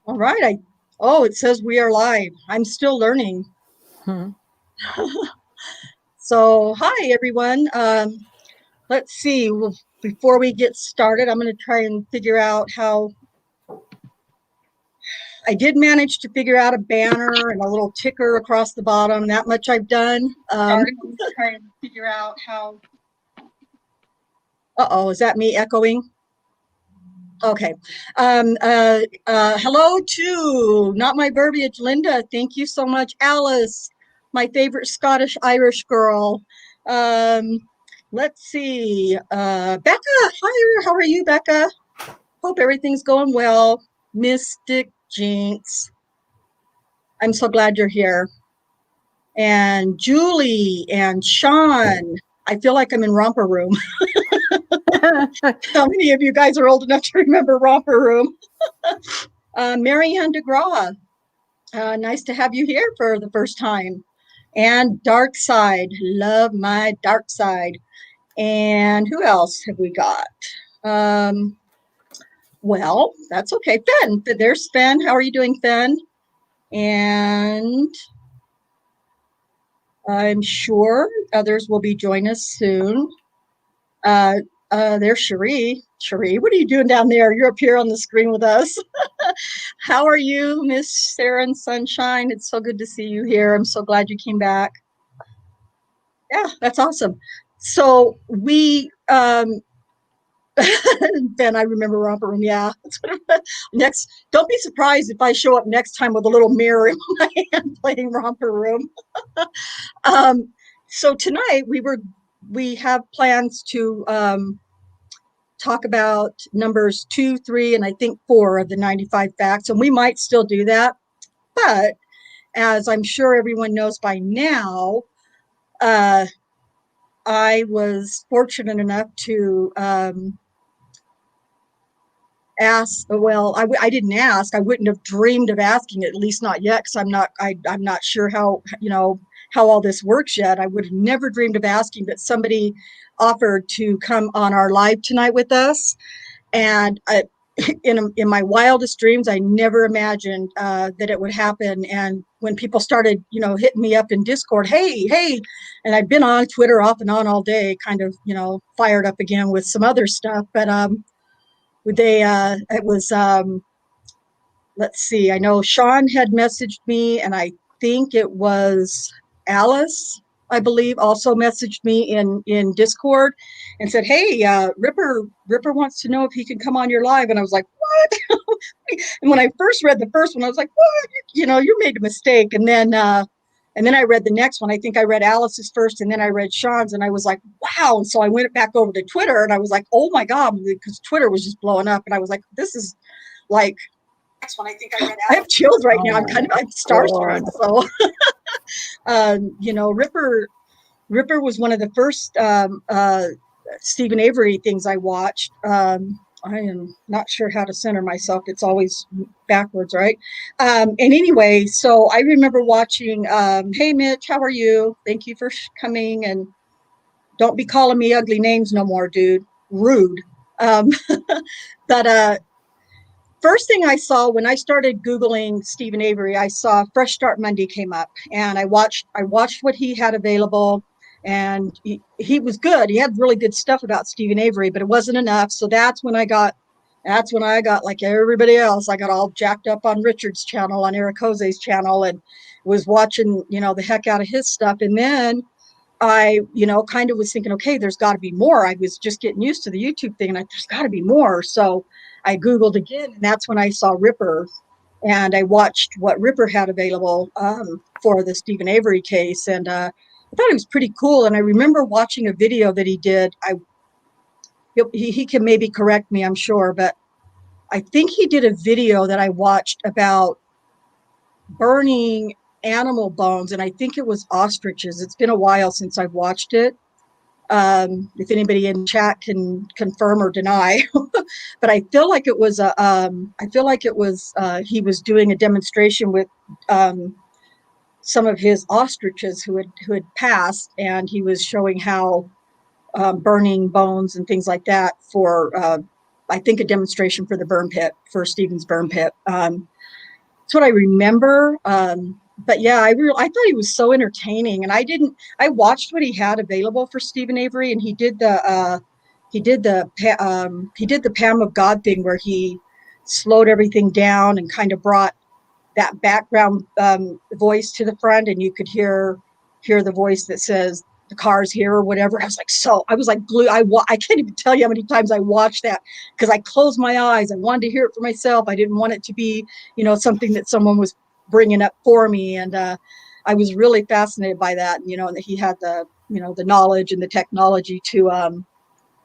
All right. Oh, it says we are live. I'm still learning. Hmm. So, hi everyone. Let's see. Well, before we get started, I'm going to try and figure out how. I did manage to figure out a banner and a little ticker across the bottom. That much I've done. Try and figure out how. Uh-oh, is that me echoing? Okay. Hello to Not My Verbiage, Linda. Thank you so much. Alice, my favorite Scottish Irish girl. Um, let's see. Becca, hi, how are you, Becca? Hope everything's going well. Mystic Jinx, I'm so glad you're here. And Julie and Sean, I feel like I'm in Romper Room. How many of you guys are old enough to remember Romper Room? Marianne DeGraw, nice to have you here for the first time. And Dark Side, love my Dark Side. And who else have we got? Um, well, that's okay. Fen, there's Fen. How are you doing, Fen? And I'm sure others will be joining us soon. Uh, there's Cherie. Cherie, what are you doing down there? You're up here on the screen with us. How are you, Miss Sarah and Sunshine? It's so good to see you here. I'm so glad you came back. Yeah, that's awesome. So we Ben, I remember Romper Room. Yeah. Next, don't be surprised if I show up next time with a little mirror in my hand playing Romper Room. Um, so tonight we have plans to talk about numbers 2, 3, and I think 4 of the 95 facts, and we might still do that. But as I'm sure everyone knows by now, uh, I was fortunate enough to ask. Well, I didn't ask. I wouldn't have dreamed of asking, at least not yet, because I'm not sure how, how all this works yet. I would have never dreamed of asking, but somebody offered to come on our live tonight with us. And in my wildest dreams, I never imagined that it would happen. And when people started, hitting me up in Discord, hey, and I've been on Twitter off and on all day, kind of, fired up again with some other stuff. But it was, let's see, I know Sean had messaged me, and I think it was Alice, I believe, also messaged me in Discord and said, "Hey, Ripper wants to know if he can come on your live." And I was like, "What?" And when I first read the first one, I was like, "What? You made a mistake." And then I read the next one. I think I read Alice's first, and then I read Sean's, and I was like, "Wow!" And so I went back over to Twitter, and I was like, "Oh my god!" Because Twitter was just blowing up, and I was like, "This is like." Next one, I think I have chills right now. I'm starstruck. So, Ripper was one of the first Stephen Avery things I watched. I am not sure how to center myself. It's always backwards, right? And anyway, so I remember watching. Hey, Mitch, how are you? Thank you for coming, and don't be calling me ugly names no more, dude. Rude. Um, but first thing I saw when I started Googling Stephen Avery, I saw Fresh Start Monday came up, and I watched what he had available, and he was good. He had really good stuff about Stephen Avery, but it wasn't enough. So that's when I got like everybody else. I got all jacked up on Richard's channel, on Eric Jose's channel, and was watching, the heck out of his stuff. And then I, kind of was thinking, okay, there's got to be more. I was just getting used to the YouTube thing, and there's got to be more. So I Googled again, and that's when I saw Ripper, and I watched what Ripper had available for the Stephen Avery case, and I thought it was pretty cool. And I remember watching a video that he did. He can maybe correct me, I'm sure, but I think he did a video that I watched about burning animal bones, and I think it was ostriches. It's been a while since I've watched it. If anybody in chat can confirm or deny, but I feel like it was he was doing a demonstration with some of his ostriches who had passed, and he was showing how burning bones and things like that for I think a demonstration for the burn pit, for Stephen's burn pit. That's what I remember. But yeah, I thought he was so entertaining, and I watched what he had available for Stephen Avery, and he did the Pam of God thing where he slowed everything down and kind of brought that background voice to the front, and you could hear the voice that says the car's here or whatever. I was like glued. I can't even tell you how many times I watched that, because I closed my eyes. I wanted to hear it for myself. I didn't want it to be, something that someone was bringing up for me. And I was really fascinated by that, and that he had the knowledge and the technology to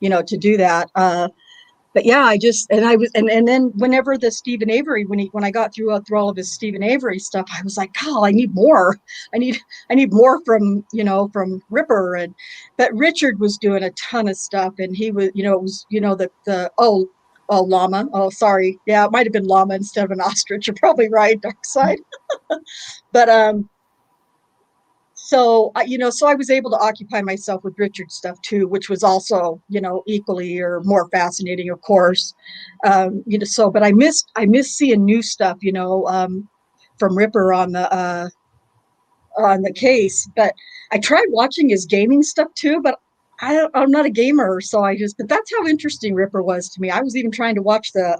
to do that. But yeah, and then whenever the Stephen Avery, when I got through all of his Stephen Avery stuff, I was like, oh, I need more. I need more from Ripper. But Richard was doing a ton of stuff, and he was, it was, llama. Oh, sorry. Yeah, it might have been llama instead of an ostrich. You're probably right, Dark Side. But so I was able to occupy myself with Richard's stuff too, which was also equally or more fascinating, of course. But I missed seeing new stuff, from Ripper on the case. But I tried watching his gaming stuff too, but I'm not a gamer, so but that's how interesting Ripper was to me. I was even trying to watch the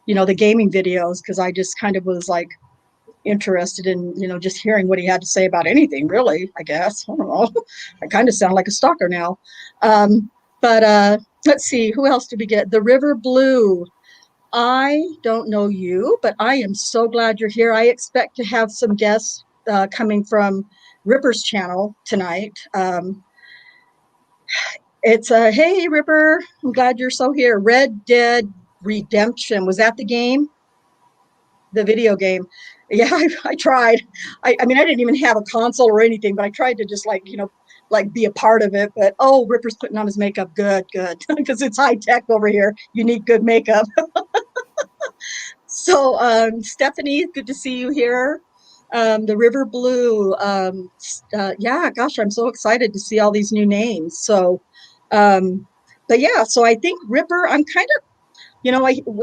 the gaming videos, because I just kind of was like interested in just hearing what he had to say about anything, really. I guess, I don't know. I kind of sound like a stalker now. But let's see, who else did we get? The River Blue. I don't know you, but I am so glad you're here. I expect to have some guests coming from Ripper's channel tonight. It's hey Ripper, I'm glad you're so here. Red Dead Redemption, was that the game? The video game? Yeah, I tried. I mean, I didn't even have a console or anything, but I tried to just like be a part of it. But oh, Ripper's putting on his makeup. Good, because it's high tech over here. You need good makeup. So Stephanie, good to see you here. The River Blue. Yeah, gosh, I'm so excited to see all these new names. So but yeah, so I think Ripper, I'm kind of,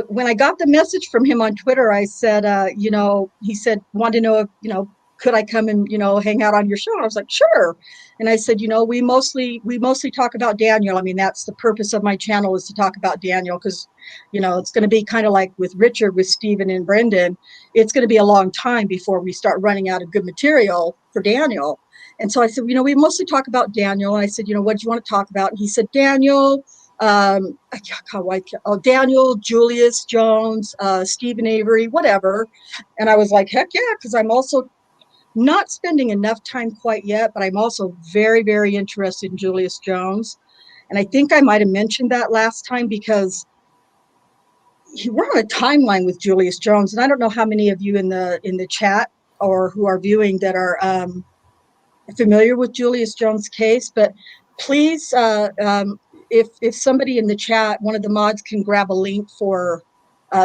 when I got the message from him on Twitter, I said, he said, wanted to know if, could I come and, hang out on your show? And I was like, sure. And I said, we mostly talk about Daniel. I mean, that's the purpose of my channel, is to talk about Daniel, because, it's going to be kind of like with Richard, with Stephen and Brendan. It's going to be a long time before we start running out of good material for Daniel. And so I said, we mostly talk about Daniel. And I said, what do you want to talk about? And he said, Daniel, Daniel, Julius Jones, Stephen Avery, whatever. And I was like, heck yeah, because I'm also not spending enough time quite yet, but I'm also very, very interested in Julius Jones. And I think I might have mentioned that last time, because we're on a timeline with Julius Jones, and I don't know how many of you in the chat or who are viewing that are familiar with Julius Jones' case, but please, if somebody in the chat, one of the mods, can grab a link for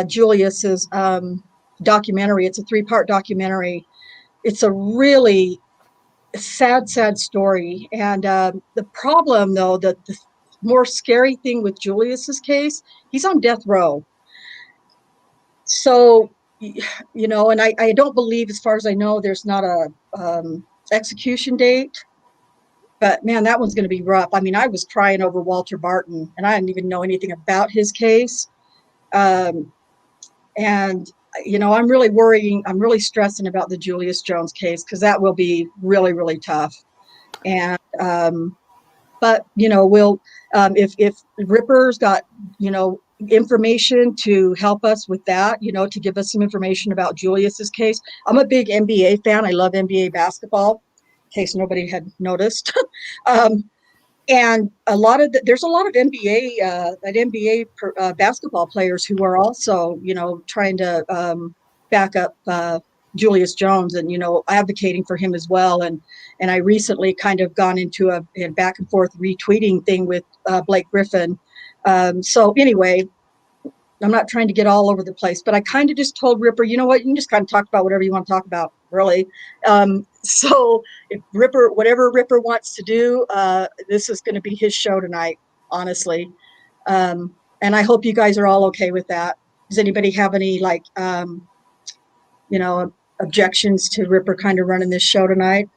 Julius's documentary. It's a 3-part documentary. It's a really sad story. And the problem, though, the more scary thing with Julius's case, he's on death row. So, and I don't believe, as far as I know, there's not a execution date. But man, that one's going to be rough. I mean, I was crying over Walter Barton, and I didn't even know anything about his case. And, I'm really worrying. I'm really stressing about the Julius Jones case, because that will be really, really tough. And, but, if Ripper's got, information to help us with that, to give us some information about Julius's case. I'm a big NBA fan. I love NBA basketball, in case nobody had noticed. And there's a lot of NBA basketball players who are also, trying to back up Julius Jones, and advocating for him as well. And I recently kind of gone into a back and forth retweeting thing with Blake Griffin. So anyway, I'm not trying to get all over the place, but I kind of just told Ripper, you know what, you can just kind of talk about whatever you want to talk about, really. So if whatever Ripper wants to do, this is going to be his show tonight. honestly. And I hope you guys are all okay with that. Does anybody have any like, you know, objections to Ripper kind of running this show tonight?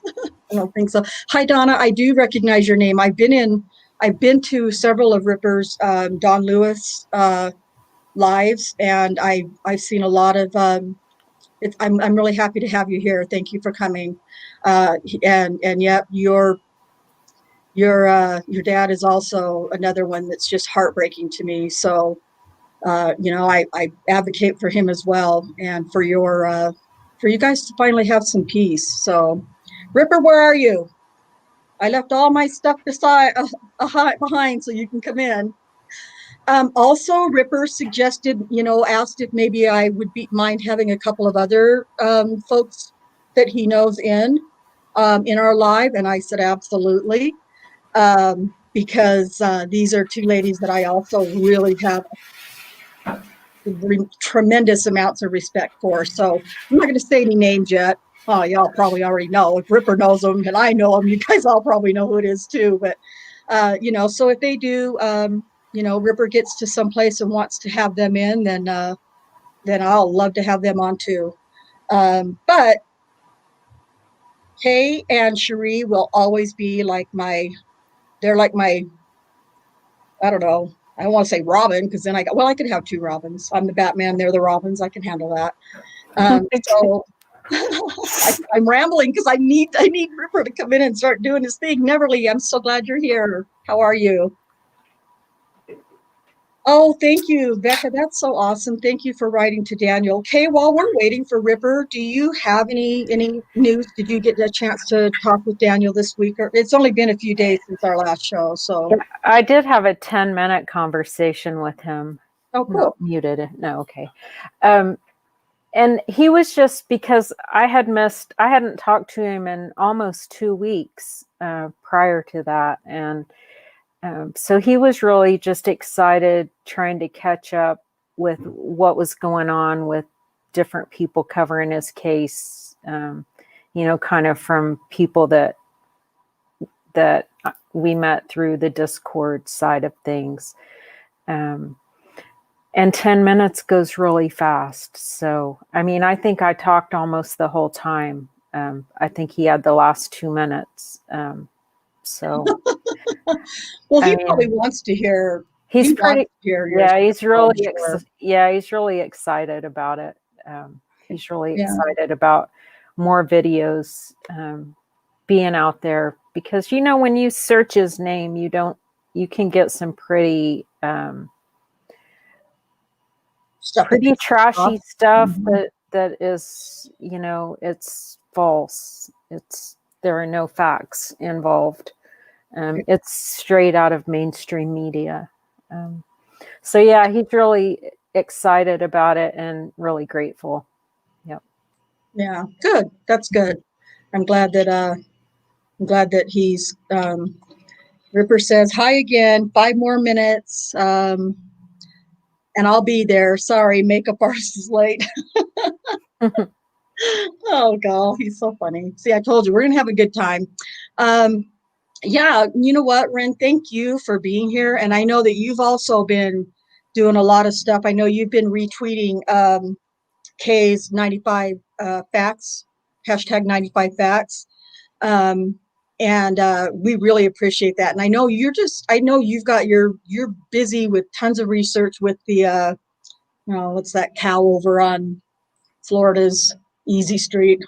I don't think so. Hi, Donna. I do recognize your name. I've been to several of Ripper's Don Lewis lives, and I've seen a lot of. I'm really happy to have you here. Thank you for coming. And yep, your dad is also another one that's just heartbreaking to me. So you know, I advocate for him as well, and for you guys to finally have some peace. So, Ripper, where are you? I left all my stuff behind so you can come in. Also, Ripper suggested, you know, asked if maybe I would mind having a couple of other folks that he knows in our live, and I said absolutely, because these are two ladies that I also really have tremendous amounts of respect for. So I'm not going to say any names yet. Oh, y'all probably already know. If Ripper knows them and I know them, you guys all probably know who it is too. But you know, so if they do, you know, Ripper gets to some place and wants to have them in, then I'll love to have them on too. But Kay and Cherie will always be like they're like my, I don't know. I don't want to say Robin because then I could have two Robins. I'm the Batman, they're the Robins. I can handle that. So I'm rambling because I need Ripper to come in and start doing his thing. Neverly, I'm so glad you're here. How are you? Oh, thank you, Becca. That's so awesome. Thank you for writing to Daniel. Okay, while we're waiting for Ripper, do you have any news? Did you get a chance to talk with Daniel this week? Or it's only been a few days since our last show, so. I did have a 10-minute conversation with him. Oh, cool. No, muted. No, okay. And he was just, because I hadn't talked to him in almost 2 weeks prior to that. And so he was really just excited, trying to catch up with what was going on with different people covering his case, you know, kind of from people that we met through the Discord side of things. And 10 minutes goes really fast. So, I mean, I think I talked almost the whole time. I think he had the last 2 minutes. So, well, he probably wants to hear. He's pretty. Yeah, he's really. Sure. He's really excited about it. He's really excited about more videos being out there, because, you know, when you search his name, you can get some pretty pretty trashy stuff that is, you know, it's false. There are no facts involved. It's straight out of mainstream media. So yeah, he's really excited about it and really grateful. Yep. Yeah, good. That's good. I'm glad that he's Ripper says hi again, 5 more minutes. And I'll be there. Sorry, makeup artist is late. Oh, God, he's so funny. See, I told you, we're going to have a good time. Yeah, you know what, Ren, thank you for being here. And I know that you've also been doing a lot of stuff. I know you've been retweeting K's 95 facts, hashtag 95 facts. And we really appreciate that. And I know you're busy with tons of research with the, what's that cow over on Florida's Easy Street?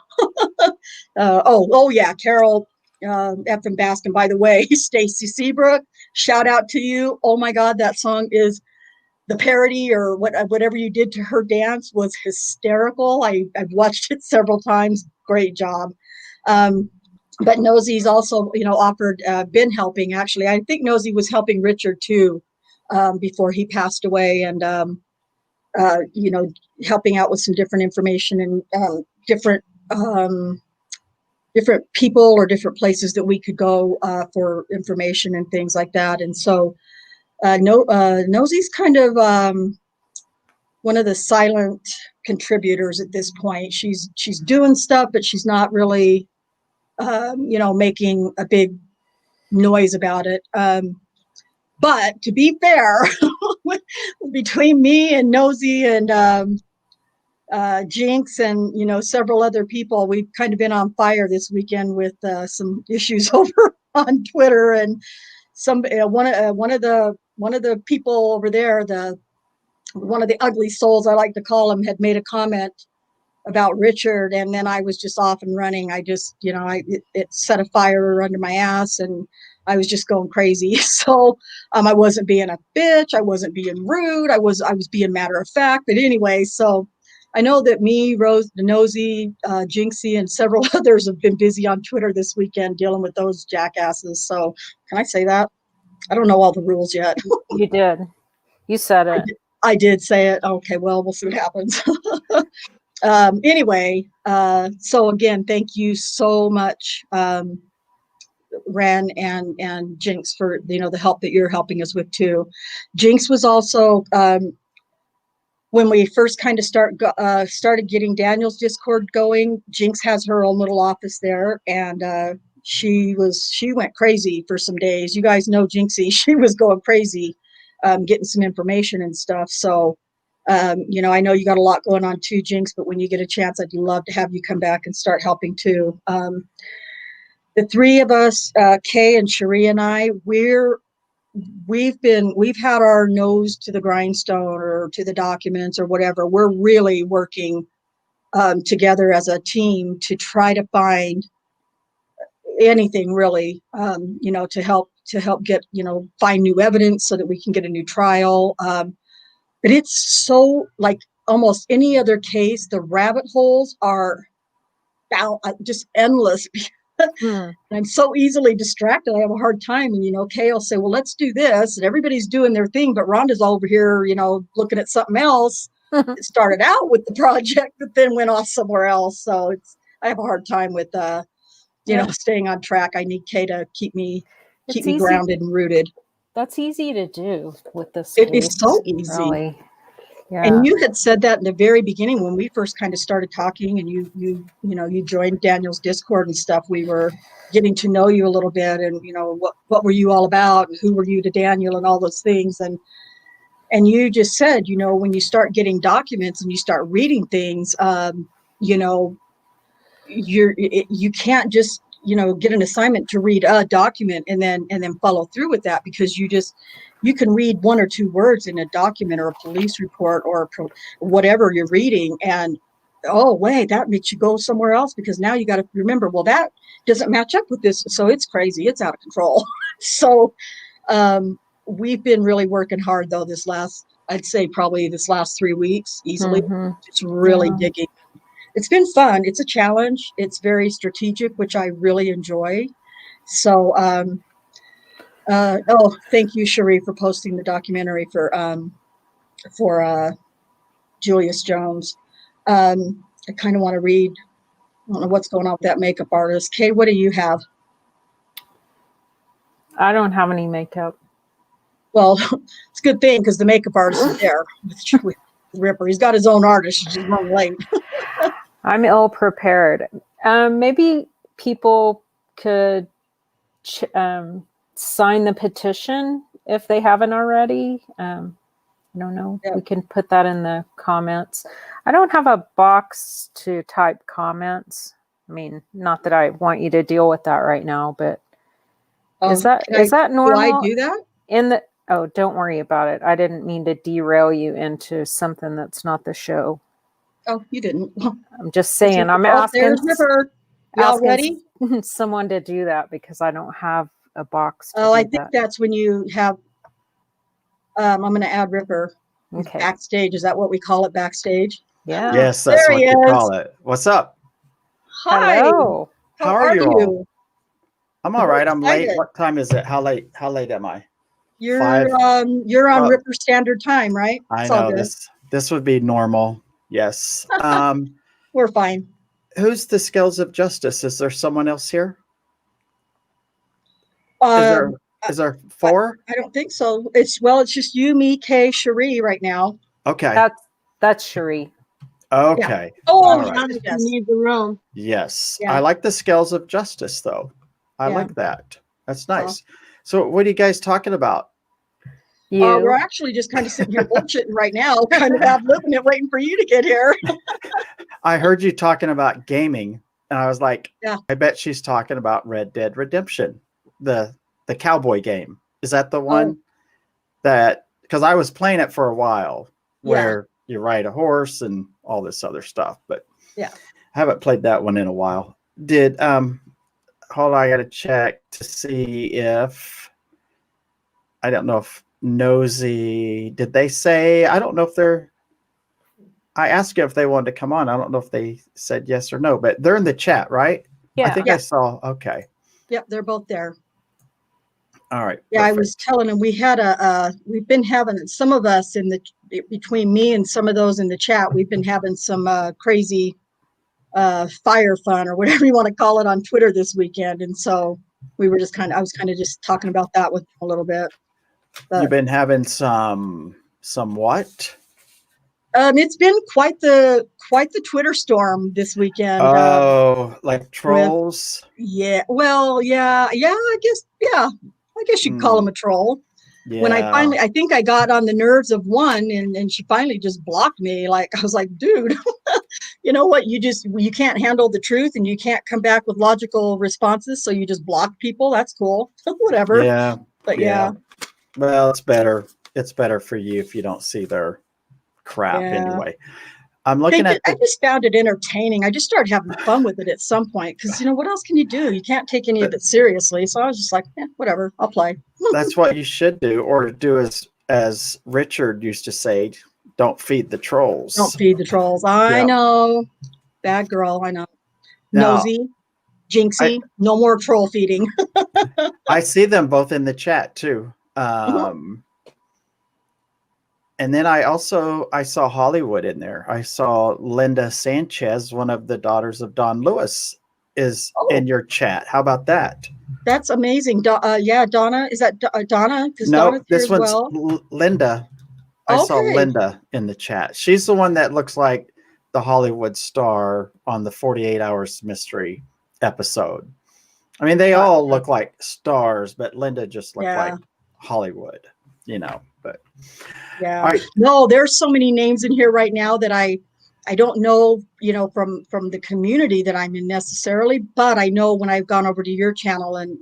Oh yeah, Carol F. and Baskin. By the way, Stacy Seabrook, shout out to you. Oh my God, that song is the parody or whatever you did to her dance was hysterical. I've watched it several times. Great job. But Nosey's also, offered, been helping. Actually, I think Nosey was helping Richard too before he passed away, and helping out with some different information and different people or different places that we could go for information and things like that. And so Nosey's kind of one of the silent contributors at this point. She's doing stuff, but she's not really, making a big noise about it. But to be fair, between me and Nosy and Jinx and several other people, we've kind of been on fire this weekend with some issues over on Twitter, and some one of the people over there, one of the ugly souls, I like to call him, had made a comment about Richard, and then I was just off and running. I just, it set a fire under my ass, and I was just going crazy. So I wasn't being a bitch. I wasn't being rude. I was being matter of fact. But anyway, so I know that me, Rose, Nosy, Jinxie, and several others have been busy on Twitter this weekend dealing with those jackasses. So can I say that? I don't know all the rules yet. You did. You said it. I did say it. Okay, well, we'll see what happens. Anyway, so again, thank you so much, Ren and Jinx, for the help that you're helping us with too. Jinx was also when we first kind of started getting Daniel's Discord going. Jinx has her own little office there, and she went crazy for some days. You guys know Jinxie; she was going crazy, getting some information and stuff. So. I know you got a lot going on too, Jinx, but when you get a chance, I'd love to have you come back and start helping too. The three of us, Kay and Cherie and I, we've had our nose to the grindstone or to the documents or whatever. We're really working together as a team to try to find anything really, to help get, find new evidence so that we can get a new trial. But it's so, like almost any other case, the rabbit holes are just endless. I'm so easily distracted. I have a hard time. And, Kay will say, well, let's do this. And everybody's doing their thing. But Rhonda's over here, looking at something else. It started out with the project, but then went off somewhere else. So I have a hard time with, staying on track. I need Kay to keep me grounded and rooted. That's easy to do with this. It is so easy. Really. Yeah. And you had said that in the very beginning when we first kind of started talking, and you joined Daniel's Discord and stuff. We were getting to know you a little bit, and what were you all about, and who were you to Daniel, and all those things. And you just said, when you start getting documents and you start reading things, you can't just get an assignment to read a document and then follow through with that, because you can read one or two words in a document or a police report or whatever you're reading, and oh wait, that makes you go somewhere else, because now you got to remember, well, that doesn't match up with this. So it's crazy, it's out of control. So we've been really working hard though I'd say probably this last 3 weeks easily. It's really digging. It's been fun. It's a challenge. It's very strategic, which I really enjoy. So, thank you, Cherie, for posting the documentary for Julius Jones. I kind of want to read. I don't know what's going on with that makeup artist. Kay, what do you have? I don't have any makeup. Well, it's a good thing, because the makeup artist is there with Ripper. He's got his own artist. She's running late. I'm ill prepared. Maybe people could sign the petition if they haven't already. I don't know. Yeah. We can put that in the comments. I don't have a box to type comments. I mean, not that I want you to deal with that right now, but is that normal? Do I do that? Don't worry about it. I didn't mean to derail you into something that's not the show. Oh, you didn't. I'm just saying. I'm asking. River. Y'all ready? Someone to do that, because I don't have a box. I think that's when you have. I'm going to add Ripper. Okay. Backstage. Is that what we call it? Backstage. Yeah. Yes, that's what you call it. What's up? Hi. Hello. How are you all? I'm all right. I'm late. What time is it? How late am I? You're on Ripper Standard Time, right? I know this would be normal. Yes. We're fine. Who's the Scales of Justice? Is there someone else here? Is there four? I don't think so. It's just you, me, Kay, Cherie right now. Okay. That's Cherie. Okay. Yeah. Oh, right. Yes. Need the room. Yes. Yeah. I like the Scales of Justice though. I like that. That's nice. So what are you guys talking about? You. We're actually just kind of sitting here bullshitting right now, kind of ad-libbing it, waiting for you to get here. I heard you talking about gaming, and I was like, Yeah. I bet she's talking about Red Dead Redemption, the cowboy game. Is that the one that, because I was playing it for a while, where you ride a horse and all this other stuff, but yeah, I haven't played that one in a while. Did hold on, I gotta check to see if, I don't know if Nosy, did they say, I don't know if they're, I asked you if they wanted to come on. I don't know if they said yes or no, but they're in the chat, right? Yeah. I think I saw. Okay. yep, they're both there. All right. Yeah, I perfect. was telling him we had we've been having, some of us in the, between me and some of those in the chat, we've been having some crazy fire fun or whatever you want to call it on Twitter this weekend. And so we were just I was kind of just talking about that with him a little bit. But, You've been having some what? it's been quite the Twitter storm this weekend. Oh, like trolls? Yeah, well, yeah, I guess you'd call him a troll. Yeah. When I think I got on the nerves of one, and she finally just blocked me. Like, I was like, dude, you know what? You can't handle the truth, and you can't come back with logical responses. So you just block people. That's cool. Whatever. Yeah. But yeah. Well, it's better. It's better for you if you don't see their crap anyway. I'm looking at. I just found it entertaining. I just started having fun with it at some point because, what else can you do? You can't take any of it seriously. So I was just like, whatever, I'll play. That's what you should do, or do as Richard used to say, don't feed the trolls. Don't feed the trolls. I know. Bad girl. I know. Now, Nosy, Jinxie, no more troll feeding. I see them both in the chat too. And then I saw Hollywood in there. I saw Linda Sanchez, one of the daughters of Don Lewis, is in your chat. How about that? That's amazing. Yeah, Donna. Is that Donna? No, this one's Linda. I saw Linda in the chat. She's the one that looks like the Hollywood star on the 48 Hours Mystery episode. I mean, they all look like stars, but Linda just looked like Hollywood, but yeah. Right. No, there's so many names in here right now that I don't know, from the community that I'm in necessarily, but I know when I've gone over to your channel and,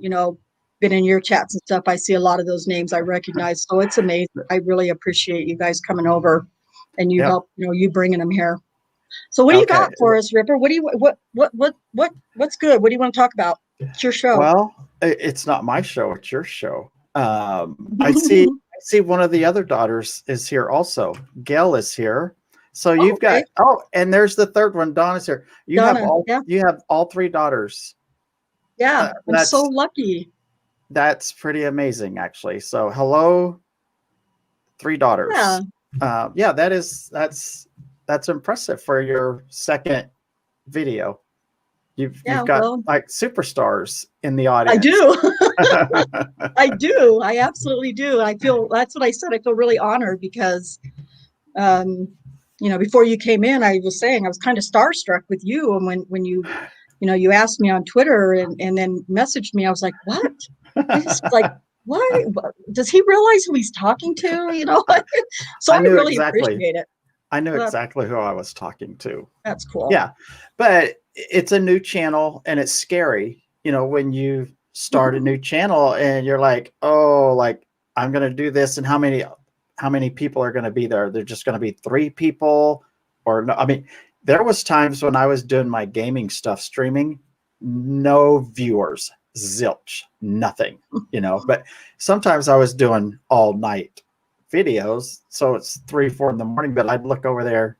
been in your chats and stuff, I see a lot of those names I recognize. So it's amazing. I really appreciate you guys coming over and you help, you bringing them here. So what do you got for us, Ripper? What's good? What do you want to talk about? It's your show. Well, it's not my show. It's your show. I see one of the other daughters is here also. Gail is here. So you've got, and there's the third one. Donna's here. You have all three daughters. Yeah. I'm so lucky. That's pretty amazing, actually. So hello, three daughters. Yeah. That's impressive for your second video. You've got like superstars in the audience. I do. I do. I absolutely do. I feel, that's what I said. I feel really honored because, before you came in, I was saying I was kind of starstruck with you. And when you asked me on Twitter and then messaged me, I was like, what? I was like, why? Does he realize who he's talking to? So I really appreciate it. I knew exactly who I was talking to. That's cool. Yeah. But it's a new channel and it's scary, when you start a new channel and you're like, oh, like I'm going to do this. And how many people are going to be there? They're just going to be 3 people or no. I mean, there was times when I was doing my gaming stuff, streaming, no viewers, zilch, nothing, but sometimes I was doing all night videos. So it's 3, 4 in the morning, but I'd look over there,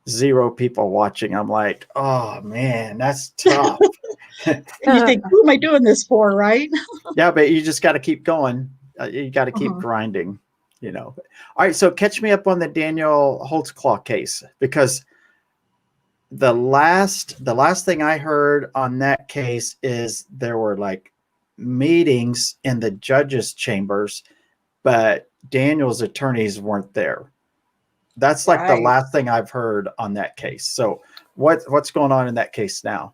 0 people watching. I'm like, oh man, that's tough. And you think, who am I doing this for? Right. Yeah. But you just got to keep going. You got to keep grinding, All right. So catch me up on the Daniel Holtzclaw case, because the last thing I heard on that case is there were like meetings in the judge's chambers, but Daniel's attorneys weren't there. That's like the last thing I've heard on that case. So what's going on in that case now?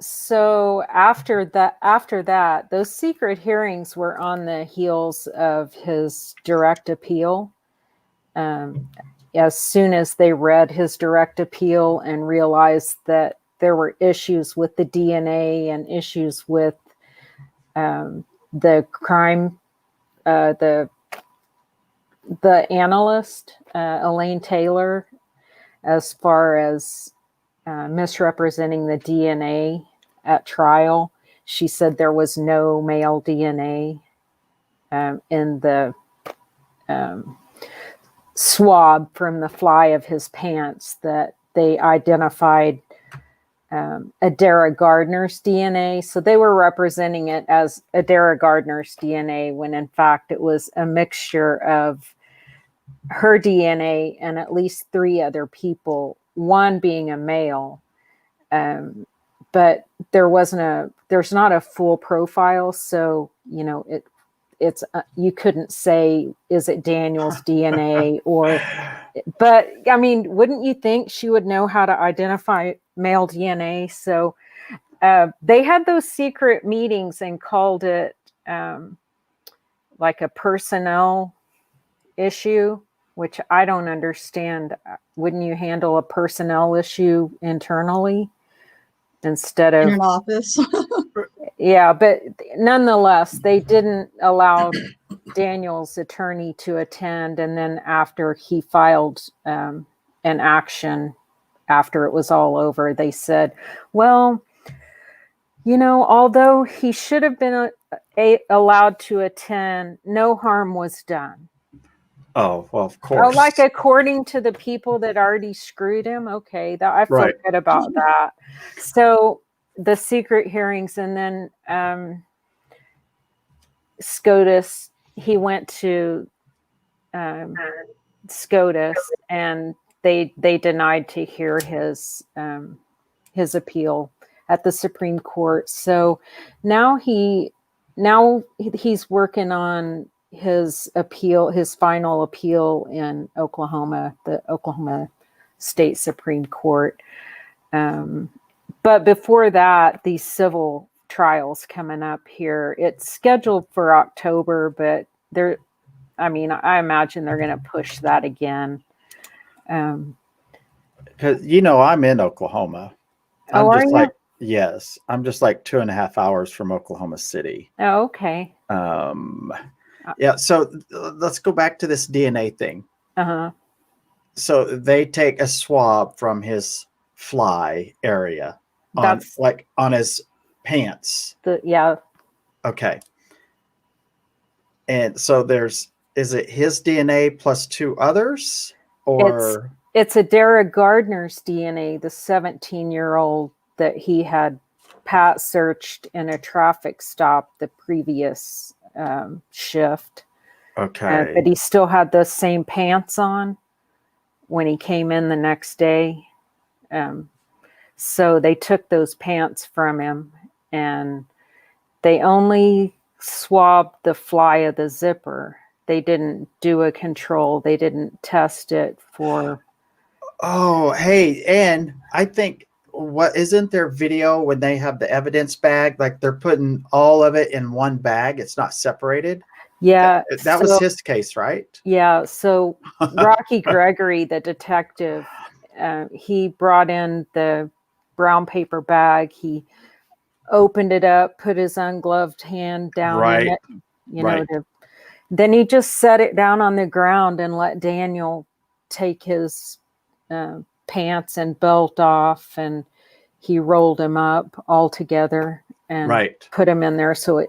So after that, those secret hearings were on the heels of his direct appeal. As soon as they read his direct appeal and realized that there were issues with the DNA and issues with the crime, the analyst, Elaine Taylor, as far as misrepresenting the DNA at trial. She said there was no male DNA in the swab from the fly of his pants, that they identified Adara Gardner's DNA. So they were representing it as Adara Gardner's DNA when in fact it was a mixture of her DNA and at least 3 other people, one being a male. But there's not a full profile. So, you know, it's you couldn't say, is it Daniel's DNA but I mean, wouldn't you think she would know how to identify male DNA? So they had those secret meetings and called it like a personnel issue, which I don't understand. Wouldn't you handle a personnel issue internally instead of in an office. Yeah, but nonetheless, they didn't allow Daniel's attorney to attend. And then after he filed an action, after it was all over, they said, well, you know, although he should have been allowed to attend, no harm was done. Oh, well, of course. Like according to the people that already screwed him. Okay, I feel Right. good about that. So the secret hearings, and then SCOTUS, he went to SCOTUS and they denied to hear his appeal at the Supreme Court. So now he's working on his appeal, his final appeal in Oklahoma, the Oklahoma State Supreme Court. But before that, these civil trials coming up here, it's scheduled for October, but I imagine they're going to push that again. Because, you know, I'm in Oklahoma. I'm Oh, just are you? like, yes, I'm just like 2.5 hours from Oklahoma City. Oh, okay. Yeah. So let's go back to this DNA thing. Uh-huh. So they take a swab from his fly area That's on his pants. yeah. Okay. And so is it his DNA plus 2 others, or It's Adara Gardner's DNA, the 17-year-old that he had Pat searched in a traffic stop the previous shift. okay. But he still had the same pants on when he came in the next day. So they took those pants from him and they only swabbed the fly of the zipper. They didn't do a control. They didn't test it for. Oh, hey, and I think isn't there video when they have the evidence bag, like they're putting all of it in one bag, it's not separated? Yeah. That was his case, right? Yeah. So Rocky Gregory, the detective, he brought in the brown paper bag. He opened it up, put his ungloved hand down in it, Right. then he just set it down on the ground and let Daniel take his pants and belt off, and he rolled him up all together and put him in there. So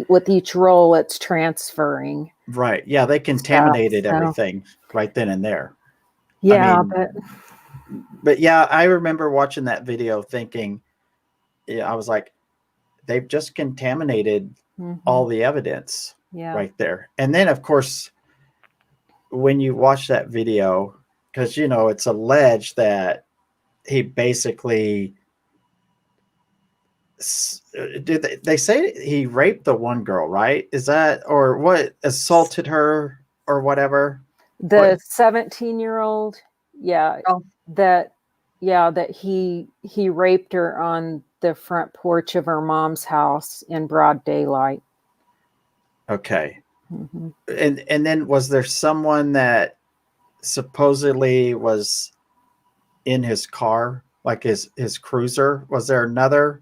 with each roll, it's transferring. Right. Yeah, they contaminated everything right then and there. Yeah, but yeah, I remember watching that video thinking, I was like, they've just contaminated all the evidence right there. And then, of course, when you watch that video, because, you know, it's alleged that he basically, they say he raped the one girl, right? Is that, or what, assaulted her or whatever? The 17-year-old, yeah, that he raped her on the front porch of her mom's house in broad daylight. Okay. Mhm. And then was there someone that supposedly was in his car, like his cruiser? Was there another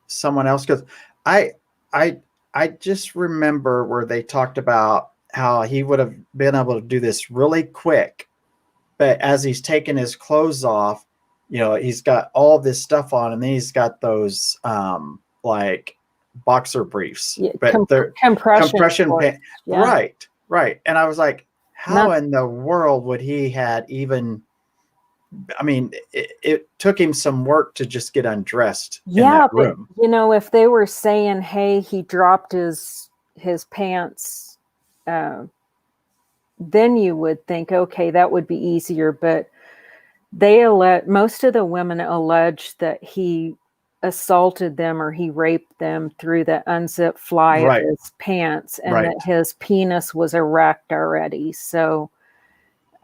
someone else? Because I I I just remember where they talked about how he would have been able to do this really quick, but as he's taking his clothes off, he's got all this stuff on, and then he's got those like boxer briefs, Yeah, but they're compression shorts. pants. Yeah. Right. And I was like, how Not- in the world would he had even? I mean, it took him some work to just get undressed in Yeah, that but room. if they were saying, "Hey, he dropped his pants," then you would think, okay, that would be easier. But most of the women allege that he assaulted them or he raped them through the unzipped fly Right. of his pants, and Right. that his penis was erect already. So,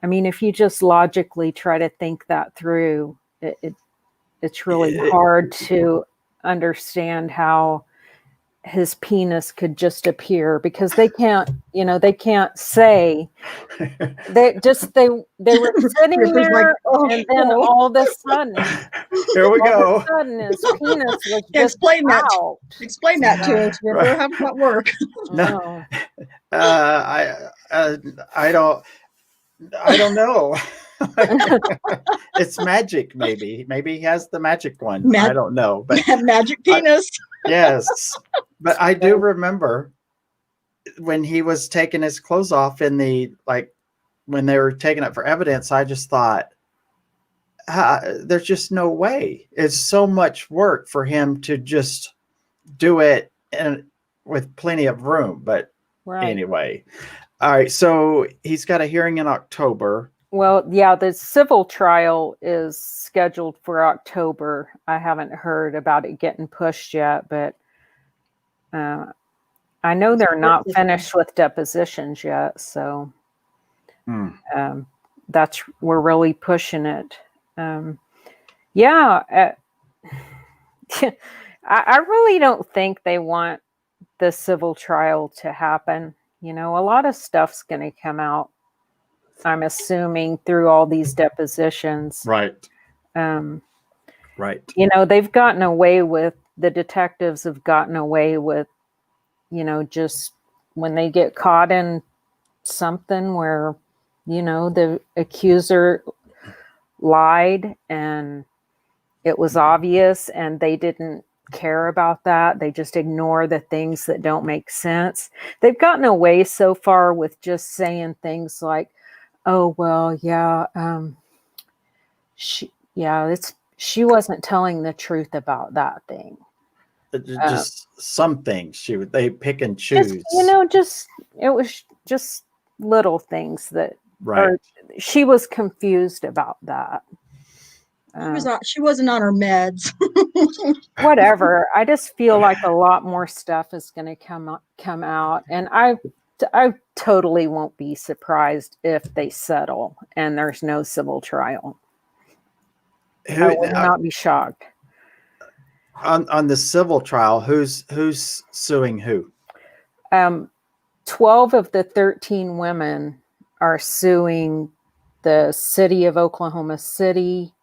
I mean, if you just logically try to think that through, it's really hard to understand how his penis could just appear, because they can't say they were sitting Ripper's like, there, oh, and then no. all of a sudden Here we go. his penis was just Explain that. out. Explain that to us, Ripper. Right. How does that work? No. Oh. I don't know. It's magic, maybe. Maybe he has the magic one. I don't know, but Magic penis. yes. But I do remember when he was taking his clothes off when they were taking it for evidence. I just thought, there's just no way. It's so much work for him to just do it with plenty of room. But Right. anyway, all right. So he's got a hearing in October. Well, yeah, the civil trial is scheduled for October. I haven't heard about it getting pushed yet, but I know they're not finished with depositions yet. So we're really pushing it. Yeah, I really don't think they want the civil trial to happen. A lot of stuff's going to come out, I'm assuming, through all these depositions. Right. Right. They've gotten away with, the detectives have gotten away with, just when they get caught in something where, the accuser lied and it was obvious and they didn't care about that. They just ignore the things that don't make sense. They've gotten away so far with just saying things like, oh, well, yeah, she wasn't telling the truth about that thing. Just some things they pick and choose. It was just little things that, right. She was confused about that. She wasn't on her meds. Whatever. I just feel like a lot more stuff is going to come out, and I totally won't be surprised if they settle and there's no civil trial. I would not be shocked. On the civil trial, who's suing who? 12 of the 13 women are suing the city of Oklahoma City,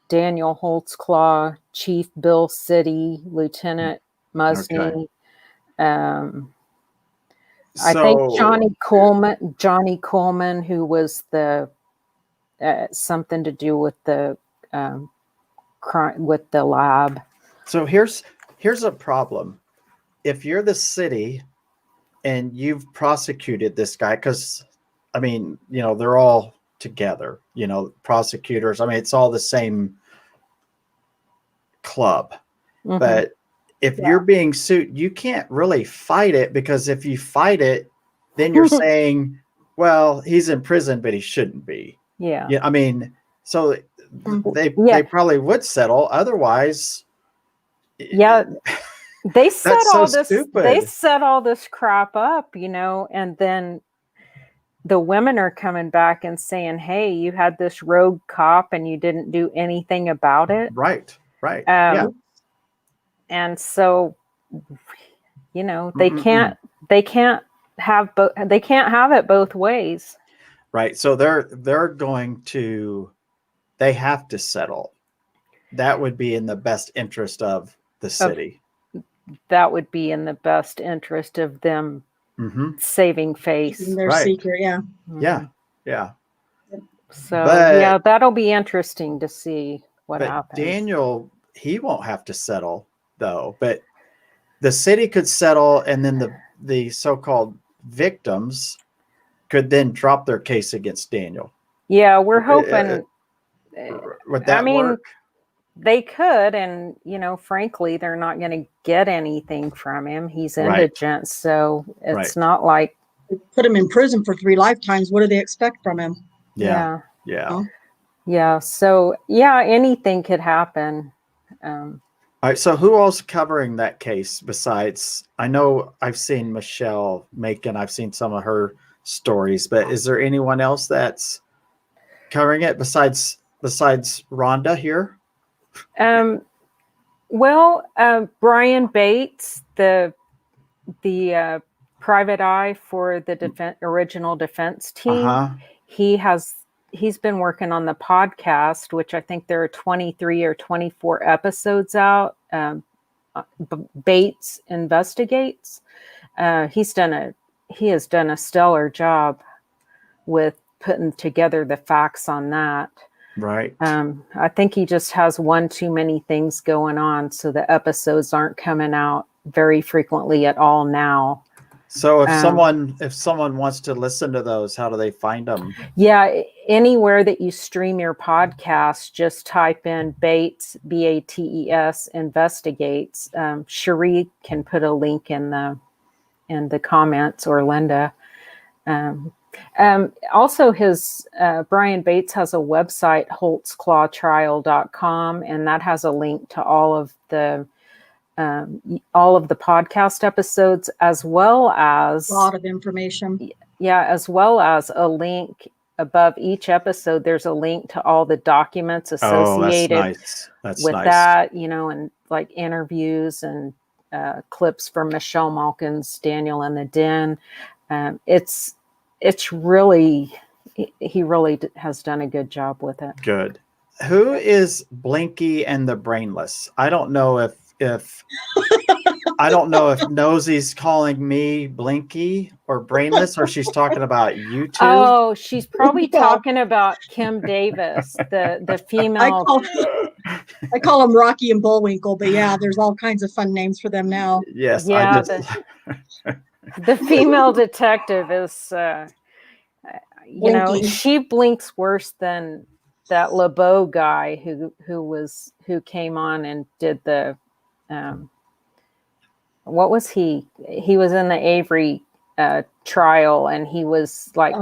Daniel Holtzclaw, Chief Bill City, Lieutenant Musney. Okay. I think Johnny Coleman, who was the something to do with the crime with the lab. So here's a problem. If you're the city and you've prosecuted this guy, because I mean, they're all together, prosecutors. I mean, it's all the same club. Mm-hmm. But if you're being sued, you can't really fight it, because if you fight it, then you're saying, well, he's in prison, but he shouldn't be. Yeah. I mean, so they probably would settle. Otherwise, yeah, they set all this. Stupid. They set all this crap up, and then the women are coming back and saying, "Hey, you had this rogue cop and you didn't do anything about it." Right. Yeah. And so, you know, they Mm-mm-mm. can't have they can't have it both ways. Right. So they're going to, they have to settle. That would be in the best interest of the city. That would be in the best interest of them Mm-hmm. saving face. Keeping their Right. secret, yeah. Yeah. Yeah. So But- yeah, that'll be interesting to see what But happens. Daniel, he won't have to settle though. But the city could settle, and then the so-called victims could then drop their case against Daniel. Yeah, we're hoping. Would that I mean, work? they could, and you know, frankly, they're not going to get anything from him. He's Right. indigent, so it's Right. not like They put him in prison for 3 lifetimes. What do they expect from him? Yeah. yeah. So yeah, anything could happen. All right. So who else covering that case besides? I know I've seen Michelle Macon. I've seen some of her stories, but is there anyone else that's covering it besides Rhonda here? Well, Brian Bates, the private eye for the original defense team, he's been working on the podcast, which I think there are 23 or 24 episodes out. Bates Investigates. He has done a stellar job with putting together the facts on that. Right. I think he just has one too many things going on, so the episodes aren't coming out very frequently at all now. So if someone wants to listen to those, how do they find them? Yeah, anywhere that you stream your podcast, just type in Bates, Bates Investigates. Cherie can put a link in the comments, or Linda. Also, Brian Bates has a website, holtzclawtrial.com, and that has a link to all of the podcast episodes, as well as A lot of information. yeah, as well as a link above each episode. There's a link to all the documents associated That's with nice. that, you know, and like interviews and clips from Michelle Malkin's Daniel in the Den. It's really, he really has done a good job with it. Good. Who is Blinky and the Brainless? I don't know if I don't know if Nosy's calling me Blinky or Brainless, or she's talking about you two. Oh, she's probably talking about Kim Davis, the female. I call them Rocky and Bullwinkle, but yeah, there's all kinds of fun names for them now. Yes. Yeah, the female detective is, you know, Blinky. she blinks worse than that LeBeau guy who came on and did the, what was he? He was in the Avery trial, and he was like,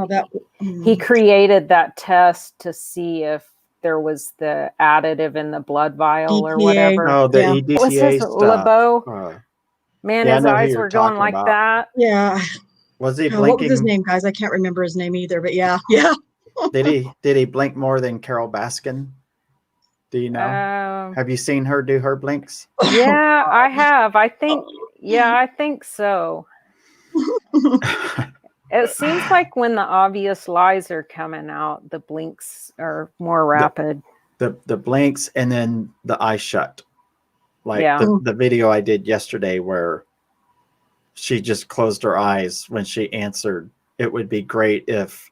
he created that test to see if there was the additive in the blood vial or EPA. whatever. Oh, the Yeah. EDTA What was his stuff. LeBeau? Man, yeah, I his know who eyes you're were going talking like about. that. Yeah. Was he What was his blinking? name, guys? I can't remember his name either, but yeah. Yeah. Did he blink more than Carol Baskin? Do you know? Have you seen her do her blinks? Yeah, I have. I think so. It seems like when the obvious lies are coming out, the blinks are more rapid. The blinks, and then the eye shut. Like Yeah. the video I did yesterday where she just closed her eyes when she answered. It would be great if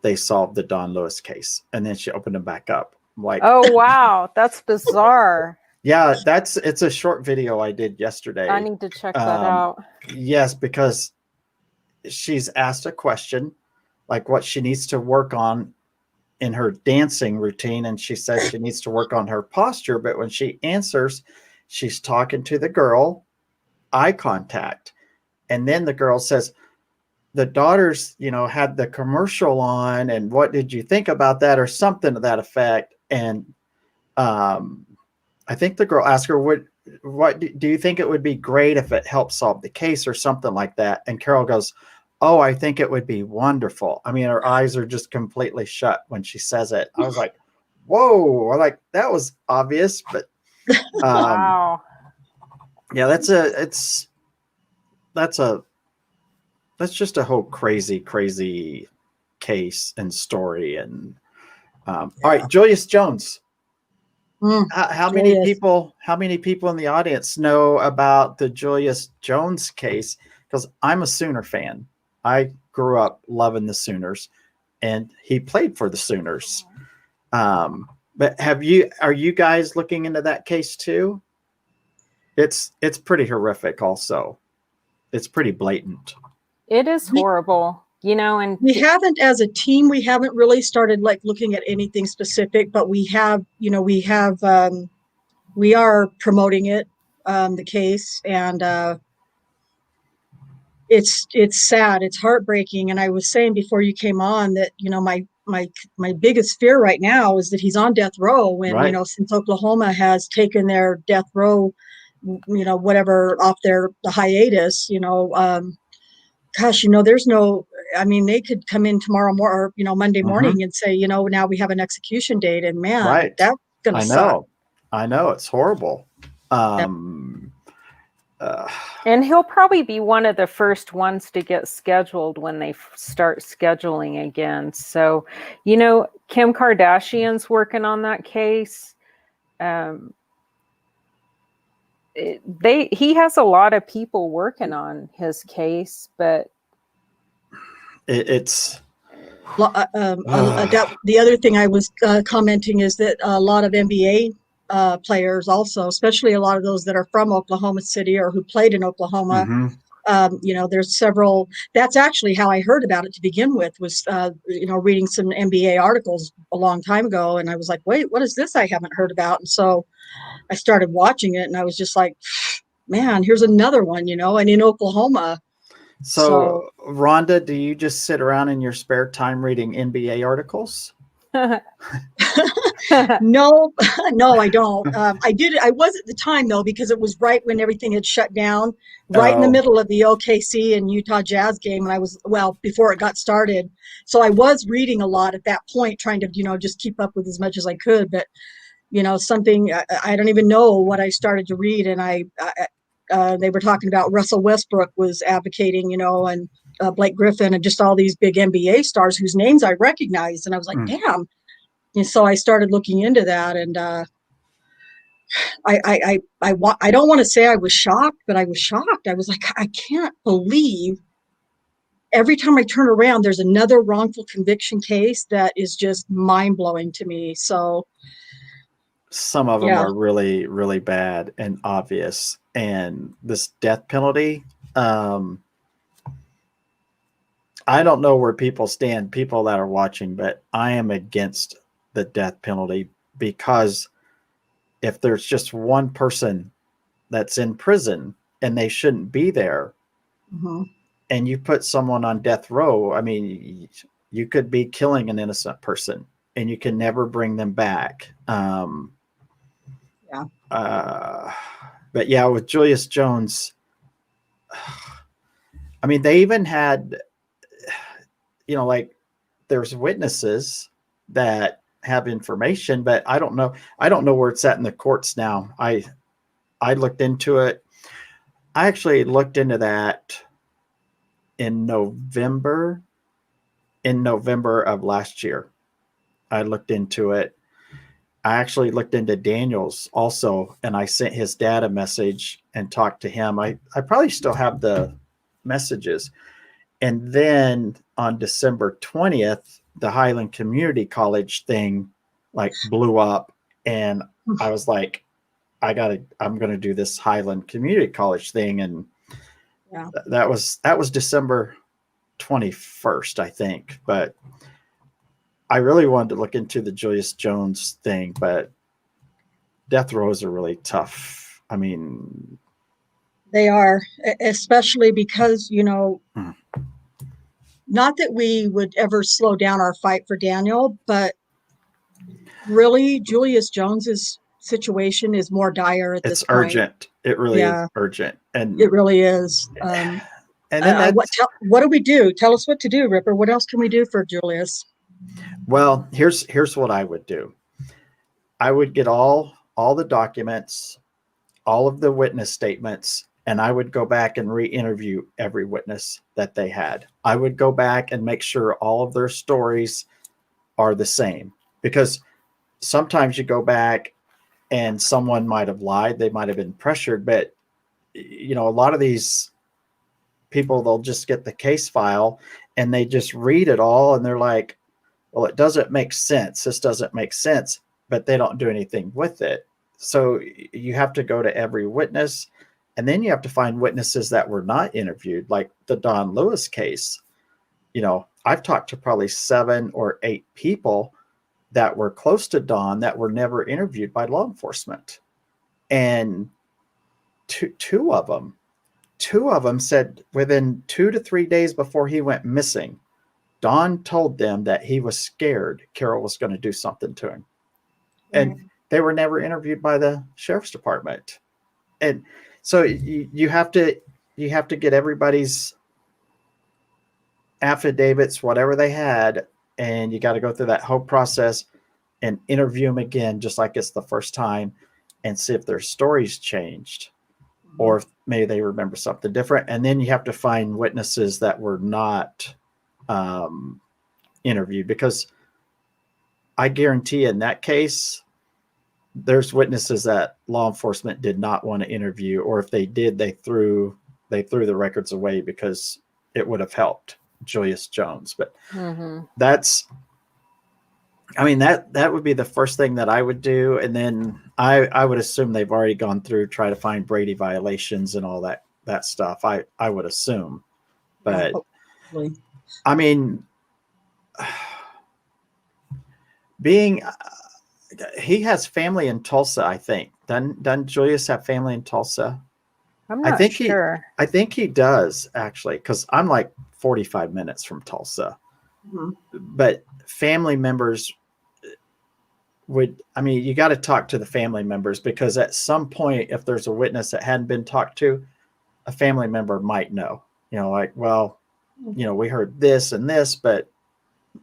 they solved the Don Lewis case, and then she opened them back up. I'm like, Oh wow, that's bizarre. yeah, it's a short video I did yesterday. I need to check that out. Yes, because she's asked a question like what she needs to work on in her dancing routine, and she says she needs to work on her posture, but when she answers, she's talking to the girl, eye contact, and then the girl says, the daughters, you know, had the commercial on, and what did you think about that, or something to that effect. And I think the girl asked her, what do you think it would be great if it helped solve the case, or something like that? And Carol goes, oh, I think it would be wonderful. I mean, her eyes are just completely shut when she says it. I was like, whoa, I'm like, that was obvious, but Wow. yeah, that's just a whole crazy case and story. And all right, Julius Jones. Mm, How many Julius. people in the audience know about the Julius Jones case? Because I'm a Sooner fan. I grew up loving the Sooners, and he played for the Sooners. But are you guys looking into that case too? It's pretty horrific. Also, it's pretty blatant. It is We- horrible, you know, and We haven't, as a team, we haven't really started like looking at anything specific, but we have, we are promoting it, the case, and it's sad, it's heartbreaking. And I was saying before you came on that, my biggest fear right now is that he's on death row, and Right. since Oklahoma has taken their death row, whatever off the hiatus, gosh, there's no, I mean, they could come in tomorrow or Monday morning and say, now we have an execution date, and man, Right. that's gonna I suck. know it's horrible. and he'll probably be one of the first ones to get scheduled when they start scheduling again. So, Kim Kardashian's working on that case. He has a lot of people working on his case, but it's The other thing I was commenting is that a lot of NBA players also, especially a lot of those that are from Oklahoma City or who played in Oklahoma, there's several. That's actually how I heard about it to begin with, was reading some NBA articles a long time ago, and I was like, wait, what is this I haven't heard about? And so I started watching it, and I was just like, man, here's another one, and in Oklahoma. So, Rhonda, do you just sit around in your spare time reading NBA articles? No, I don't. I was at the time though, because it was right when everything had shut down, right in the middle of the OKC and Utah Jazz game. And I was, before it got started. So I was reading a lot at that point, trying to, just keep up with as much as I could. But, something, I don't even know what I started to read. And they were talking about Russell Westbrook was advocating, and Blake Griffin and just all these big NBA stars whose names I recognized. And I was like, damn. And so I started looking into that, and I don't want to say I was shocked, but I was shocked. I was like, I can't believe every time I turn around, there's another wrongful conviction case that is just mind blowing to me. So some of them are really, really bad and obvious. And this death penalty, I don't know where people stand, people that are watching, but I am against the death penalty, because if there's just one person that's in prison and they shouldn't be there, and you put someone on death row, I mean, you could be killing an innocent person and you can never bring them back. But yeah, with Julius Jones, I mean, they even had, like, there's witnesses that have information, but I don't know where it's at in the courts now. I looked into it. I actually looked into that in November of last year. I looked into it. I actually looked into Daniels also, and I sent his dad a message and talked to him. I probably still have the messages. And then on December 20th, the Highland Community College thing like blew up, and I was like, I'm going to do this Highland Community College thing. And that was December 21st, I think. But I really wanted to look into the Julius Jones thing, but death rows are really tough. I mean, they are, especially because, not that we would ever slow down our fight for Daniel, but really Julius Jones's situation is more dire at this point. It's urgent. It really is urgent. And it really is. And then what do we do? Tell us what to do, Ripper. What else can we do for Julius? well, here's what I would do. I would get all the documents, all of the witness statements, and I would go back and re-interview every witness that they had. I would go back and make sure all of their stories are the same, because sometimes you go back and someone might have lied, they might have been pressured, but a lot of these people, they'll just get the case file and they just read it all and they're like, well, it doesn't make sense. This doesn't make sense, but they don't do anything with it. So you have to go to every witness, and then you have to find witnesses that were not interviewed, like the Don Lewis case. I've talked to probably 7 or 8 people that were close to Don that were never interviewed by law enforcement. And two of them said within 2 to 3 days before he went missing, Don told them that he was scared Carol was going to do something to him. And they were never interviewed by the sheriff's department. And so you have to get everybody's affidavits, whatever they had, and you got to go through that whole process and interview them again, just like it's the first time, and see if their stories changed, or if maybe they remember something different. And then you have to find witnesses that were not interviewed, because I guarantee in that case, there's witnesses that law enforcement did not want to interview, or if they did, they threw the records away because it would have helped Julius Jones. But that would be the first thing that I would do. And then I would assume they've already gone through, try to find Brady violations and all that stuff. I would assume, but I mean, he has family in Tulsa, I think. Doesn't Julius have family in Tulsa? I'm not sure. I think he does, actually, because I'm like 45 minutes from Tulsa. But family members you got to talk to the family members, because at some point, if there's a witness that hadn't been talked to, a family member might know, like, well, we heard this and this, but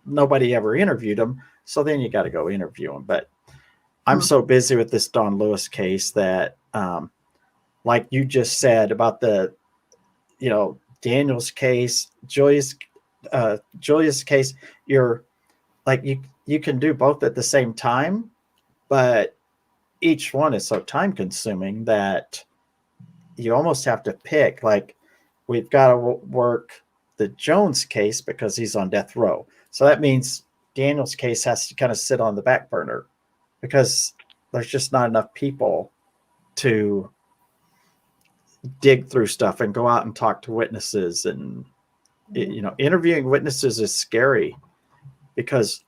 nobody ever interviewed him. So then you got to go interview him. But I'm so busy with this Don Lewis case that, like you just said about the, Daniel's case, Julius case, you're like, you can do both at the same time, but each one is so time consuming that you almost have to pick. Like, we've got to work the Jones case because he's on death row. So that means Daniel's case has to kind of sit on the back burner, because there's just not enough people to dig through stuff and go out and talk to witnesses. And interviewing witnesses is scary, because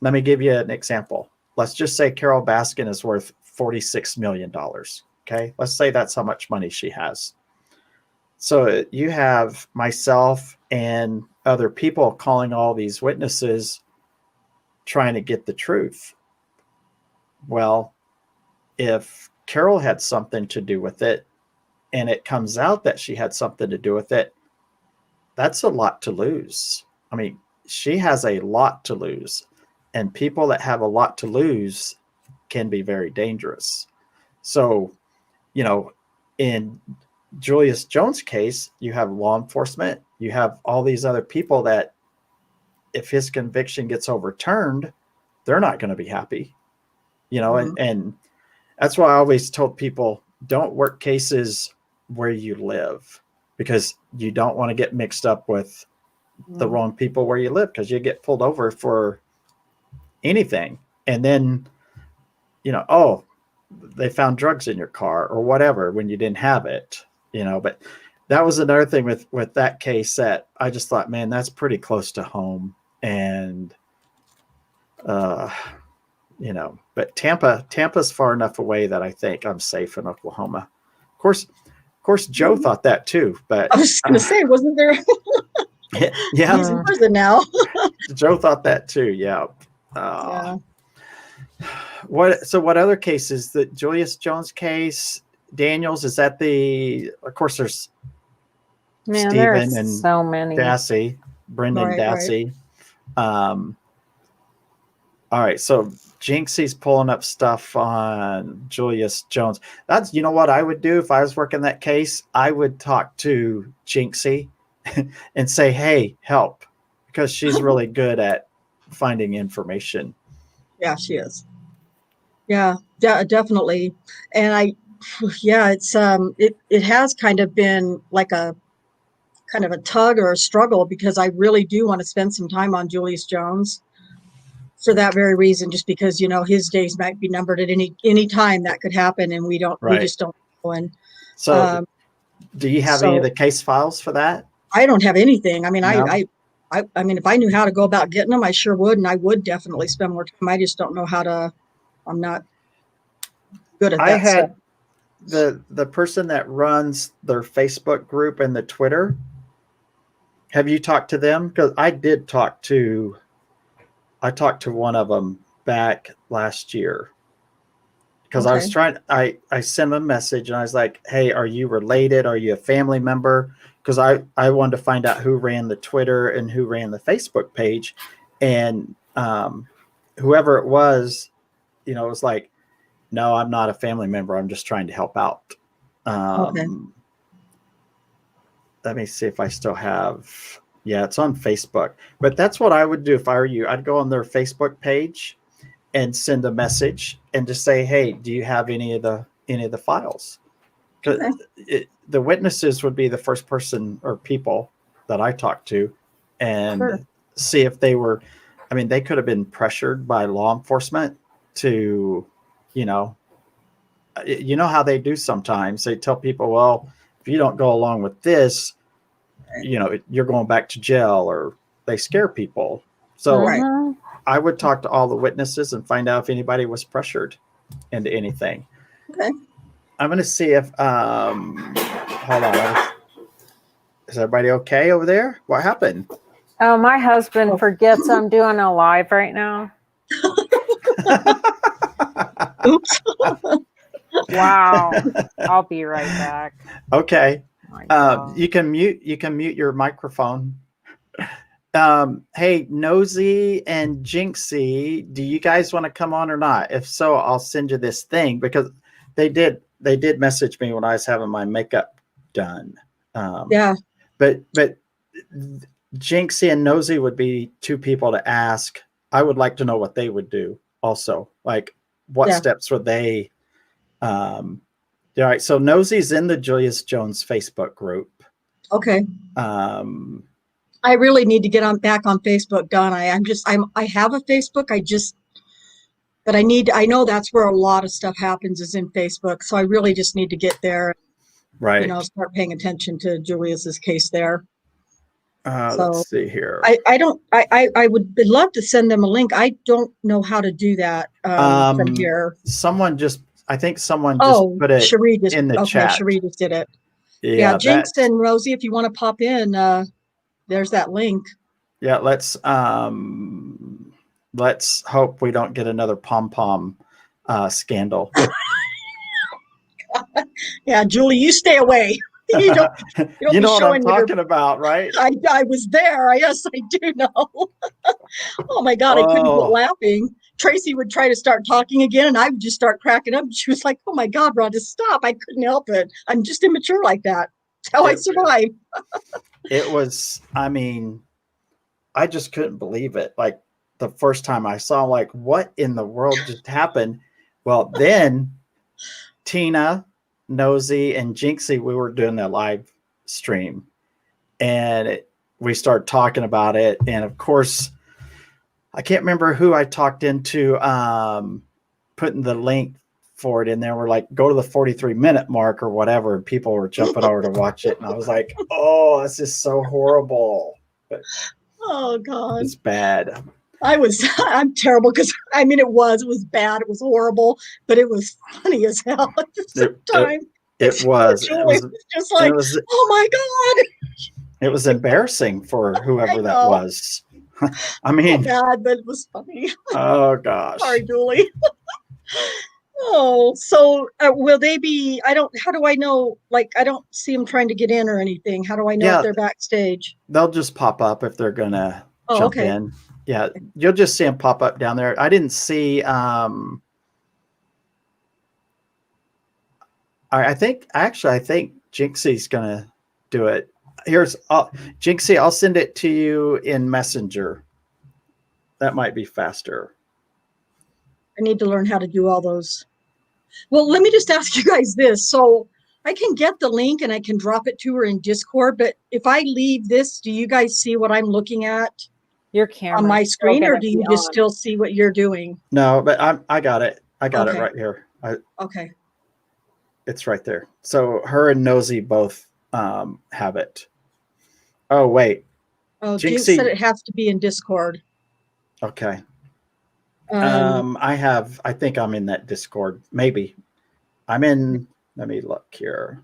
let me give you an example. Let's just say Carol Baskin is worth $46 million. Okay. Let's say that's how much money she has. So you have myself and other people calling all these witnesses trying to get the truth. Well, if Carol had something to do with it, and it comes out that she had something to do with it, that's a lot to lose. I mean, she has a lot to lose, and people that have a lot to lose can be very dangerous. So, in Julius Jones' case, you have law enforcement, you have all these other people that, if his conviction gets overturned, they're not going to be happy, and that's why I always told people, don't work cases where you live, because you don't want to get mixed up with the wrong people where you live, because you get pulled over for anything. And then, oh, they found drugs in your car or whatever when you didn't have it, but that was another thing with that case that I just thought, man, that's pretty close to home. And, but Tampa's far enough away that I think I'm safe in Oklahoma. Of course, Joe thought that too, but I was going to say, wasn't there? Yeah. He's in prison now. Joe thought that too. Yeah. Yeah. What other cases? The Julius Jones case, Daniels, is that of course there's Man, Stephen there's and so many. Dassey, Brendan Right, right. Dassey. All right, so Jinxie's pulling up stuff on Julius Jones. That's, you know what I would do if I was working that case? I would talk to Jinxie and say, hey, help, because she's really good at finding information. Yeah, she is. Yeah, definitely. And it has kind of been like a kind of a tug or a struggle because I really do want to spend some time on Julius Jones for that very reason, just because, his days might be numbered at any time that could happen, and we Right. just don't know. And So do you have any of so the case files for that? I don't have anything. I mean, No? I mean, if I knew how to go about getting them, I sure would, and I would definitely spend more time. I just don't know how to. I'm not good at I that stuff. had the person that runs their Facebook group and the Twitter. Have you talked to them? Because I talked to one of them back last year. Because I was trying, I sent him a message and I was like, hey, are you related? Are you a family member? Because I wanted to find out who ran the Twitter and who ran the Facebook page. And whoever it was, it was like, no, I'm not a family member. I'm just trying to help out. Let me see if I still have. Yeah, it's on Facebook. But that's what I would do if I were you. I'd go on their Facebook page and send a message and just say, hey, do you have any of the files? Because the witnesses would be the first person or people that I talked to and see if they were, I mean, they could have been pressured by law enforcement to, you know how they do sometimes. They tell people, well, if you don't go along with this, you're going back to jail, or they scare people. So I would talk to all the witnesses and find out if anybody was pressured into anything. Okay. I'm going to see if, hold on. Is everybody okay over there? What happened? Oh, my husband forgets I'm doing a live right now. Oops. Wow. I'll be right back. Okay. Oh You can mute your microphone. Hey, Nosy and Jinxie, do you guys want to come on or not? If so, I'll send you this thing, because they did message me when I was having my makeup done. Yeah. But Jinxie and Nosy would be two people to ask. I would like to know what they would do also. Like, what steps would they all right, so Nosy's in the Julius Jones Facebook group. Okay. I really need to get back on Facebook, Don. I have a Facebook. But I know that's where a lot of stuff happens, is in Facebook. So I really just need to get there. Right. Start paying attention to Julius's case there. Let's see here. I would love to send them a link. I don't know how to do that from here. I think someone just put it in the chat. Cherie just did it. Yeah, Jinx and Rosie, if you want to pop in, there's that link. Yeah, let's hope we don't get another pom-pom scandal. Yeah, Julie, you stay away. You don't you know what I'm talking about, right? I was there. Yes, I do know. Oh my God, I couldn't quit laughing. Tracy would try to start talking again, and I would just start cracking up. She was like, "Oh my God, Ron, just stop." I couldn't help it. I'm just immature like that. That's how I survive. It was, I mean, I just couldn't believe it. Like, the first time I saw, like, what in the world just happened? Well, then Tina, Nosy, and Jinxie, we were doing a live stream, and we started talking about it. And of course, I can't remember who I talked into putting the link for it in there. We're like, go to the 43-minute mark or whatever. And people were jumping over to watch it. And I was like, oh, this is so horrible. But oh God. It's bad. I'm terrible, because it was bad. It was horrible, but it was funny as hell at the same time. It was just like, oh my God. It was embarrassing for whoever that was. I mean, bad, but it was funny. Oh gosh. Sorry, Julie. Oh, so will they be? How do I know? Like, I don't see them trying to get in or anything. How do I know if Yeah, they're backstage? they'll just pop up if they're gonna Oh, jump okay. in. Yeah, you'll just see them pop up down there. I didn't see. I think actually, I think Jinxie's gonna do it. Here's Jinxie. I'll send it to you in Messenger. That might be faster. I need to learn how to do all those. Well, let me just ask you guys this. So I can get the link and I can drop it to her in Discord, but if I leave this, do you guys see what I'm looking at Your camera on my screen, or do you just still see what you're doing? No, but I got it. I got it Okay. right here. Okay. It's right there. So her and Nosy both have it. Oh wait. Oh, Jinx Jinxie. said it has to be in Discord. Okay. Um, I think I'm in that Discord. Maybe. I'm in, let me look here.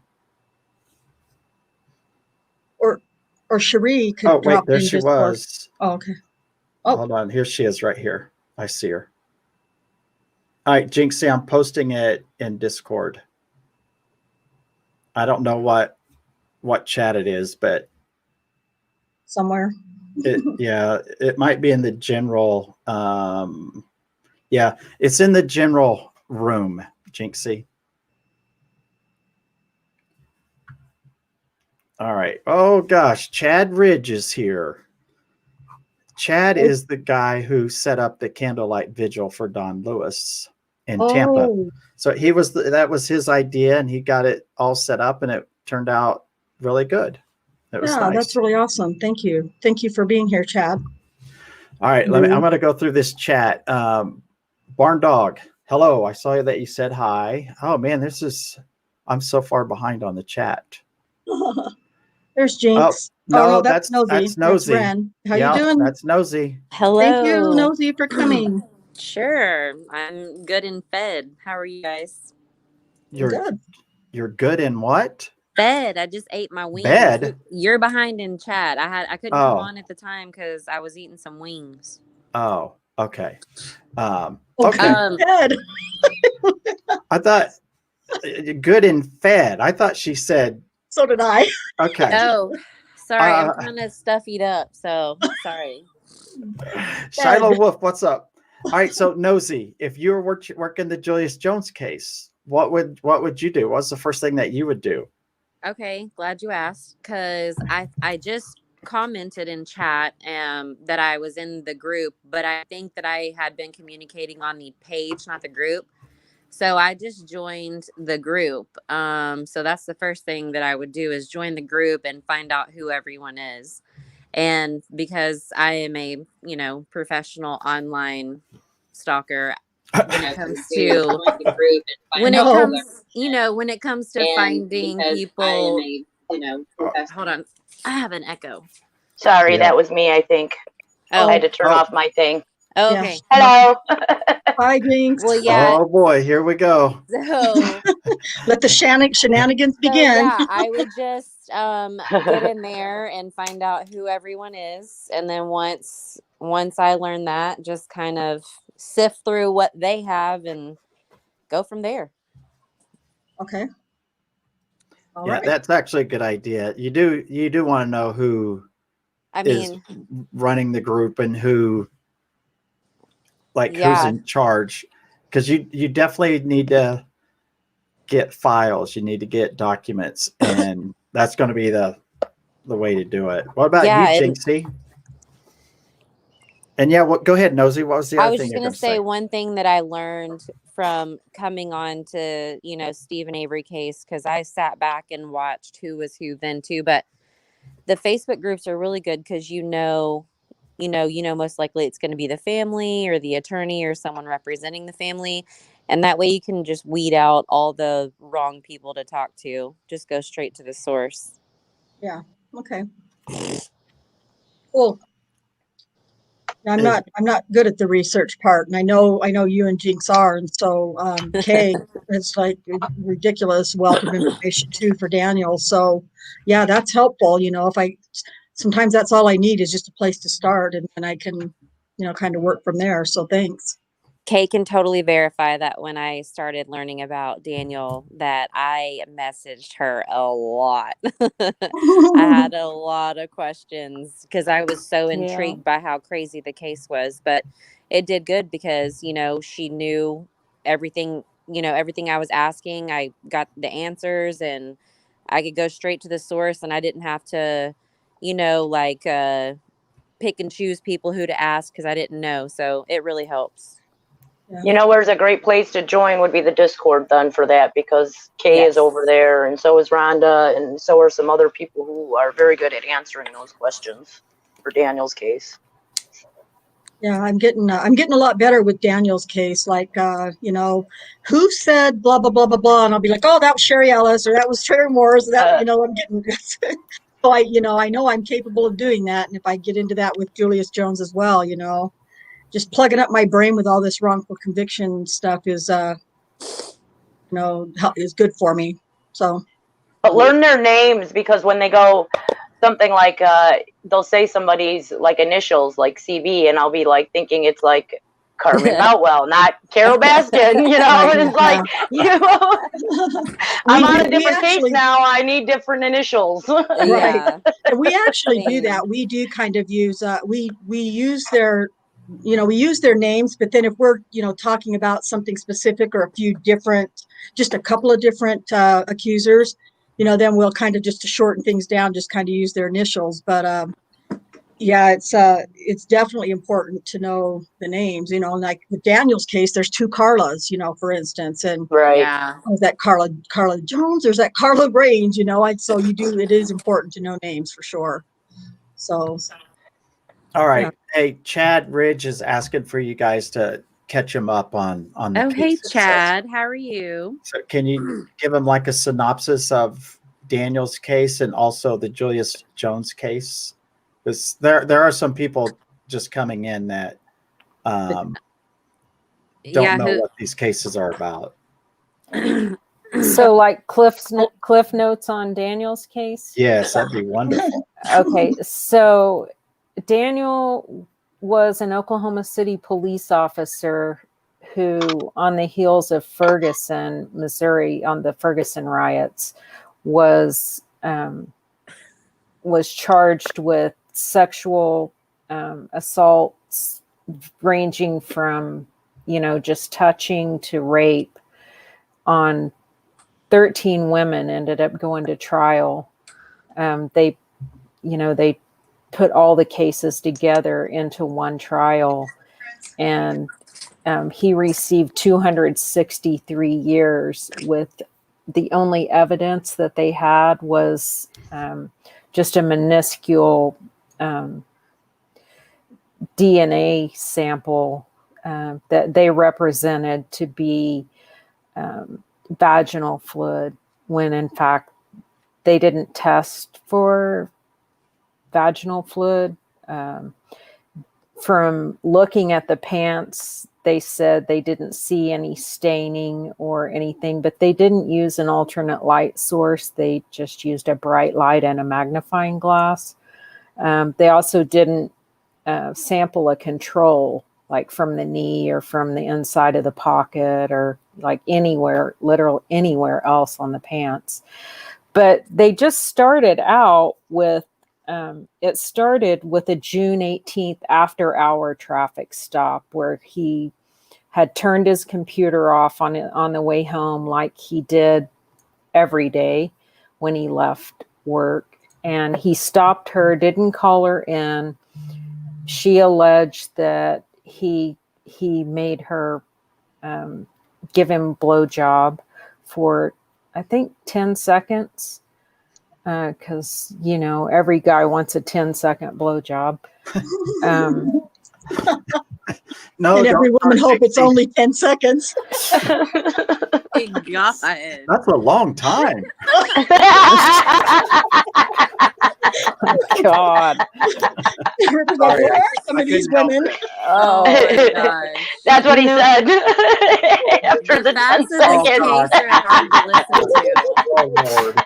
or Cherie could Oh, wait, drop there in she Discord. was. Oh, okay. Oh. Hold on. Here she is right here. I see her. All right, Jinxie, I'm posting it in Discord. I don't know what chat it is, but Somewhere. it might be in the general. Yeah, it's in the general room, Jinxie. All right. Oh gosh, Chad Ridge is here. Chad is the guy who set up the candlelight vigil for Don Lewis in Tampa. So that was his idea, and he got it all set up, and it turned out really good. It was nice. That's really awesome. Thank you. Thank you for being here, Chad. All right, I'm going to go through this chat. Barn Dog, hello. I saw that you said hi. Oh man, I'm so far behind on the chat. There's Jinx. No, that's Nosy. That's Nosy. Ren. How you doing? That's Nosy. Hello. Thank you, Nosy, for coming. Sure. I'm good and fed. How are you guys? You're good. You're good in what? Fed. I just ate my wings. Bed? You're behind in chat. I couldn't come on at the time because I was eating some wings. Oh, okay. Okay. Um, I thought good and fed. I thought she said. So did I. Okay. Oh, sorry. I'm kind of stuffied up. So sorry. Shiloh Wolf, what's up? All right. So Nosy, if you were working the Julius Jones case, what would you do? What's the first thing that you would do? Okay. Glad you asked. Cause I just commented in chat that I was in the group, but I think that I had been communicating on the page, not the group. So I just joined the group. So that's the first thing that I would do is join the group and find out who everyone is. And because I am a, professional online stalker, when it comes to when it comes to finding people, hold on, I have an echo. Sorry, that was me, I think. Oh, I had to turn off my thing. Oh, okay. Hello. Hi, Jinx. Well, yeah. Oh boy, here we go. So let the shenanigans begin. Yeah, I would just get in there and find out who everyone is, and then once I learn that, just kind of sift through what they have and go from there. Okay. All right. That's actually a good idea. You do want to know who is running the group and who who's in charge, because you definitely need to get files, you need to get documents, and that's going to be the way to do it. What about you, Jinxie? And go ahead, Nosy. What was the other thing? I was just going to say one thing that I learned from coming on to Stephen Avery case, because I sat back and watched who was who then too, but the Facebook groups are really good because most likely it's going to be the family or the attorney or someone representing the family. And that way you can just weed out all the wrong people to talk to. Just go straight to the source. Yeah. Okay. Cool. I'm not good at the research part, and I know you and Jinx are, and so Kay, it's like ridiculous wealth of information too for Daniel. So yeah, that's helpful. Sometimes that's all I need is just a place to start, and then I can, kind of work from there. So thanks. Kay can totally verify that when I started learning about Daniel, that I messaged her a lot. I had a lot of questions because I was so Yeah. intrigued by how crazy the case was. But it did good because, she knew everything, everything I was asking. I got the answers and I could go straight to the source and I didn't have to, pick and choose people who to ask because I didn't know. So it really helps. You know, where's a great place to join would be the Discord then for that, because Kay is Yes. over there and so is Rhonda and so are some other people who are very good at answering those questions for Daniel's case. Yeah, I'm getting a lot better with Daniel's case. Like, who said blah blah blah blah blah, and I'll be like, oh, that was Sherry Ellis, or that was Terry Morris. That I'm getting. So I know I'm capable of doing that, and if I get into that with Julius Jones as well, just plugging up my brain with all this wrongful conviction stuff is is good for me. So, But learn their names, because when they go something like they'll say somebody's like initials like CB, and I'll be like thinking it's like Carmen Boutwell, not Carol Baskin, and it's like, I'm on a different case now. I need different initials. Yeah. And we actually do that. We do kind of use we use their we use their names, but then if we're talking about something specific or just a couple of different accusers, then we'll kind of, just to shorten things down, just kind of use their initials. But yeah, it's definitely important to know the names. Like with Daniel's case, there's two Carlas, for instance, and Right. Yeah. is that Carla Jones, or is that Carla Grange? So it is important to know names for sure. So. All right. Yeah. Hey, Chad Ridge is asking for you guys to catch him up on the Oh, hey, cases. Chad. How are you? So can you give him like a synopsis of Daniel's case and also the Julius Jones case? Because there are some people just coming in that don't know what these cases are about. So like cliff notes on Daniel's case? Yes, that'd be wonderful. Okay, so Daniel was an Oklahoma City police officer who, on the heels of Ferguson, Missouri, on the Ferguson riots, was charged with sexual assaults ranging from, just touching to rape on 13 women. Ended up going to trial. They put all the cases together into one trial, and he received 263 years, with the only evidence that they had was just a minuscule DNA sample that they represented to be vaginal fluid, when in fact they didn't test for vaginal fluid. From looking at the pants, they said they didn't see any staining or anything, but they didn't use an alternate light source. They just used a bright light and a magnifying glass. They also didn't sample a control, like from the knee or from the inside of the pocket or like literal anywhere else on the pants. But they just started out with it started with a June 18th after-hour traffic stop where he had turned his computer off on the way home, like he did every day when he left work. And he stopped her, didn't call her in. She alleged that he made her give him a blowjob for, I think, 10 seconds. Because, every guy wants a 10-second blowjob. No, and every woman hope it's only 10 seconds. God. That's a long time. God. There are some of these women. Oh, my gosh. That's what he said. After the 10 Fastest seconds. case are hard to listen to. Oh, Lord.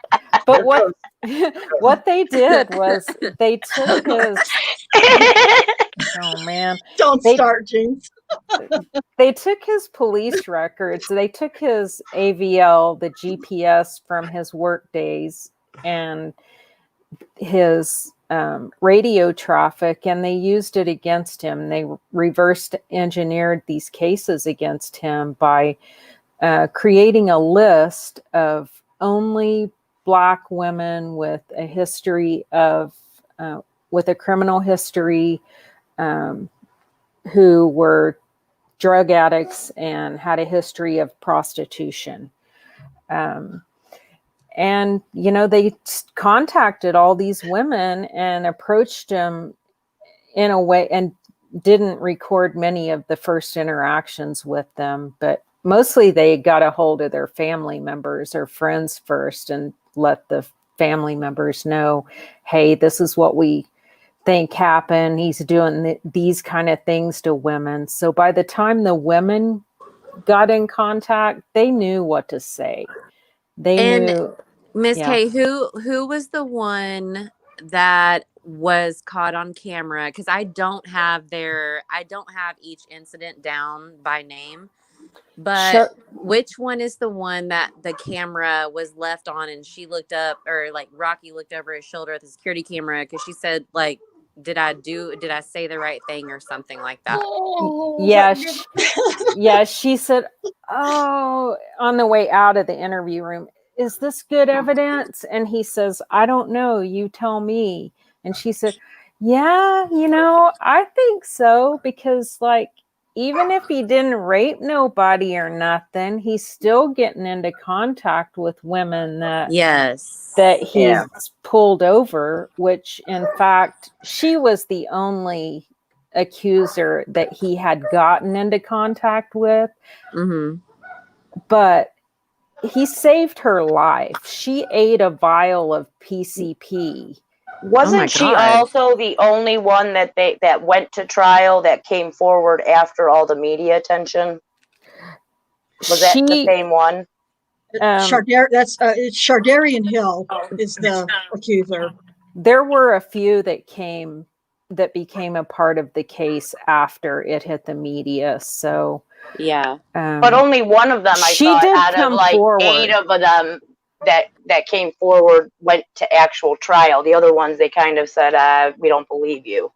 but what they did was they took his. Oh man! Don't start, James. they took his police records, they took his AVL, the GPS from his work days, and his radio traffic, and they used it against him. They reversed engineered these cases against him by creating a list of only Black women with a history of, with a criminal history, who were drug addicts and had a history of prostitution. And, you know, they contacted all these women and approached them in a way, and didn't record many of the first interactions with them, but mostly they got a hold of their family members or friends first and let the family members know, hey, this is what we think happened. He's doing these kind of things to women. So by the time the women got in contact, they knew what to say. They knew. Miss Yeah. K, who was the one that was caught on camera? Because I don't have each incident down by name. But which one is the one that the camera was left on and she looked up, or like Rocky looked over his shoulder at the security camera because she said, like, did I say the right thing or something like that? Yeah, she said, oh, on the way out of the interview room, is this good evidence? And he says, I don't know, you tell me. And she said, yeah, you know, I think so, because like, even if he didn't rape nobody or nothing, he's still getting into contact with women that he's pulled over, which in fact, she was the only accuser that he had gotten into contact with. Mm-hmm. But he saved her life. She ate a vial of PCP. Wasn't she also the only one that went to trial that came forward after all the media attention? Was that the same one? It's Shardarian Hill is the accuser. There were a few that became a part of the case after it hit the media. So yeah, but only one of them I thought out of like forward. 8 of them that came forward went to actual trial. The other ones, they kind of said, we don't believe you.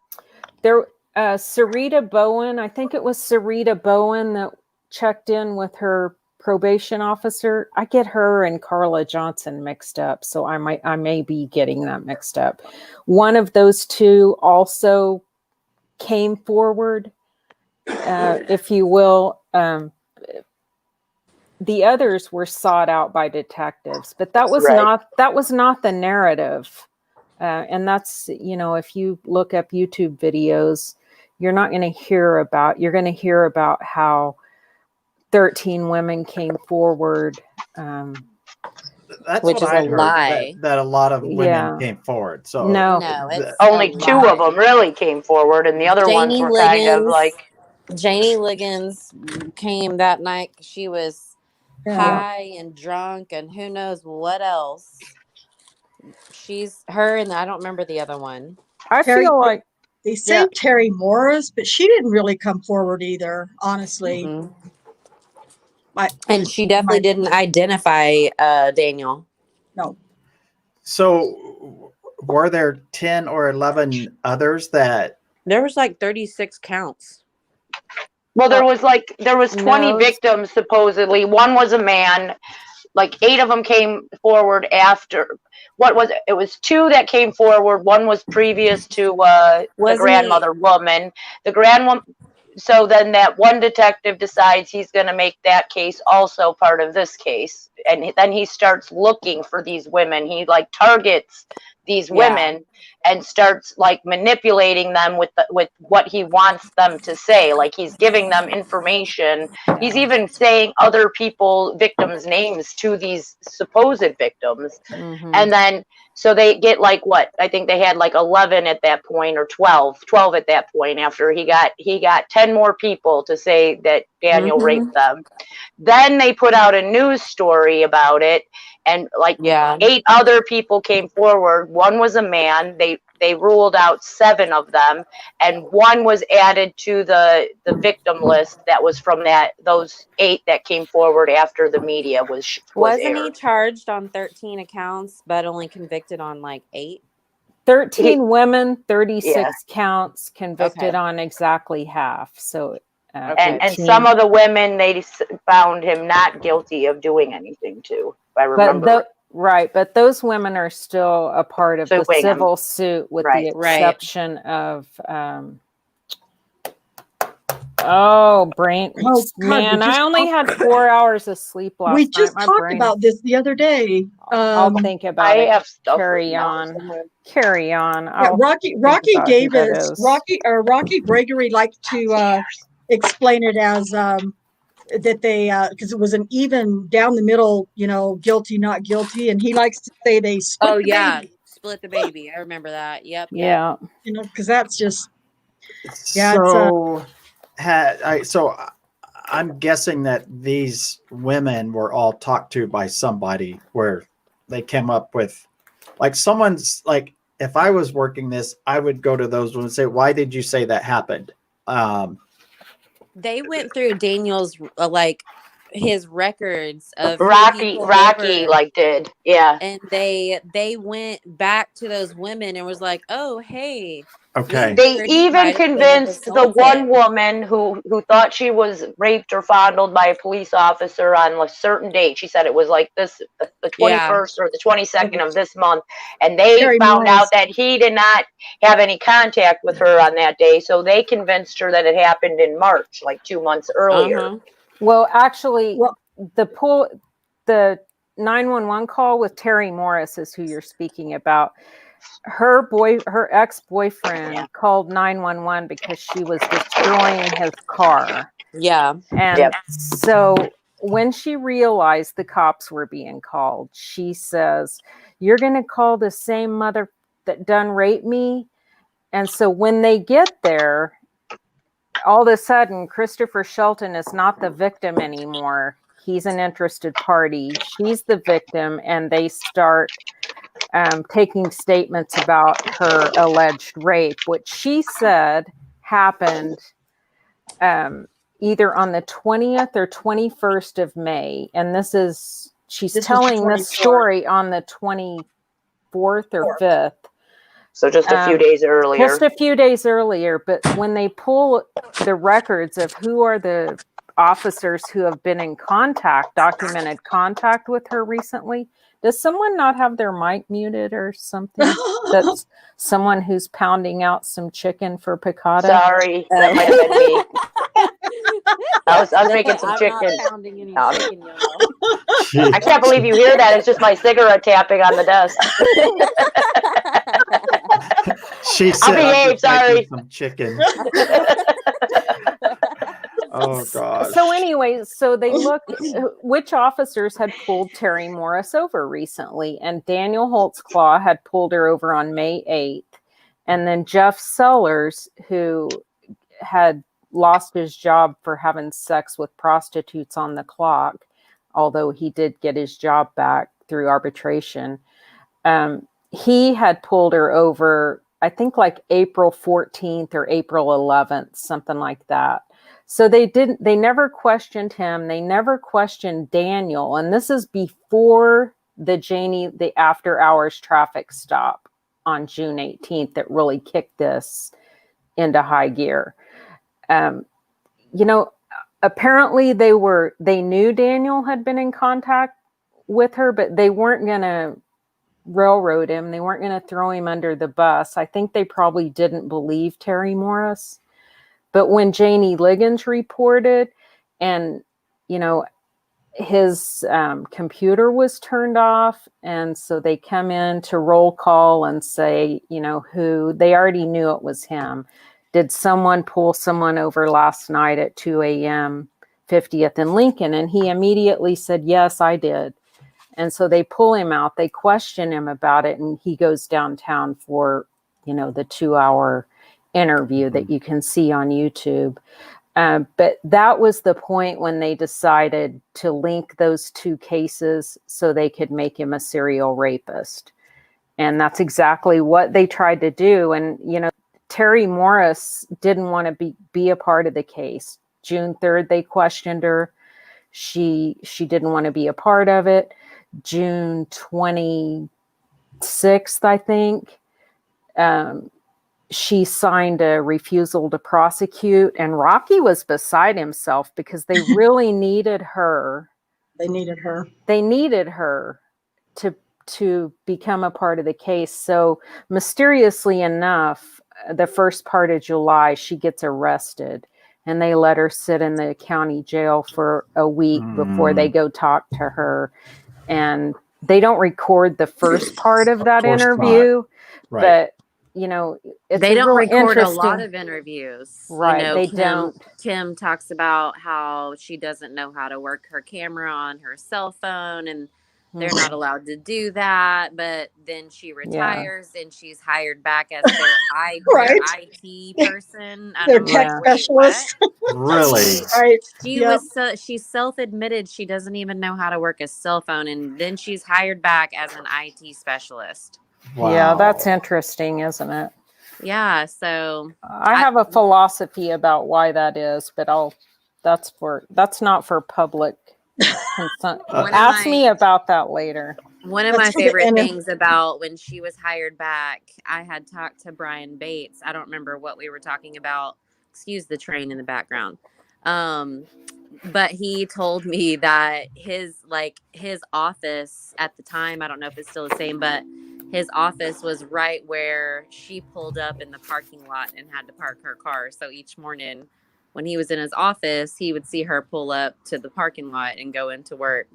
There, Sarita Bowen, I think it was Sarita Bowen that checked in with her probation officer. I get her and Carla Johnson mixed up, so I may be getting that mixed up. One of those two also came forward, if you will. The others were sought out by detectives, but that was not the narrative. And that's, you know, if you look up YouTube videos, you're going to hear about how 13 women came forward. That's which what is I a heard, lie. that a lot of women came forward. So no, it's only 2 of them really came forward, and the other ones were kind of like Janie Liggins came that night. She was high and drunk and who knows what else. She's her, and I don't remember the other one. I feel like they say Terry Morris, but she didn't really come forward either, honestly. Mm-hmm. And she definitely didn't identify Daniel. No. So were there 10 or 11 others that? There was like 36 counts. Well, there was 20 victims supposedly. One was a man. Like 8 of them came forward after. What was it? It was 2 that came forward. One was previous to the grandmother woman. The grandwoman. So then that one detective decides he's going to make that case also part of this case, and then he starts looking for these women. He like targets these women and starts like manipulating them with what he wants them to say. Like he's giving them information. He's even saying other victims' names to these supposed victims. Mm-hmm. And then, so they get like what? I think they had like 11 at that point, or 12 at that point, after he got 10 more people to say that Daniel raped them. Then they put out a news story about it. and like Yeah. 8 other people came forward. One was a man. They ruled out 7 of them, and 1 was added to the victim list that was from those 8 that came forward after the media was Wasn't he aired. charged on 13 accounts, but only convicted on like 8? 13 women, 36 Yeah. counts, convicted Okay. on exactly half. So, And 13. some of the women, they found him not guilty of doing anything too, if I remember. But those women are still a part of the Suing him. civil suit, with Right. the exception of brain. Oh, God, Man, we just I only had talked- 4 hours of sleep last We night. just My talked brain, about this the other day. I'll think about I it. have stuff Carry written down on. somewhere. Carry on. Yeah, I'll Rocky about who that Davis, is. Rocky Gregory liked to explain it as that they because it was an even down the middle, guilty, not guilty, and he likes to say they split Oh the yeah, baby, split the baby. I remember that. Yep. Yeah. because that's just Yeah, So I'm guessing that these women were all talked to by somebody where they came up with, like, someone's like, if I was working this, I would go to those women and say, why did you say that happened? They went through Daniel's his records of who he pulled Rocky over, like did. Yeah. and they went back to those women and was like, oh hey, Okay. They heard you even might have been convinced the assaulted. one woman who thought she was raped or fondled by a police officer on a certain date. She said it was like the 21st or the 22nd of this month. And they Terry found Morris. out that he did not have any contact with her on that day. So they convinced her that it happened in March, like 2 months earlier. Uh-huh. Well, actually, Well- the 911 call with Terry Morris is who you're speaking about. Her ex-boyfriend called 911 because she was destroying his car. Yeah. And Yep. so when she realized the cops were being called, she says, "You're going to call the same mother that done raped me?" And so when they get there, all of a sudden, Christopher Shelton is not the victim anymore. He's an interested party. She's the victim, and they start taking statements about her alleged rape, which she said happened either on the 20th or 21st of May. And she's This was telling the this 24th. story on the 24th or 5th. So just a few days earlier. Just a few days earlier. But when they pull the records of who are the officers who have been in documented contact with her recently, does someone not have their mic muted or something? That's someone who's pounding out some chicken for piccata. Sorry, that might have been me. I was making some I'm chicken. not pounding any No. chicken, y'all. I can't believe you hear that. It's just my cigarette tapping on the desk. She said, behave, "I'm just making sorry." some chicken." Oh gosh. So anyways, so they looked which officers had pulled Terry Morris over recently, and Daniel Holtzclaw had pulled her over on May 8th. And then Jeff Sellers, who had lost his job for having sex with prostitutes on the clock, although he did get his job back through arbitration, he had pulled her over, I think, like April 14th or April 11th, something like that. So they never questioned him. They never questioned Daniel. And this is before the after hours traffic stop on June 18th that really kicked this into high gear. Apparently they knew Daniel had been in contact with her, but they weren't going to railroad him. They weren't going to throw him under the bus. I think they probably didn't believe Terry Morris. But when Janie Liggins reported, and, his computer was turned off, and so they come in to roll call and say, who, they already knew it was him. Did someone pull someone over last night at 2 a.m., 50th and Lincoln? And he immediately said, yes, I did. And so they pull him out, they question him about it, and he goes downtown for, the 2-hour interview that you can see on YouTube. But that was the point when they decided to link those two cases so they could make him a serial rapist. And that's exactly what they tried to do. And, you know, Terry Morris didn't want to be a part of the case. June 3rd, they questioned her. She didn't want to be a part of it. June 26th, I think, she signed a refusal to prosecute, and Rocky was beside himself because they really needed her. They needed her. They needed her to become a part of the case. So mysteriously enough, the first part of July, she gets arrested, and they let her sit in the county jail for a week before they go talk to her. And they don't record the first part of that course interview, Right. but you know, it's They don't really record a lot interesting- of interviews. Right, You know, they don't. Kim talks about how she doesn't know how to work her camera on her cell phone, and they're not allowed to do that. But then she retires and she's hired back as their Right. IT person. And Their I'm tech like, wait, specialist. Really? Right. She self-admitted she doesn't even know how to work a cell phone, and then she's hired back as an IT specialist. Yeah, that's Wow. interesting, isn't it? Yeah, so I have a philosophy about why that is, but that's not for public consent. One of Ask my- me about that later. one of That's my for the favorite end of- things about when she was hired back, I had talked to Brian Bates. I don't remember what we were talking about. Excuse the train in the background. But he told me that his office at the time, I don't know if it's still the same, but his office was right where she pulled up in the parking lot and had to park her car. So each morning when he was in his office, he would see her pull up to the parking lot and go into work.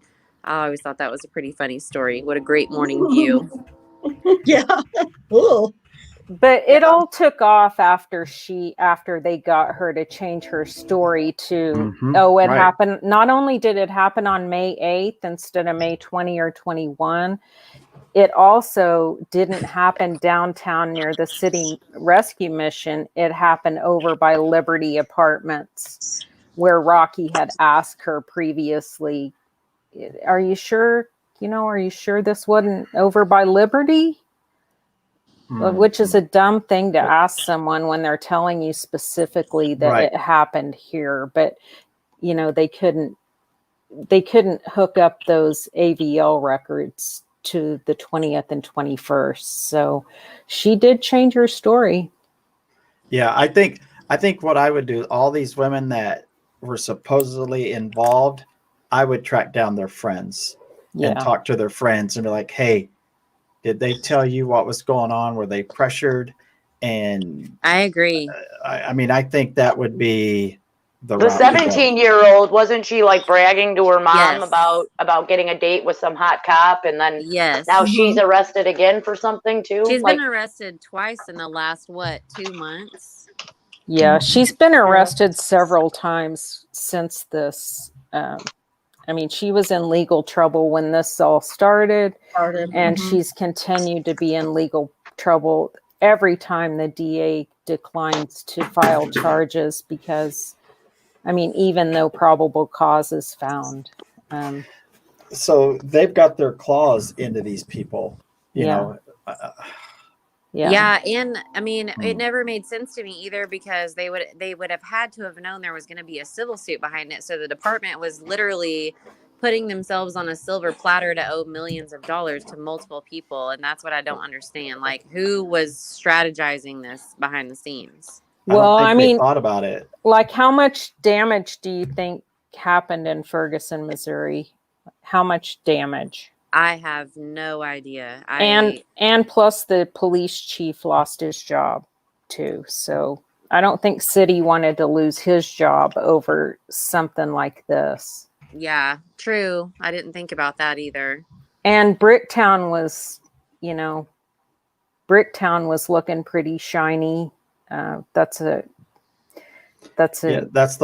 I always thought that was a pretty funny story. What a great morning view. Yeah. Ooh. But it all took off after they got her to change her story to, Mhm, it right. happened. Not only did it happen on May 8th instead of May 20 or 21, it also didn't happen downtown near the city rescue mission. It happened over by Liberty Apartments, where Rocky had asked her previously, are you sure this wasn't over by Liberty? Which is a dumb thing to ask someone when they're telling you specifically that Right. it happened here. But, you know, they couldn't hook up those AVL records to the 20th and 21st. So she did change her story. Yeah, I think what I would do, all these women that were supposedly involved, I would track down their friends and Yeah. talk to their friends and be like, hey, did they tell you what was going on? Were they pressured? And I agree. I mean, I think that would be the The route to go. 17-year-old, wasn't she like bragging to her mom Yes. about getting a date with some hot cop, and then Yes. now she's arrested again for something too? She's Like, been arrested twice in the last, 2 months? Yeah. She's been arrested several times since this. I mean, she was in legal trouble when this all started, and she's continued to be in legal trouble every time the DA declines to file charges because, I mean, even though probable cause is found. So they've got their claws into these people, you Yeah. know. Yeah, and I mean, it never made sense to me either because they would have had to have known there was going to be a civil suit behind it. So the department was literally putting themselves on a silver platter to owe millions of dollars to multiple people, and that's what I don't understand. Like, who was strategizing this behind the scenes? Well, I I don't think they mean, thought about it. like, how much damage do you think happened in Ferguson, Missouri? How much damage? I have no idea. And plus the police chief lost his job too. So I don't think city wanted to lose his job over something like this. Yeah, true. I didn't think about that either. And Bricktown was looking pretty shiny. That's the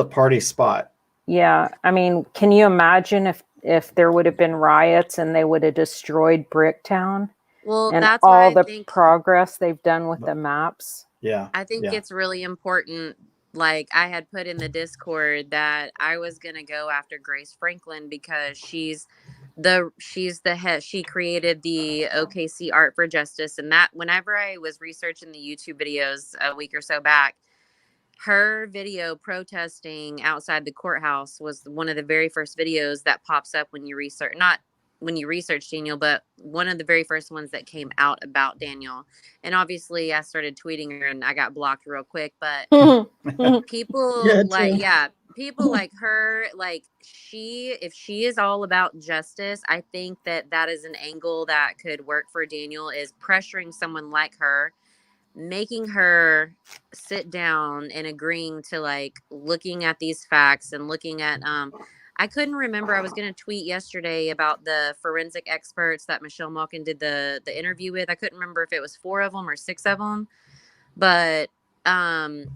party spot. Yeah. I mean, can you imagine if there would have been riots and they would have destroyed Bricktown? Well, And that's all why the progress they've done with the maps. Yeah. I think it's really important like I had put in the Discord that I was gonna go after Grace Franklin because she's the head. She created the OKC Art for Justice, and that whenever I was researching the YouTube videos a week or so back, her video protesting outside the courthouse was one of the very first videos that pops up when you research, not when you research Daniel, but one of the very first ones that came out about Daniel. And obviously I started tweeting her and I got blocked real quick, but people Yeah, like, too. yeah, people like her, like if she is all about justice, I think that is an angle that could work for Daniel, is pressuring someone like her, making her sit down and agreeing to like looking at these facts and looking at I couldn't remember. I was going to tweet yesterday about the forensic experts that Michelle Malkin did the interview with. I couldn't remember if it was 4 of them or 6 of them, but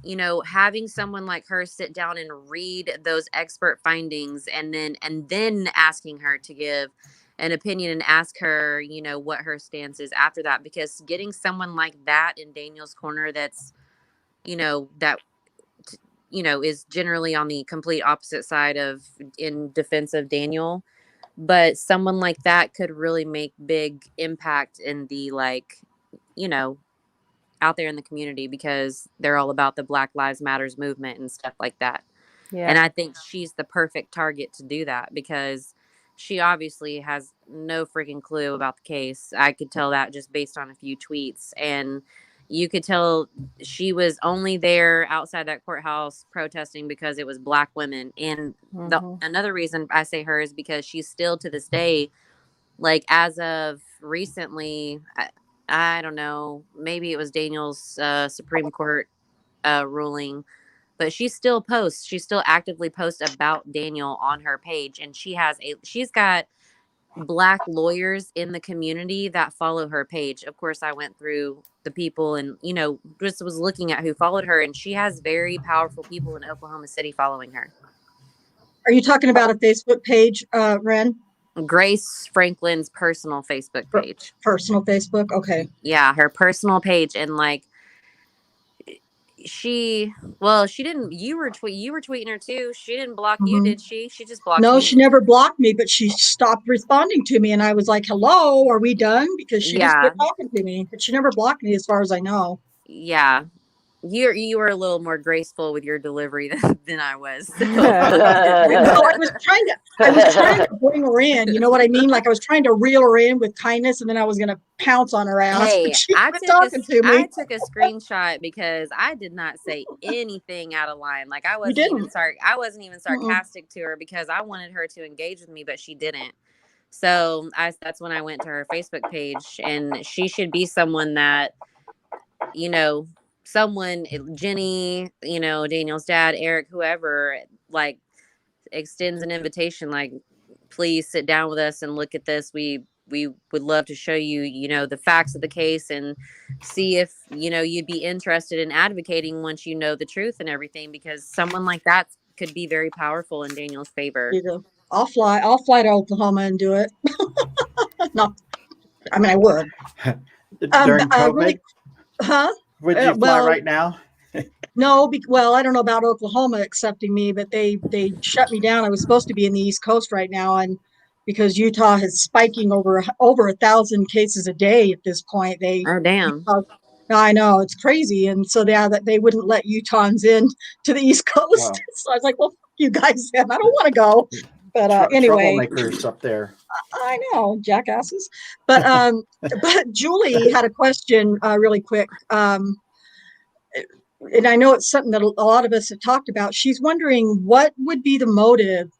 you know, having someone like her sit down and read those expert findings and then asking her to give an opinion and ask her, you know, what her stance is after that, because getting someone like that in Daniel's corner that's, you know, is generally on the complete opposite side of in defense of Daniel, but someone like that could really make big impact in the, like, you know, out there in the community, because they're all about the Black Lives Matters movement and stuff like that. Yeah. And I think she's the perfect target to do that, because she obviously has no freaking clue about the case. I could tell that just based on a few tweets. And you could tell she was only there outside that courthouse protesting because it was Black women. And another reason I say her is because she's still to this day, like as of recently, I don't know, maybe it was Daniel's Supreme Court ruling, but she still actively posts about Daniel on her page, and she's got Black lawyers in the community that follow her page. Of course, I went through the people and, you know, just was looking at who followed her, and she has very powerful people in Oklahoma City following her. Are you talking about a Facebook page, Ren? Grace Franklin's personal Facebook page. Personal Facebook? Okay. Yeah, her personal page. And like, she didn't, you were tweeting her too. She didn't block you, did she? She just blocked No, me. she never blocked me, but she stopped responding to me, and I was like, hello, are we done? Because she just quit talking to me, but she never blocked me as far as I know. Yeah. You were a little more graceful with your delivery than I was. No, I was trying to bring her in. You know what I mean? Like I was trying to reel her in with kindness, and then I was going to pounce on her ass. Hey, but she I quit talking to me. I took a screenshot because I did not say anything out of line. Like I wasn't even sarcastic to her, because I wanted her to engage with me, but she didn't. So that's when I went to her Facebook page, and she should be someone that, you know, Jenny, you know, Daniel's dad, Eric, whoever, like, extends an invitation, like, please sit down with us and look at this. We would love to show you, you know, the facts of the case and see if, you know, you'd be interested in advocating once you know the truth and everything, because someone like that could be very powerful in Daniel's favor. I'll fly to Oklahoma and do it. No, I mean, I would. During COVID? Really, huh? Would you fly right now? No, well, I don't know about Oklahoma accepting me, but they shut me down. I was supposed to be in the East Coast right now, and because Utah is spiking over 1,000 cases a day at this point, Oh, damn. I know, it's crazy, and so that they wouldn't let Utahns in to the East Coast. Wow. So I was like, well, fuck you guys, then I don't want to go. But anyway, troublemakers up there. I know, jackasses. But but Julie had a question really quick. And I know it's something that a lot of us have talked about. She's wondering what would be the motive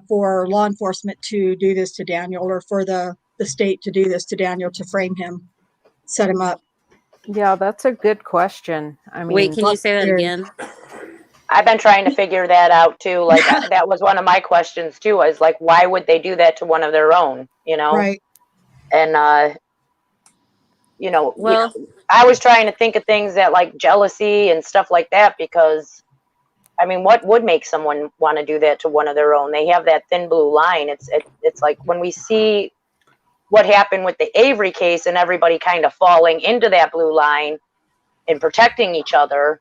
for law enforcement to do this to Daniel, or for the state to do this to Daniel, to frame him, set him up. Yeah, that's a good question. I mean, wait, can you say that again? I've been trying to figure that out too. Like that was one of my questions too. Was like, why would they do that to one of their own? You know, right? And you know, well, I was trying to think of things that like jealousy and stuff like that, because I mean, what would make someone want to do that to one of their own? They have that thin blue line. It's like when we see what happened with the Avery case and everybody kind of falling into that blue line and protecting each other,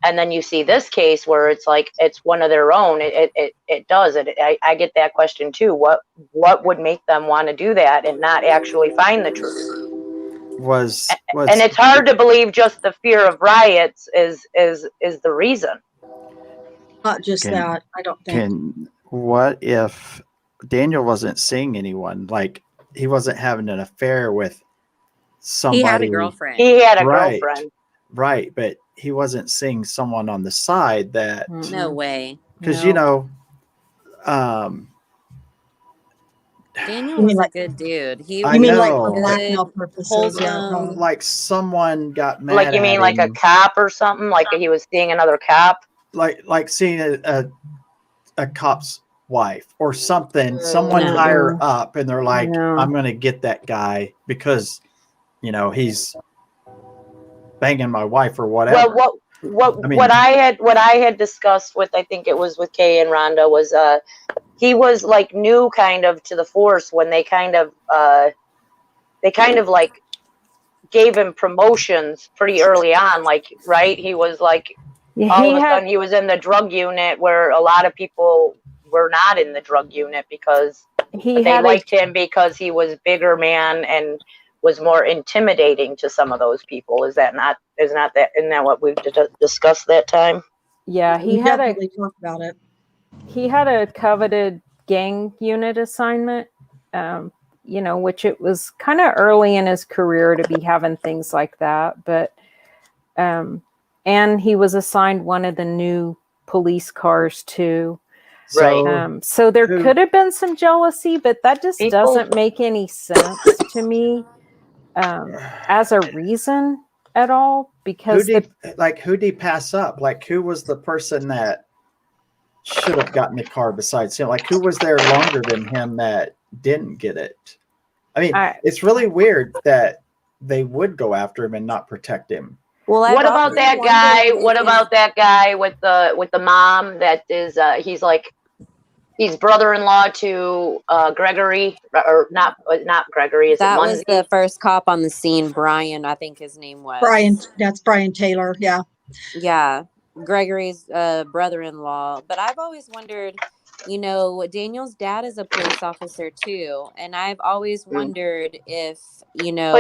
And then you see this case where it's like it's one of their own. It does it. I get that question too. What would make them want to do that and not actually find the truth? And it's hard to believe just the fear of riots is the reason. Not just that, I don't think. What if Daniel wasn't seeing anyone? Like he wasn't having an affair with somebody. He had a girlfriend. He had a Right. girlfriend. Right, but he wasn't seeing someone on the side that No way. because No. you know, Daniel You mean was a like- good dude. He I You mean was like know. for good, blackmail purposes? Yeah. wholesome. no. like someone got mad. Like you mean at like a him, cop or something? Like he was seeing another cop? like seeing a cop's wife or something, someone No. higher up, and they're like, No. I'm gonna get that guy because you know he's banging my wife or whatever. Well, what I mean- what I had discussed with, I think it was with Kay and Rhonda, was he was like new kind of to the force when they kind of like gave him promotions pretty early on, like, right? He was like Yeah, all he of a had sudden he was in the drug unit where a lot of people were not in the drug unit because he they had liked him because he was bigger man and was more intimidating to some of those people. Isn't that what we've discussed that time? yeah, We he had a definitely talked about it. he had a coveted gang unit assignment, you know, which it was kind of early in his career to be having things like that. But, and he was assigned one of the new police cars too. So So there who- could have been some jealousy, but that just People- doesn't make any sense to me as a reason at all. Because who did he pass up? Like who was the person that should have gotten the car besides him? Like who was there longer than him that didn't get it? I mean, it's really weird that they would go after him and not protect him. Well, What about that guy? What about that guy with the mom that is he's brother-in-law to Gregory, or not Gregory? Is that it was Munsey? the first cop on the scene, Brian, I think his name was. That's Brian Taylor. Yeah. Yeah, Gregory's brother-in-law. But I've always wondered, you know, Daniel's dad is a police officer too, and I've always wondered if, you know,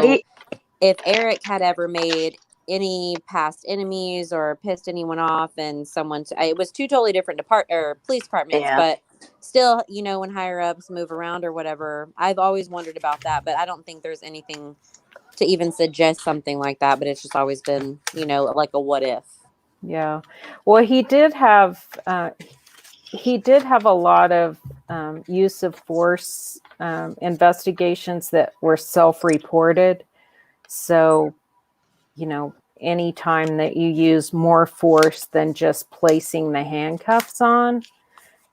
if Eric had ever made any past enemies or pissed anyone off, and it was two totally different police departments, Yeah. but still, you know, when higher ups move around or whatever, I've always wondered about that, but I don't think there's anything to even suggest something like that, but it's just always been, you know, like a what if. Yeah. Well, he did have a lot of use of force investigations that were self-reported. So, you know, anytime that you use more force than just placing the handcuffs on,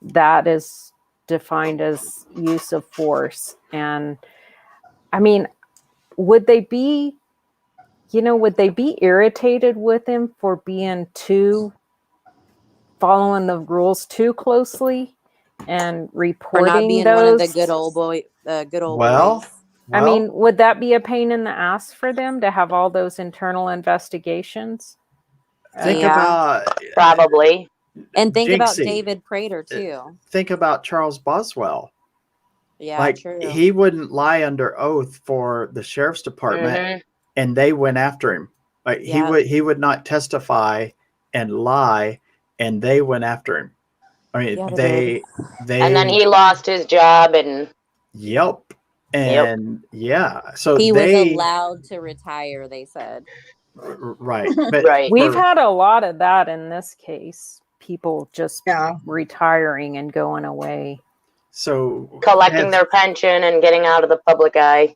that is defined as use of force. And I mean, would they be irritated with him for being following the rules too closely and Or reporting not being those? one of the good old boys. I mean, would that be a pain in the ass for them to have all those internal investigations? think Yeah. about Probably. And think about Jinxie. David Prater too. think about Charles Boswell. Yeah, Like true. he wouldn't lie under oath for the sheriff's department, Mhm. and they went after him. Like Yeah. he would not testify and lie, and they went after him. I mean, Yeah, they And then he lost his job, and Yep. And yeah, so He they was allowed to retire, they said. right. But right. We've for- had a lot of that in this case. People just Yeah. retiring and going away. so Collecting has- their pension and getting out of the public eye.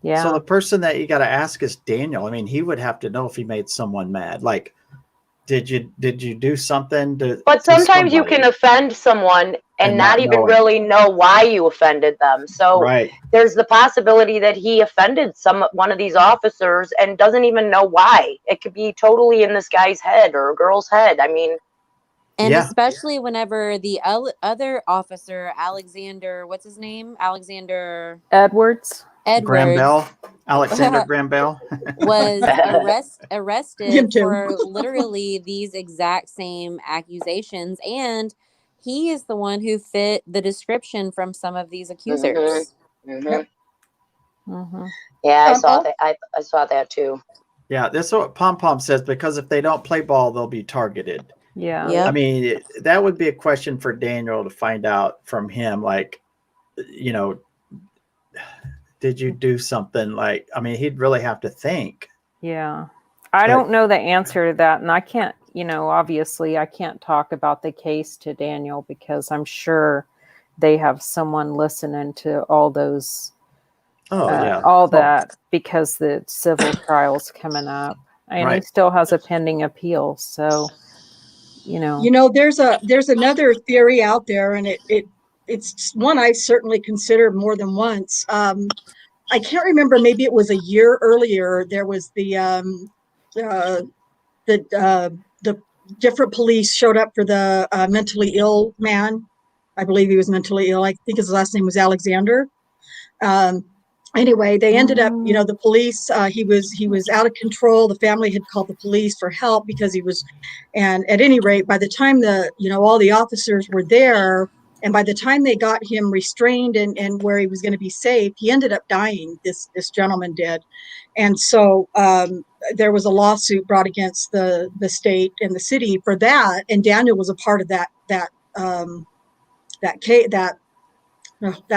Yeah. So the person that you got to ask is Daniel. I mean, he would have to know if he made someone mad. Like, did you do something to? But to sometimes you somebody? can offend someone and And not not even know it. really know why you offended them. So Right. there's the possibility that he offended one of these officers and doesn't even know why. It could be totally in this guy's head or a girl's head. I mean, And Yeah. especially whenever the other officer, Alexander, what's his name? Alexander Edwards. Edwards Graham Bell, Alexander Graham Bell. was arrested Him too. for literally these exact same accusations, and he is the one who fit the description from some of these accusers. Mhm. Mhm. Yeah, I saw Oh, that. I saw that too. Yeah, that's what Pom Pom says, because if they don't play ball, they'll be targeted. Yeah. Yep. I mean, that would be a question for Daniel to find out from him. Like, you know, did you do something? Like, I mean, he'd really have to think. Yeah. I don't know the answer to that. And I can't, obviously I can't talk about the case to Daniel because I'm sure they have someone listening to all those, Oh, yeah. all that because the civil trial's coming up. And he Right. still has a pending appeal. So, there's another theory out there, and it's one I certainly considered more than once. I can't remember, maybe it was a year earlier. There was the different police showed up for the mentally ill man. I believe he was mentally ill. I think his last name was Alexander. Anyway, they ended up, the police, he was out of control. The family had called the police for help because he was, and at any rate, by the time all the officers were there, and by the time they got him restrained and where he was going to be safe, he ended up dying. This gentleman did. And so there was a lawsuit brought against the state and the city for that. And Daniel was a part of that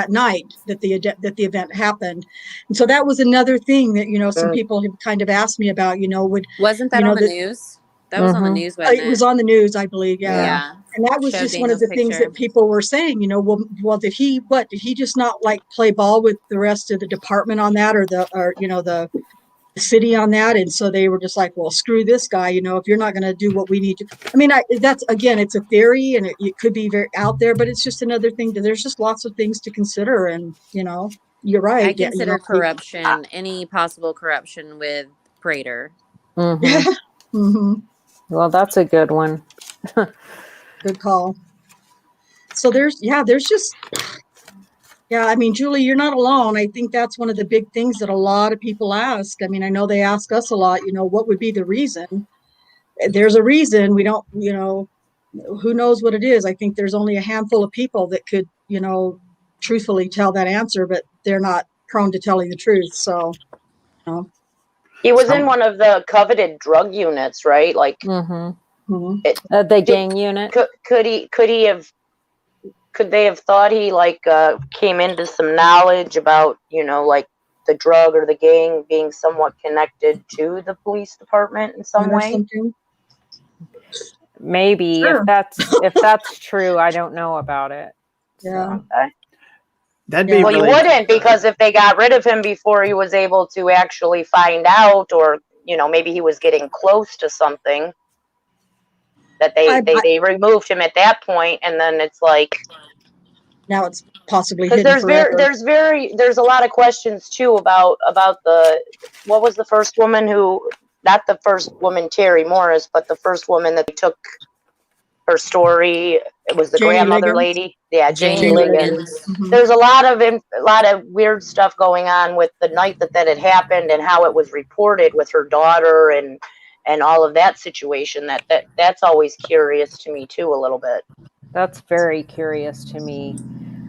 night that the event happened. And so that was another thing that some people have kind of asked me about. Wasn't that on the news? That was on the news. Wasn't it was on the news, I believe. Yeah. And that was Showed just one of Daniel's the things picture. that people were saying. Well, did he just not like play ball with the rest of the department on that, or the city on that? And so they were just like, well, screw this guy. If you're not going to do what we need to. I mean, that's, again, it's a theory, and it could be very out there, but it's just another thing. There's just lots of things to consider, and you're right. I consider corruption, any possible corruption with Prater. Mhm. Mm-hmm. Well, that's a good one. Good call. So there's just, I mean, Julie, you're not alone. I think that's one of the big things that a lot of people ask. I mean, I know they ask us a lot, what would be the reason? There's a reason. We don't, who knows what it is. I think there's only a handful of people that could, truthfully tell that answer, but they're not prone to telling the truth. So, He was in one of the coveted drug units, right? Like, The gang unit. Could they have thought he came into some knowledge about like the drug or the gang being somewhat connected to the police department in some way? something? Maybe. Sure. if that's true, I don't know about it. Yeah. Okay. That'd be Well, you really, wouldn't, because if they got rid of him before he was able to actually find out, or maybe he was getting close to something, that they removed him at that point, and then it's like, Now it's possibly because hidden forever. there's a lot of questions too about what was the first woman not the first woman, Terry Morris, but the first woman that they took her story. It was the Janie grandmother Liggins. lady. Yeah, Janie Janie Liggins. Liggins. Mhm. There's a lot of weird stuff going on with the night that had happened, and how it was reported with her daughter and all of that situation. That's always curious to me too, a little bit. That's very curious to me.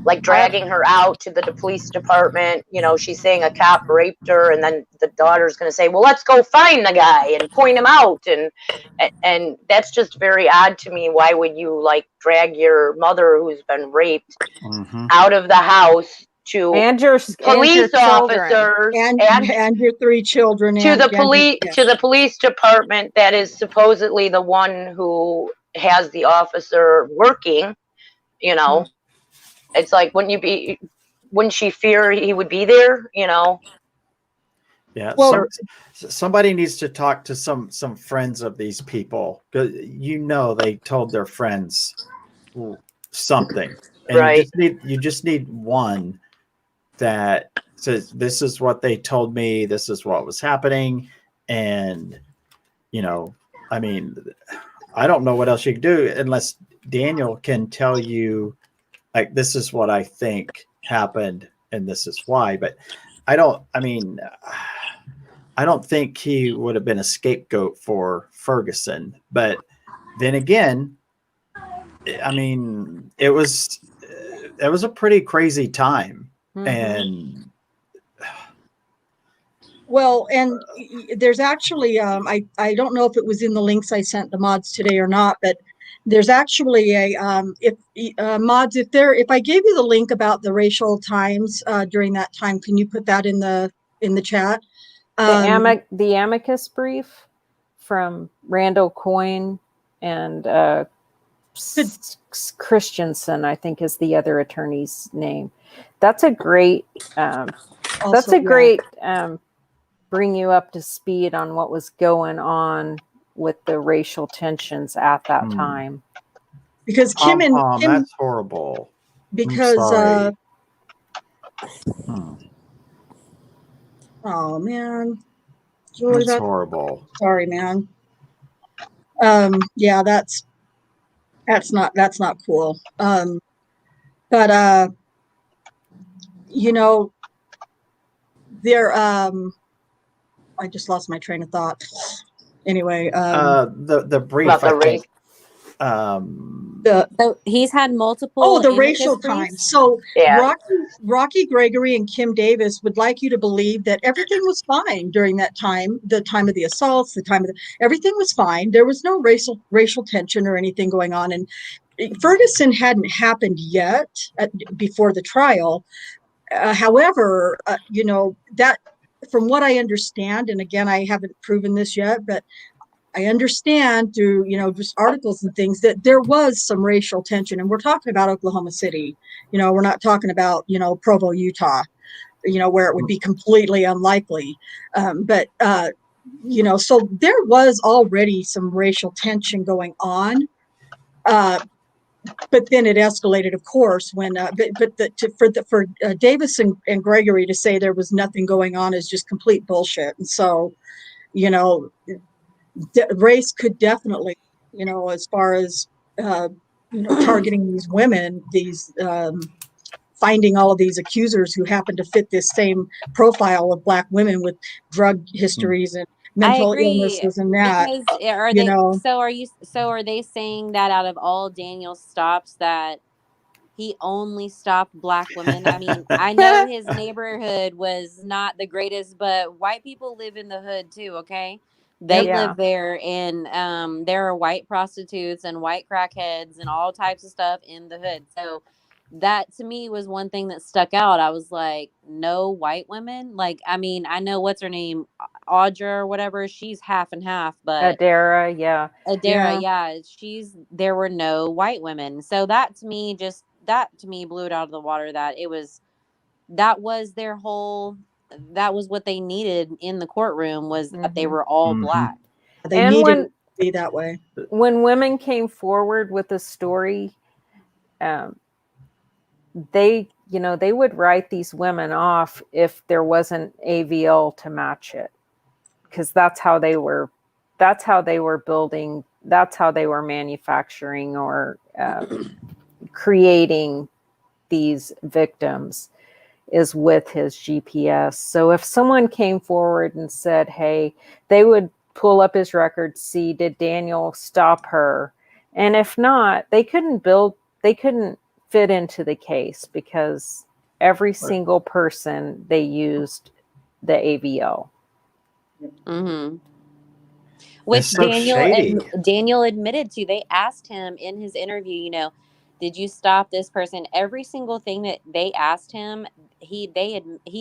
Like dragging her out to the police department. She's saying a cop raped her, and then the daughter's going to say, well, let's go find the guy and point him out. And that's just very odd to me. Why would you drag your mother who's been raped out of the house to And your police children. officers And your 3 children to and the police department that is supposedly the one who has the officer working? It's like, wouldn't she fear he would be there? yeah. Well- Somebody needs to talk to some friends of these people, because they told their friends something, and Right. you just need one that says, this is what they told me, this is what was happening. And I mean, I don't know what else you can do unless Daniel can tell you, like, this is what I think happened and this is why. But I mean, I don't think he would have been a scapegoat for Ferguson, but then again, I mean, it was a pretty crazy time, and Well, and there's actually, I don't know if it was in the links I sent the mods today or not, but there's actually a, mods, if I gave you the link about the racial times, during that time, can you put that in the chat? The amicus brief from Randall Coyne and Christensen, I think is the other attorney's name. That's a great, bring you up to speed on what was going on with the racial tensions at that time. Because Kim, that's horrible. Because oh man, Julie, that's horrible. Sorry, man. Yeah, that's not cool. But you know, there I just lost my train of thought. Anyway, the brief about the race. So he's had multiple. Oh, the racial times. So Yeah. Rocky Gregory and Kim Davis would like you to believe that everything was fine during that time, the time of the assaults, everything was fine. There was no racial tension or anything going on. And Ferguson hadn't happened yet before the trial. However, you know, that from what I understand, and again, I haven't proven this yet, but I understand through, you know, just articles and things that there was some racial tension, and we're talking about Oklahoma City. You know, we're not talking about, you know, Provo, Utah, you know, where it would be completely unlikely. But you know, so there was already some racial tension going on. But then it escalated, of course, when for Davis and Gregory to say there was nothing going on is just complete bullshit. And so, you know, race could definitely, you know, as far as you know, targeting these women, these finding all of these accusers who happen to fit this same profile of Black women with drug histories and mental illnesses and that. Because are they saying that out of all Daniel's stops that he only stopped Black women? I mean, I know his neighborhood was not the greatest, but white people live in the hood too, okay? They live there, and there are white prostitutes and white crackheads and all types of stuff in the hood. So that to me was one thing that stuck out. I was like, no white women. Like, I mean, I know what's her name, Audra or whatever. She's half and half, but Adara, yeah. There were no white women. So that to me blew it out of the water. That was what they needed in the courtroom, was that they were all Black. They needed it to be that way. When women came forward with a story, they would write these women off if there wasn't AVL to match it, because that's how they were building, that's how they were manufacturing or creating these victims, is with his GPS. So if someone came forward and said, hey, they would pull up his record, see, did Daniel stop her? And if not, they couldn't fit into the case, because every single person they used the AVO. Which Daniel admitted to. They asked him in his interview, you know, did you stop this person? Every single thing that they asked him, he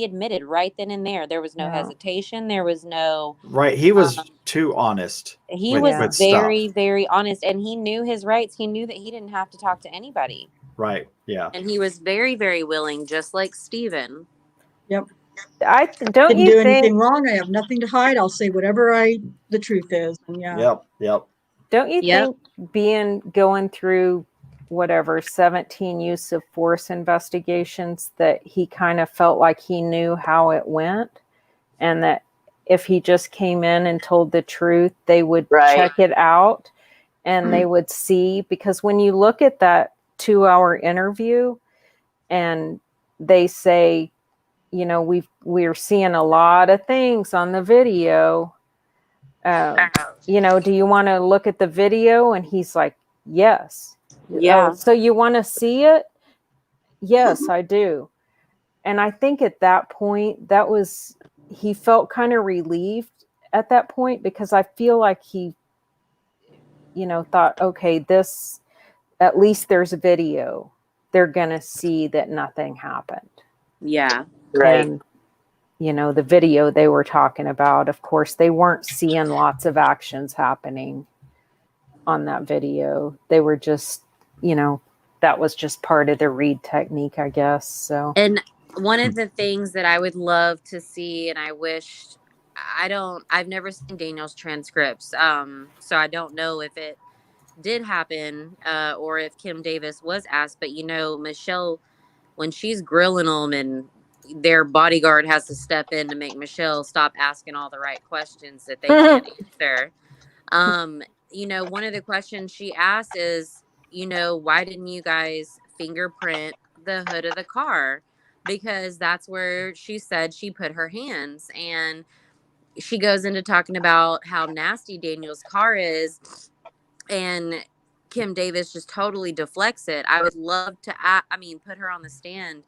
admitted right then and there. There was no hesitation. There was no He was too honest. He was very, very honest, and he knew his rights. He knew that he didn't have to talk to anybody. Right. Yeah. And he was very, very willing, just like Steven. Yep. I didn't do anything wrong. I have nothing to hide. I'll say whatever the truth is. And Yep. Don't you think going through whatever 17 use of force investigations, that he kind of felt like he knew how it went, and that if he just came in and told the truth, they would check it out and they would see? Because when you look at that 2-hour interview and they say you know, we're seeing a lot of things on the video. You know, do you want to look at the video? And he's like, yes. Yeah. Oh, so you want to see it? Yes, I do. And I think at that point, he felt kind of relieved at that point, because I feel like he, you know, thought, okay, at least there's a video. They're going to see that nothing happened. Yeah. Right. And, you know, the video they were talking about, of course, they weren't seeing lots of actions happening on that video. They were just, you know, that was just part of the Reed technique, I guess. So, And one of the things that I would love to see, and I've never seen Daniel's transcripts. So I don't know if it did happen, or if Kim Davis was asked, but you know, Michelle, when she's grilling them and their bodyguard has to step in to make Michelle stop asking all the right questions that they can't answer. You know, one of the questions she asked is, you know, why didn't you guys fingerprint the hood of the car? Because that's where she said she put her hands. And she goes into talking about how nasty Daniel's car is. And Kim Davis just totally deflects it. I would love to, put her on the stand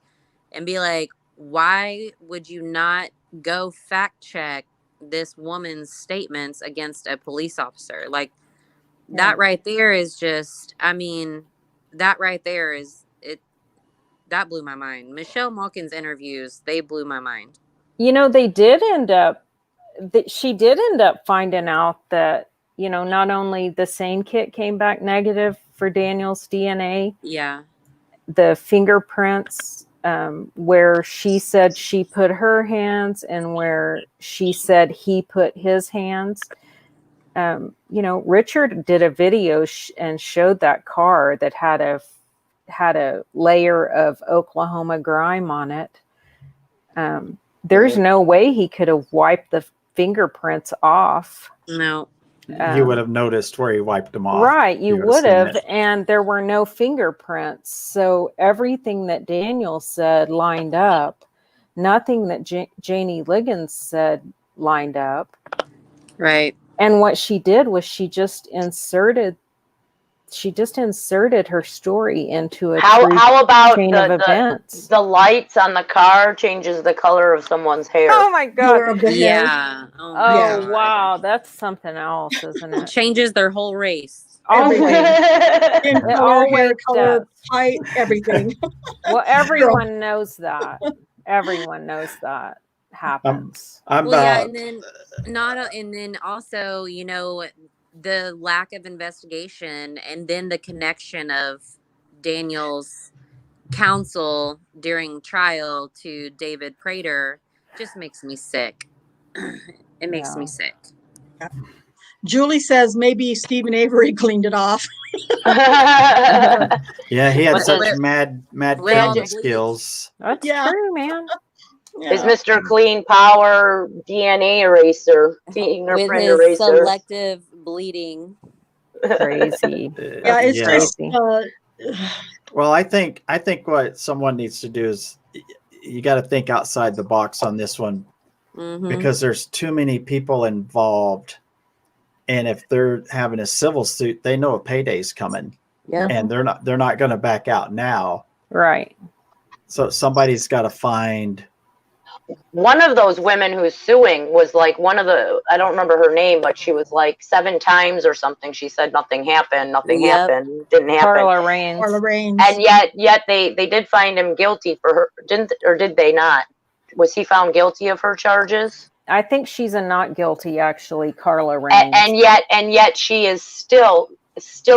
and be like, why would you not go fact check this woman's statements against a police officer? Like, that right there is just, that right there is it. That blew my mind. Michelle Malkin's interviews, they blew my mind. you know, she did end up finding out that, you know, not only the SANE kit came back negative for Daniel's DNA, Yeah. the fingerprints, where she said she put her hands and where she said he put his hands. You know, Richard did a video and showed that car that had a layer of Oklahoma grime on it. There's no way he could have wiped the fingerprints off. No. You would have noticed where he wiped them off. Right, you You would seen have, it. and there were no fingerprints. So everything that Daniel said lined up. Nothing that Janie Liggins said lined up. Right. And what she did was she just inserted her story into a true How about chain of events. the lights on the car changes the color of someone's hair? Oh my Color god! of the hair. Yeah. Oh Yeah. wow, that's something else, isn't It it? changes their whole race. Everything. Skin It color, hair always color, does. height, everything. Well, everyone knows that. Everyone knows that happens. Well, yeah, and then and then also, you know, the lack of investigation, and then the connection of Daniel's counsel during trial to David Prater just makes me sick. It makes me sick. Julie says maybe Stephen Avery cleaned it off. Yeah, he had With- such with- mad with all cleaning the skills. That's Yeah. true, man. Is Mr. Clean Power DNA eraser, With fingerprint his eraser? selective bleeding. Crazy. Yeah, it's just Well, I think what someone needs to do is you got to think outside the box on this one, Mhm. because there's too many people involved, and if they're having a civil suit, they know a payday's coming, Yeah. and they're not going to back out now. Right. So somebody's got to find. One of those women who's suing was like one of the, I don't remember her name, but she was like 7 times or something. She said nothing happened, Yep. happened, didn't happen. Carla Raines. Carla Raines. And yet they did find him guilty for her, did they not? Was he found guilty of her charges? I think she's a not guilty, actually, Carla Raines. And yet she is still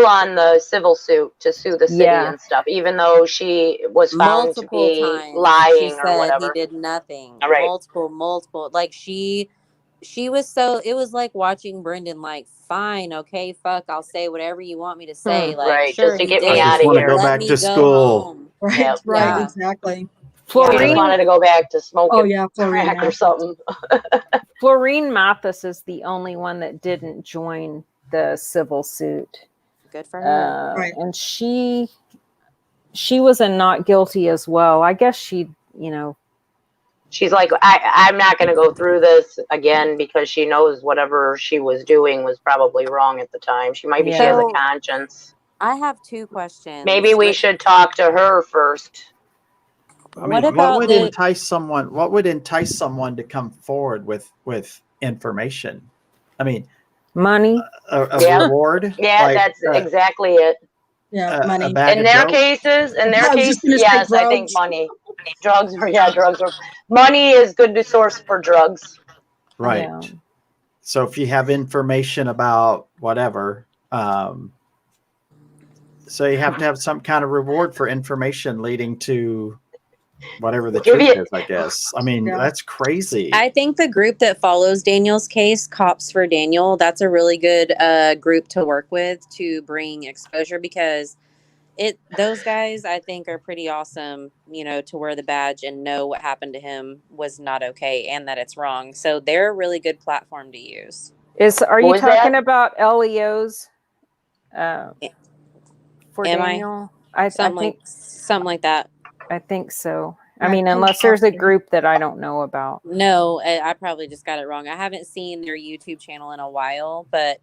on the civil suit to sue the city Yeah. and stuff, even though she was found Multiple to be times lying she or said whatever. he did nothing. All right. Multiple. Like she was so, it was like watching Brendan, like, fine, okay, fuck, I'll say whatever you want me to say. Like, Right, sure, just to he get me did. I just outta wanna here. go Let back me to go school. home. Right, Yep. right, Yeah. exactly. He just Florine, wanted to go back to smoking Oh yeah, Florine. crack or something. Florine Mathis is the only one that didn't join the civil suit. Good for her. Right. And she was a not guilty as well. I guess she, you know, she's like, I'm not going to go through this again because she knows whatever she was doing was probably wrong at the time. She might be, she has a So- conscience. I have two questions. Maybe we should talk to her first. I What mean, about what would the- entice someone? What would entice someone to come forward with information? I mean, Money. a Yeah. reward. Yeah, Like, that's exactly it. Yeah, a money. bag In of their dope? cases, I was just gonna say yes, I think drugs. money. Drugs are money is good to source for drugs. Right. Yeah. So if you have information about whatever, so you have to have some kind of reward for information leading to whatever the Give truth you- is, I guess. I mean, Yeah. that's crazy. I think the group that follows Daniel's case, Cops for Daniel, that's a really good group to work with to bring exposure, because those guys I think are pretty awesome, you know, to wear the badge and know what happened to him was not okay and that it's wrong. So they're a really good platform to use. Are What you was talking that? about LEOs for Am I? Daniel? I Something like that. I think so. Yeah, I mean, Coach unless there's a Foster. group that I don't know about. No, I probably just got it wrong. I haven't seen their YouTube channel in a while, but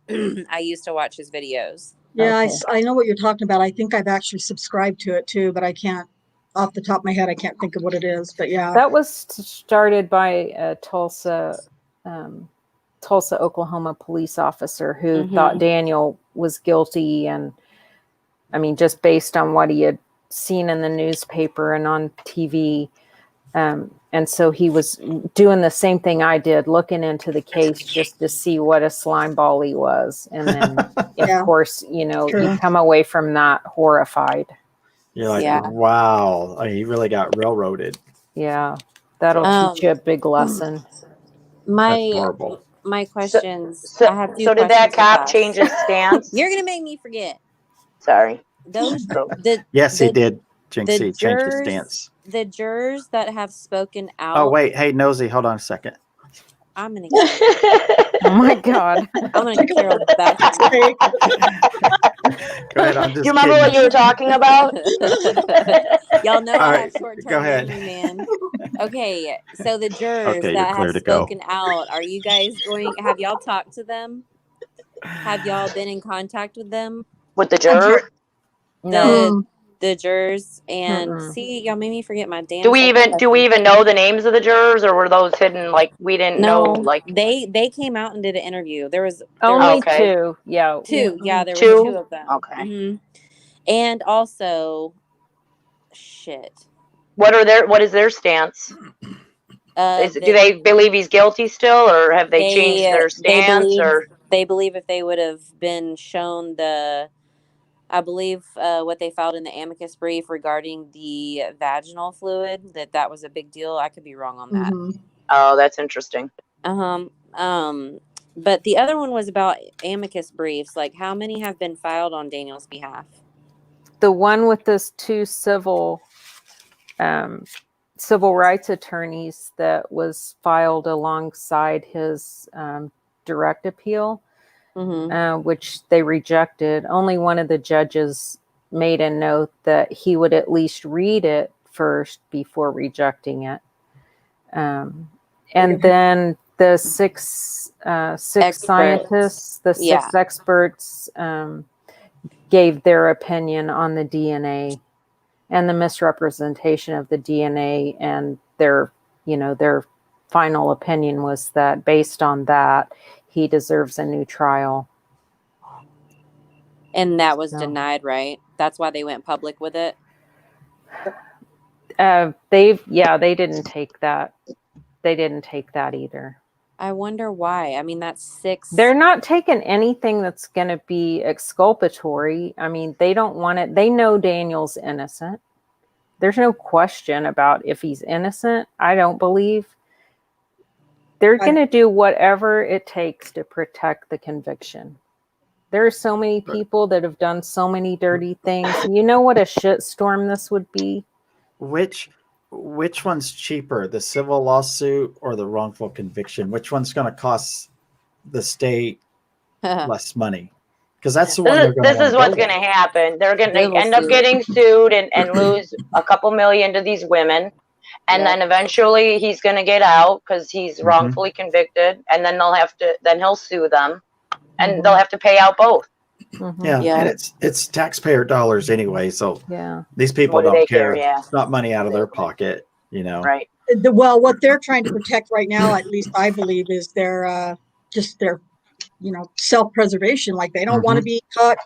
I used to watch his videos. Yeah, Okay. I know what you're talking about. I think I've actually subscribed to it too, but I can't, off the top of my head, I can't think of what it is. But yeah, That was started by a Tulsa, Oklahoma police officer who Mhm. thought Daniel was guilty, and I mean, just based on what he had seen in the newspaper and on TV. And so he was doing the same thing I did, looking into the case just to see what a slime ball he was. And then, Yeah. of course, you know, True. you come away from that horrified. You're like, Yeah. wow, I mean, he really got railroaded. Yeah. That'll teach you a big lesson. That's My horrible. my questions. So, I have two so did that questions cop for us. change his stance? You're gonna make me forget. Sorry. Those the Yes, he the- did. Jinxie changed his jurors- stance. the jurors that have spoken out. Oh, wait. Hey, Nosy, hold on a second. I'm gonna Oh my God. I'm gonna Carol back. Okay. Go ahead. I'm Do just you remember what kidding. you were talking about? Y'all know All I right, have short go term ahead. memory, man. Okay, so the jurors Okay, you're that clear have to go. spoken out, are you guys going? Have y'all talked to them? Have y'all been in contact with them? With the juror? No. The jurors and Mm-mm. see, y'all made me forget my damn. Do we second even know the names of the jurors, or were those hidden? Like we didn't know. No, Like they came out and did an interview. There was Only Okay. two. Yeah. two. Yeah, there Two? were two of them. Okay. Mhm. And also, shit. what is their stance? Do They- they believe he's guilty still, or have they changed their stance? believe, Or they believe if they would have been shown I believe what they filed in the amicus brief regarding the vaginal fluid, that was a big deal. I could be wrong on that. Mhm. oh, that's interesting. But the other one was about amicus briefs. Like, how many have been filed on Daniel's behalf? The one with those two civil rights attorneys that was filed alongside his direct appeal, Mm-hmm. which they rejected. Only one of the judges made a note that he would at least read it first before rejecting it. And then the six scientists, the six experts gave their opinion on the DNA and the misrepresentation of the DNA, and their final opinion was that based on that, he deserves a new trial. And that was So- denied, right? That's why they went public with it. They didn't take that. They didn't take that either. I wonder why. I mean, that's six. They're not taking anything that's going to be exculpatory. I mean, they don't want it. They know Daniel's innocent. There's no question about if he's innocent. I don't believe. They're going to do whatever it takes to protect the conviction. There are so many people that have done so many dirty things. You know what a shitstorm this would be? Which one's cheaper, the civil lawsuit or the wrongful conviction? Which one's going to cost the state less money? Because that's the one. This is what's going to happen. They're going to end up getting sued and lose a couple million to these women, And Yep. then eventually he's going to get out because he's Mhm. wrongfully convicted. And then then he'll sue them and Mhm. they'll have to pay out both. Mhm. Yeah, Yeah. and it's taxpayer dollars anyway, so Yeah. these people What do don't they care. care? Yeah. It's not money out of their pocket, you know. Right. Well, what they're trying to protect right now, at least I believe, is their just their, self-preservation. Like they don't want to be caught,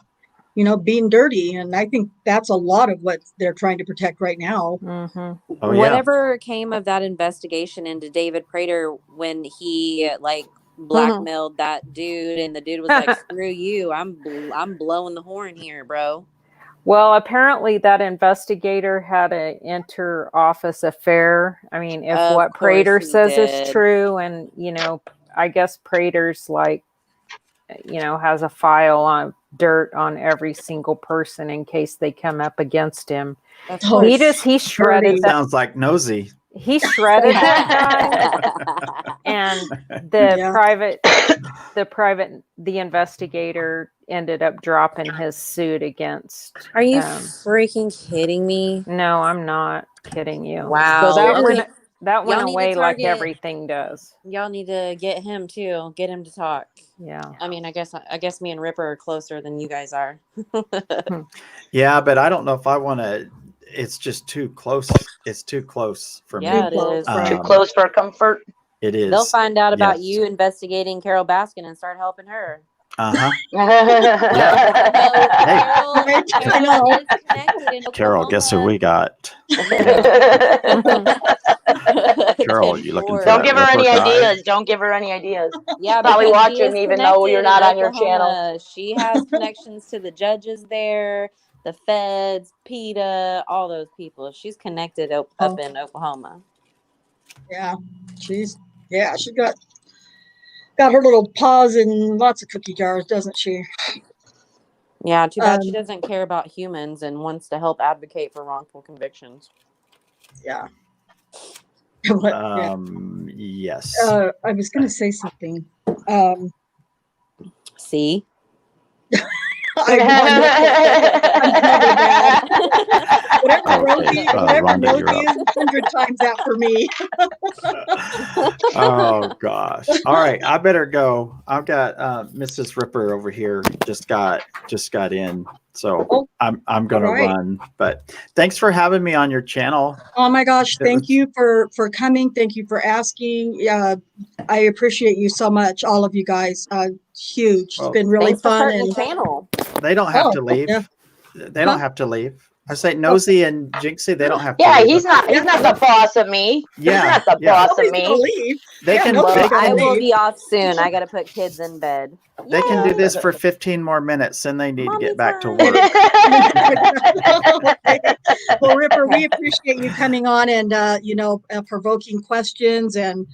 being dirty. And I think that's a lot of what they're trying to protect right now. Mhm. Oh yeah. Whatever came of that investigation into David Prater when he like blackmailed that dude, and the dude was like, "Screw you, I'm blowing the horn here, bro." Well, apparently that investigator had an inter-office affair. I mean, if Of what course Prater he says is did. true, and I guess Prater's like, has a file on dirt on every single person in case they come up against him. Of Oh, course. He shredded that. Sounds like nosy. He shredded that guy, and the Yeah. the investigator ended up dropping his suit against. Are you freaking kidding me? No, I'm not kidding you. Wow. So that Okay. went Y'all need to away like target- everything does. Y'all need to get him too. Get him to talk. Yeah. I mean, I guess me and Ripper are closer than you guys are. Yeah, but I don't know if I want to. It's just too close. It's too close for Yeah, me. it is. Too close for comfort. It is. They'll find out about yes. you investigating Carol Baskin and start helping her. Uh-huh. I know. Carol, guess who we got? Carol, you looking for Don't that give her any Ripper guy? ideas. Don't give her any ideas. Yeah, Probably because she watching is even though you're connected not in on your channel. Oklahoma. She has connections to the judges there, the feds, PETA, all those people. She's connected up in Oklahoma. Yeah, she got her little paws in lots of cookie jars, doesn't she? Yeah, too bad she doesn't care about humans and wants to help advocate for wrongful convictions. Yeah. Yes. I was going to say something. See? I'm whatever Rosie Rhonda, you're is 100 times that for me. Oh gosh. All right, I better go. I've got Mrs. Ripper over here just got in. So I'm gonna run. But thanks for having me on your channel. Oh my gosh, thank you for coming. Thank you for asking. I appreciate you so much, all of you guys. Huge. It's been really fun. And channel. They don't have to leave. Yeah. They don't have to leave. I say Nosy and Jinxie, they don't have to Yeah, leave. he's not the boss of me. Yeah, He's not the boss of me. Leave. They can nobody's gonna I will leave. be off soon. I got to put kids in bed. They can do this for 15 more minutes, and they need to get back to work. Well, Ripper, we appreciate you coming on and provoking questions and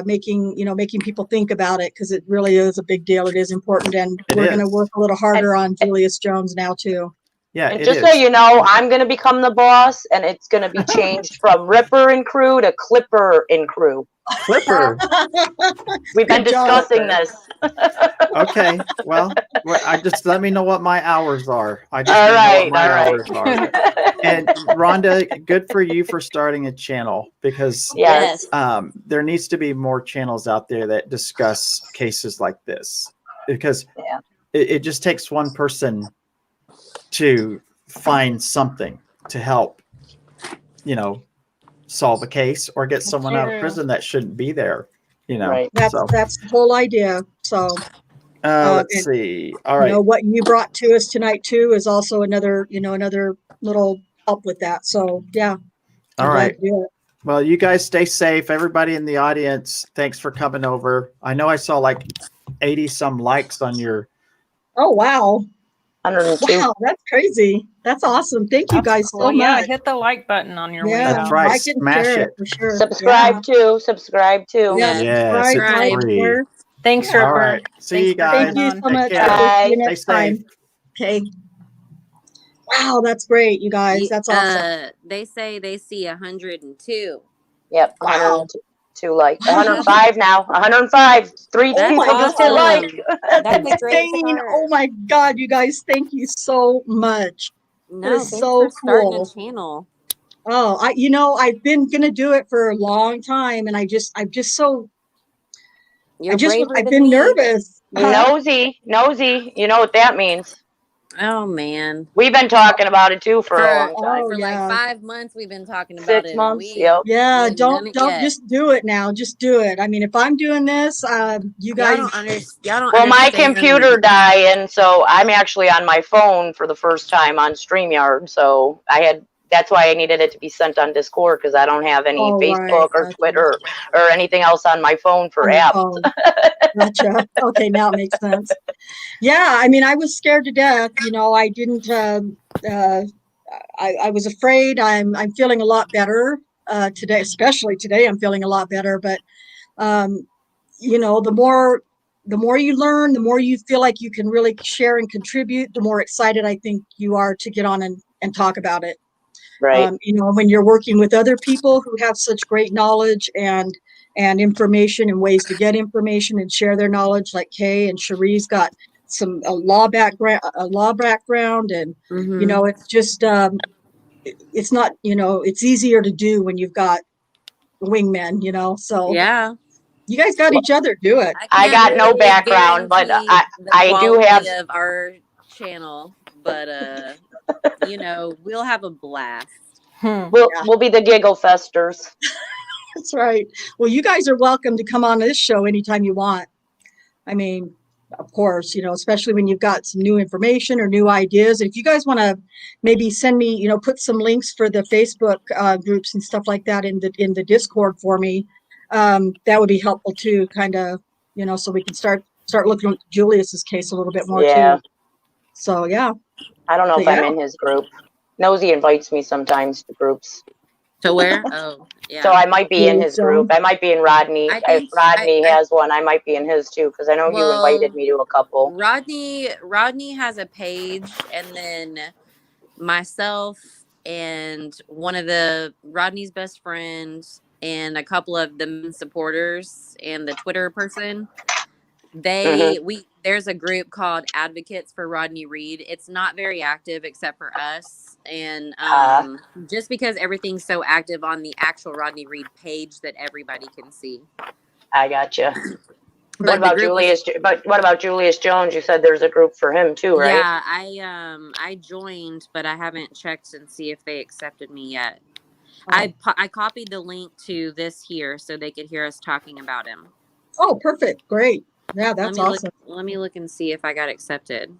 making people think about it, because it really is a big deal. It is important, and we're going to work a little harder on Julius Jones now too. Yeah, And just so you know, I'm going to become the boss, and it's going to be changed from Ripper and crew to Clipper and crew. Clipper. We've been discussing this. Okay. Well, I just let me know what my hours are. I just All know right, what my all hours are. And Rhonda, good for you for starting a channel, because Yes. there needs to be more channels out there that discuss cases like this, because it just takes one person to find something to help, solve a case or get someone out of prison that shouldn't be there, Right. That's the whole idea. So let's see. All right. What you brought to us tonight too is also another little help with that. So yeah. All right. Well, you guys stay safe. Everybody in the audience, thanks for coming over. I know I saw like 80 some likes on your. Oh, wow. 102. Wow, that's crazy. That's awesome. Thank you guys so much. Yeah, hit the like button on your way Yeah, That's out. right. I can Smash share it. for sure. Subscribe too. Subscribe too. Yeah, Yes, subscribe, it's free. share. Thanks, Ripper. All right. See you Thanks for guys. Thank you so on. Take much. care. I'll see you Bye. next Stay safe. time. Okay. Wow, that's great, you guys. That's awesome. They say they see 102. Yep. Wow. 102 like 105 now. 105. Three That's people just hit awesome. like. That's a great Insane. start. Oh my God, you guys, thank you so much. No, is thanks so for starting cool. a channel. Oh, I've been gonna do it for a long time, and I've just You're braver I've than been me. nervous. Huh? Nosy. You know what that means. Oh man. We've been talking about it too for a long time. Oh, For like yeah. 5 months we've been talking about 6 it and months. we Yep. Yeah, ain't done it don't yet. just do it now. Just do it. I mean, if I'm doing this, you guys. Y'all don't Well, my understand. computer died, and so I'm actually on my phone for the first time on StreamYard. So that's why I needed it to be sent on Discord, because I don't have any Oh, right. Facebook or Gotcha. Twitter or anything else on my phone for On your apps. phone. Gotcha. Okay, now it makes sense. Yeah, I mean, I was scared to death. I didn't. I was afraid. I'm feeling a lot better today, especially today. I'm feeling a lot better. But um, the more you learn, the more you feel like you can really share and contribute, the more excited I think you are to get on and talk about it. Right. When you're working with other people who have such great knowledge and information and ways to get information and share their knowledge, like Kay and Cherie's got a law background, and Mhm. it's just it's not it's easier to do when you've got wingmen. So Yeah. you guys got each other. Do it. I can't got no really background, but guarantee the I do have. quality of our channel, but we'll have a blast. We'll be the giggle festers. That's right. Well, you guys are welcome to come on this show anytime you want. I mean, of course, especially when you've got some new information or new ideas. If you guys want to maybe send me, put some links for the Facebook groups and stuff like that in the Discord for me, that would be helpful too, kind of, so we can start looking at Julius's case a little bit more Yeah. too. So yeah. I don't know if But, I'm in his group. Nosy invites me sometimes to groups. To where? Oh, yeah. So I might be in Yeah, his so- group. I might be in Rodney. I If think Rodney has one, I might be in his too, because I know you invited me to a couple. Rodney has a page, and then myself and one of Rodney's best friends and a couple of the men supporters and the Twitter person. There's a group called Advocates for Rodney Reed. It's not very active except for us, and just because everything's so active on the actual Rodney Reed page that everybody can see. I gotcha. But What about Julius? But what about Julius Jones? You said there's a group for him too, right? Yeah, I joined, but I haven't checked and see if they accepted me yet. I copied the link to this here so they could hear us talking about him. Oh, perfect. Great. Yeah, that's awesome. Let me look and see if I got accepted.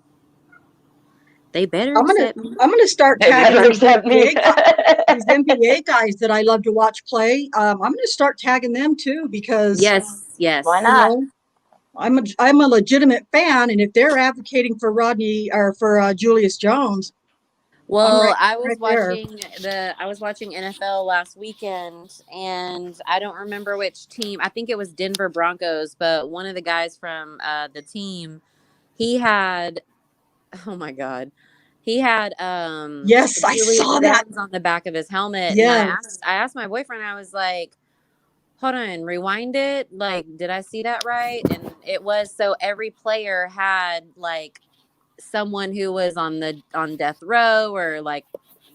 They better I'm accept me. gonna start They tagging better accept me. these NBA guys that I love to watch play. I'm gonna start tagging them too, because Yes. Why not? I'm a legitimate fan, and if they're advocating for Rodney or for Julius Jones, Well, I was watching NFL last weekend, and I don't remember which team. I think it was Denver Broncos, but one of the guys from the team, he had, oh my God, he had yes, I Julius saw that. Jones on the back of his helmet, Yes. and I asked my boyfriend, I was like, hold on, rewind it. Like, did I see that right? And it was, so every player had like someone who was on death row, or like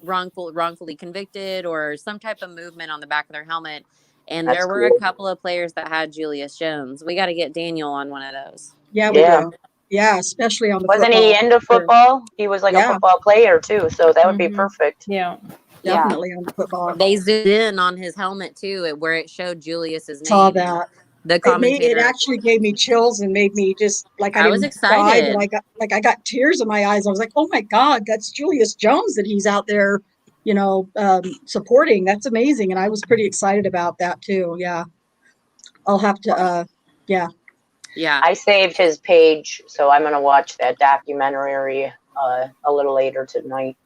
wrongfully convicted, or some type of movement on the back of their helmet. And That's there were cool. a couple of players that had Julius Jones. We got to get Daniel on one of those. Yeah, we Yeah. do. Yeah, especially on the Wasn't football. he into football? He was like a Yeah. football player too, so that would be Mhm. perfect. Yeah. Definitely on the football. They zoomed in on his helmet too, where it showed Julius's name. Saw that. The It commentator. actually gave me chills and made me just like I was didn't cry, excited. but I got tears in my eyes. I was like, oh my God, that's Julius Jones that he's out there, supporting. That's amazing. And I was pretty excited about that too. Yeah. I'll have to yeah. Yeah. I saved his page, so I'm gonna watch that documentary a little later tonight.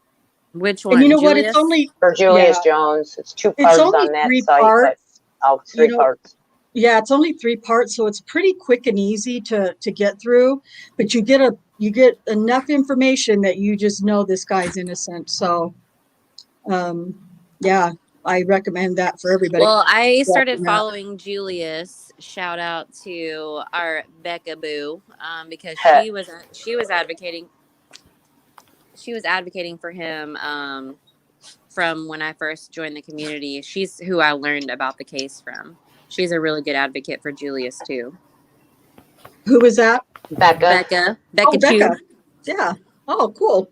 Which one? And you know what? Julius? It's only For Julius Jones. It's 2 parts only on that 3 site, parts. but it's 3 parts. Yeah, it's only 3 parts, so it's pretty quick and easy to get through. But you get enough information that you just know this guy's innocent. So, yeah, I recommend that for everybody. Well, I started Yeah. following Julius. Shout out to our Becca Boo, because she was advocating for him from when I first joined the community. She's who I learned about the case from. She's a really good advocate for Julius too. Who was that? Becca. Oh, Chu. Becca. Yeah. Oh, cool.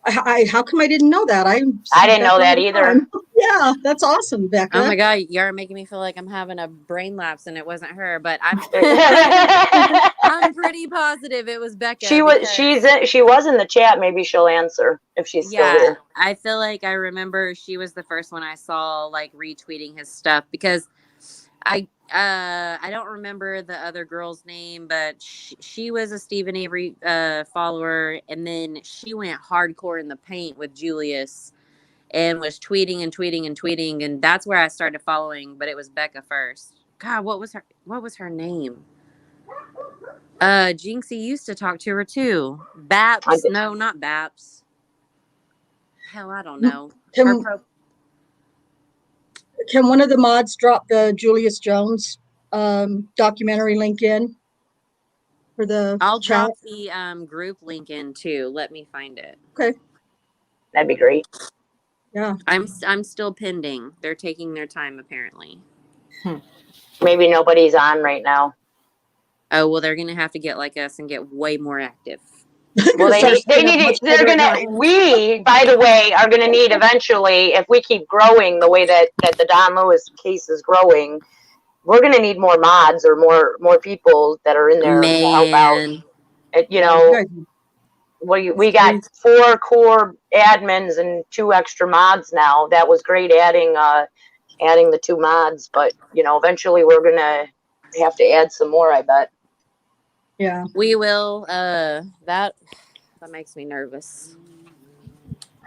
How come I didn't know that? I didn't know that either. Yeah, that's awesome, Becca. Oh my God, you're making me feel like I'm having a brain lapse and it wasn't her, but I'm pretty positive it was Becca. She was in the chat. Maybe she'll answer if she's still here. I feel like I remember she was the first one I saw like retweeting his stuff because I don't remember the other girl's name, but she was a Stephen Avery follower, and then she went hardcore in the paint with Julius and was tweeting, and that's where I started following. But it was Becca first. God, what was her name? Jinxie used to talk to her too. Baps? No, not Baps. Hell, I don't know. Can one of the mods drop the Julius Jones documentary link in for the I'll chat? drop the group link in too. Let me find it. Okay. That'd be great. Yeah. I'm still pending. They're taking their time apparently. Maybe nobody's on right now. Oh well, they're gonna have to get like us and get way more active. Well, we, by the way, are gonna need eventually, if we keep growing the way that the Don Lewis case is growing, we're gonna need more mods or more people that are in there to help out. You know, we got 4 core admins and 2 extra mods now. That was great adding the 2 mods, but you know, eventually we're gonna have to add some more, I bet. Yeah, we will. That makes me nervous.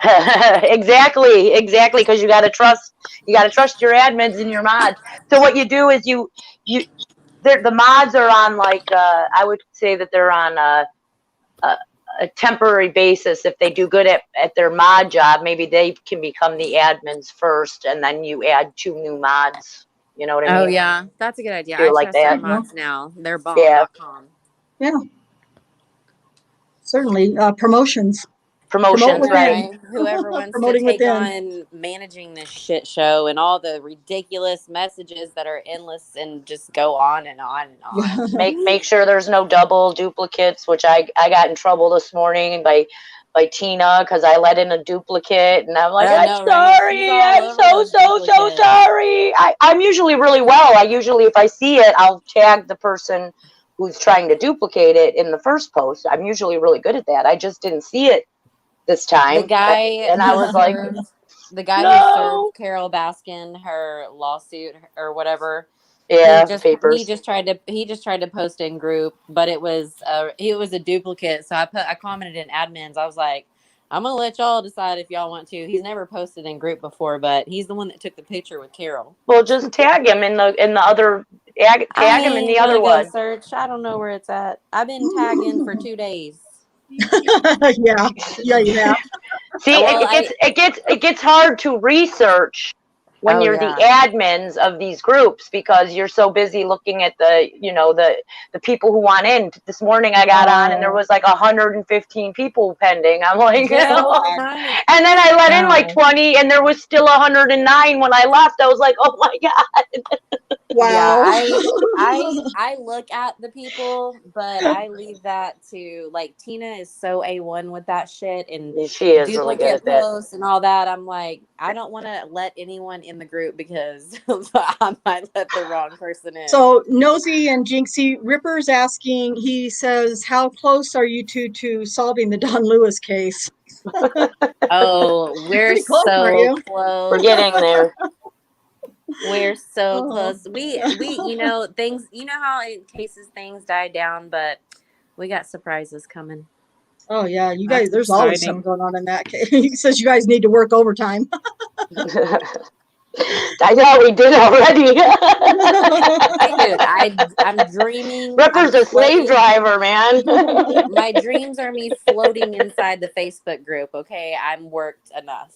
exactly, because you gotta trust your admins and your mods. So what you do is the mods are on like I would say that they're on a temporary basis. If they do good at their mod job, maybe they can become the admins first, and then you add 2 new mods. You know what I mean? Oh yeah, that's a good idea. Do I like trust our that. mods now. They're bomb.com. Yeah. Certainly. Promotions. Promotions, right? Whoever wants Promoting to take within. on managing this shit show and all the ridiculous messages that are endless and just go on and on and on. Make sure there's no double duplicates, which I got in trouble this morning by Tina because I let in a duplicate, and I'm like, I'm sorry, I'm so sorry. I'm usually really well. If I see it, I'll tag the person who's trying to duplicate it in the first post. I'm usually really good at that. I just didn't see it this time. The guy, and I was like, the guy who served Carol Baskin her lawsuit or whatever. Yeah, he just tried to post in group, but it was a duplicate. So I commented in admins. I was like, I'm gonna let y'all decide if y'all want to. He's never posted in group before, but he's the one that took the picture with Carol. Well, just tag him in the other. Tag him in the other one. Search. I don't know where it's at. I've been tagging for 2 days. yeah, you have. See, it gets hard to research when you're the admins of these groups because you're so busy looking at the people who want in. This morning I got on and there was like 115 people pending. I'm like, and then I let in like 20 and there was still 109 when I left. I was like, oh my God. Wow. Yeah, I look at the people, but I leave that to like Tina is so A1 with that shit and she is really good at that and all that. I'm like, I don't want to let anyone in the group because I might let the wrong person in. So Nosy and Jinxie, Ripper's asking, he says, how close are you two to solving the Don Lewis case? Oh, we're close, close. We're getting there. We're so close. We things, how in cases things die down, but we got surprises coming. Oh yeah, you guys, there's always something going on in that case. He says you guys need to work overtime. I thought we did already. I'm dreaming. Ripper's a slave driver, man. My dreams are me floating inside the Facebook group. Okay, I'm worked enough.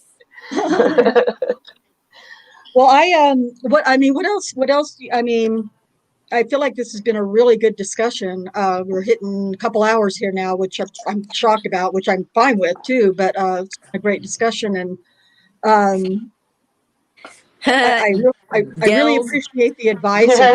Well, what else? I mean, I feel like this has been a really good discussion. We're hitting a couple hours here now, which I'm shocked about, which I'm fine with too, but it's a great discussion. And Um, I really Gels. appreciate the advice of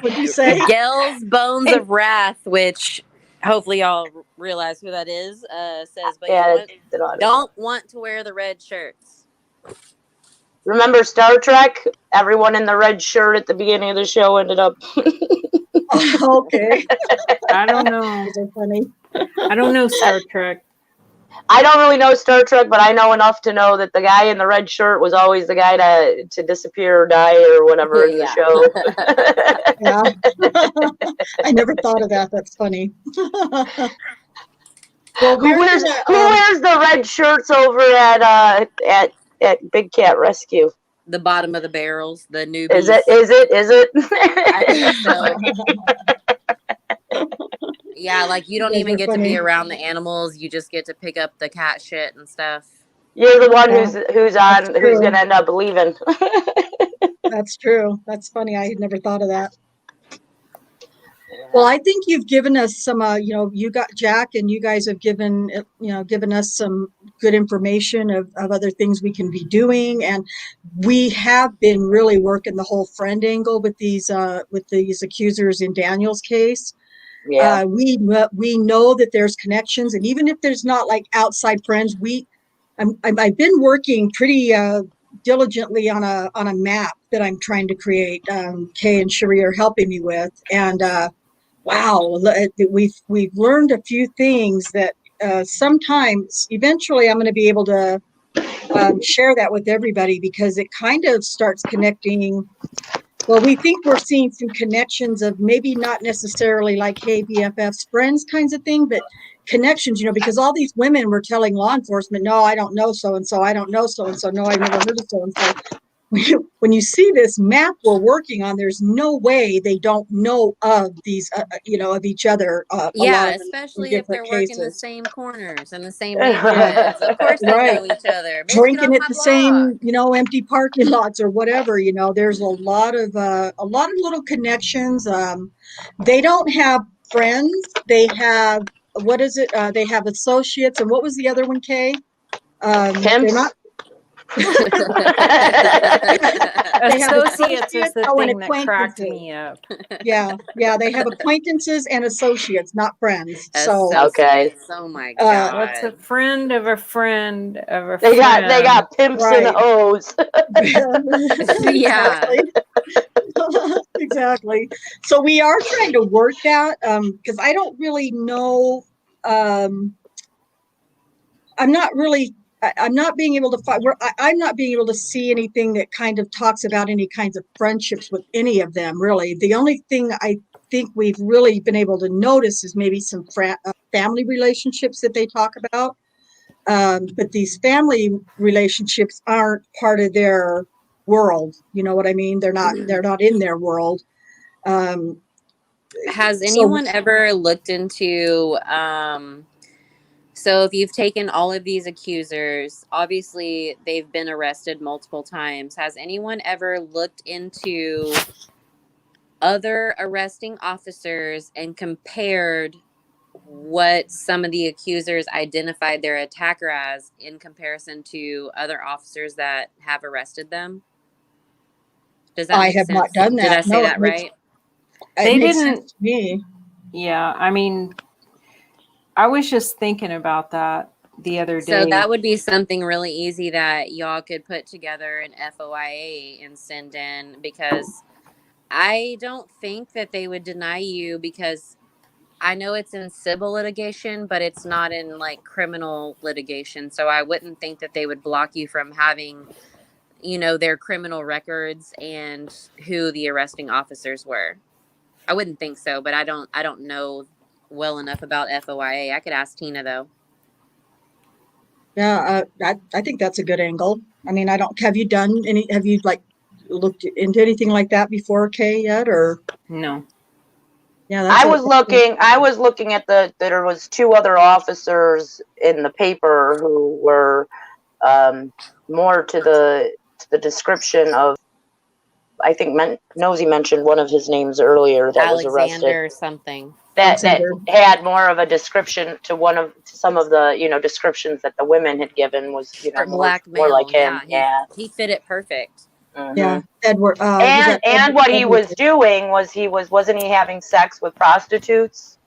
what'd you say? Gel's Bones of Wrath, which hopefully y'all realize who that is, says, but Yeah, you don't want to wear the red shirts. remember Star Trek? Everyone in the red shirt at the beginning of the show ended up. Okay. I don't know. Those are funny. I don't know Star Trek. I don't really know Star Trek, but I know enough to know that the guy in the red shirt was always the guy to disappear or die or whatever in the Yeah. show. Yeah. I never thought of that. That's funny. Well, Who wears the red shirts over at Big Cat Rescue? The bottom of the barrels, the newbies. Is it? I think so. Yeah, like you don't Those even are get to funny. be around the animals. You just get to pick up the cat shit and stuff. You're the one Yeah, who's true. gonna end up leaving. That's true. That's funny. I had never thought of that. Well, I think you've given us some, you got Jack and you guys have given us some good information of other things we can be doing. And we have been really working the whole friend angle with these accusers in Daniel's case. Yeah. We know that there's connections, and even if there's not like outside friends, I've been working pretty diligently on a map that I'm trying to create. Kay and Cherie are helping me with, and wow, we've learned a few things that sometimes eventually I'm going to be able to share that with everybody, because it kind of starts connecting. Well, we think we're seeing some connections of maybe not necessarily like, hey, BFFs, friends kinds of thing, but connections, because all these women were telling law enforcement, no, I don't know so-and-so, I don't know so-and-so, no, I've never heard of so-and-so. When you see this map we're working on, there's no way they don't know of these, of each other. Yeah, especially if they're working the same corners and the same neighborhoods. Of course they know each other. Bitch, Drinking get at off the my block. same, empty parking lots or whatever. There's a lot of little connections. They don't have friends. They have, what is it? They have associates. And what was the other one, Kay? They're not. They have Associates is the and thing that cracked acquaintances. me up. Yeah, they have acquaintances and associates, not friends. So Okay. Oh my god. What's a friend of a friend of a They friend? got pimps and hoes. Yeah. Exactly. So we are trying to work that, because I don't really know. I'm not being able to find I'm not being able to see anything that kind of talks about any kinds of friendships with any of them, really. The only thing I think we've really been able to notice is maybe some family relationships that they talk about. But these family relationships aren't part of their world. You know what I mean? They're not in their world. Has anyone ever looked into so if you've taken all of these accusers, obviously they've been arrested multiple times. Has anyone ever looked into other arresting officers and compared what some of the accusers identified their attacker as in comparison to other officers that have arrested them? Does that make sense? I have not done that. Did I say that right? They makes didn't. sense to me. Yeah, I mean, I was just thinking about that the other day. So that would be something really easy that y'all could put together an FOIA and send in, because I don't think that they would deny you, because I know it's in civil litigation, but it's not in like criminal litigation. So I wouldn't think that they would block you from having, their criminal records and who the arresting officers were. I wouldn't think so, but I don't know well enough about FOIA. I could ask Tina though. Yeah, I think that's a good angle. I mean, have you looked into anything like that before, Kay, yet, or? No. Yeah, I was looking at there was two other officers in the paper who were more to the description of I think Nosy mentioned one of his names earlier that was arrested. Alexander something. That Alexander. had more of a description to some of the descriptions that the women had given was Black more male. like him. Yeah, he fit it perfect. Mhm. Yeah, Edward. Was And that what he Edward? was doing was wasn't he having sex with prostitutes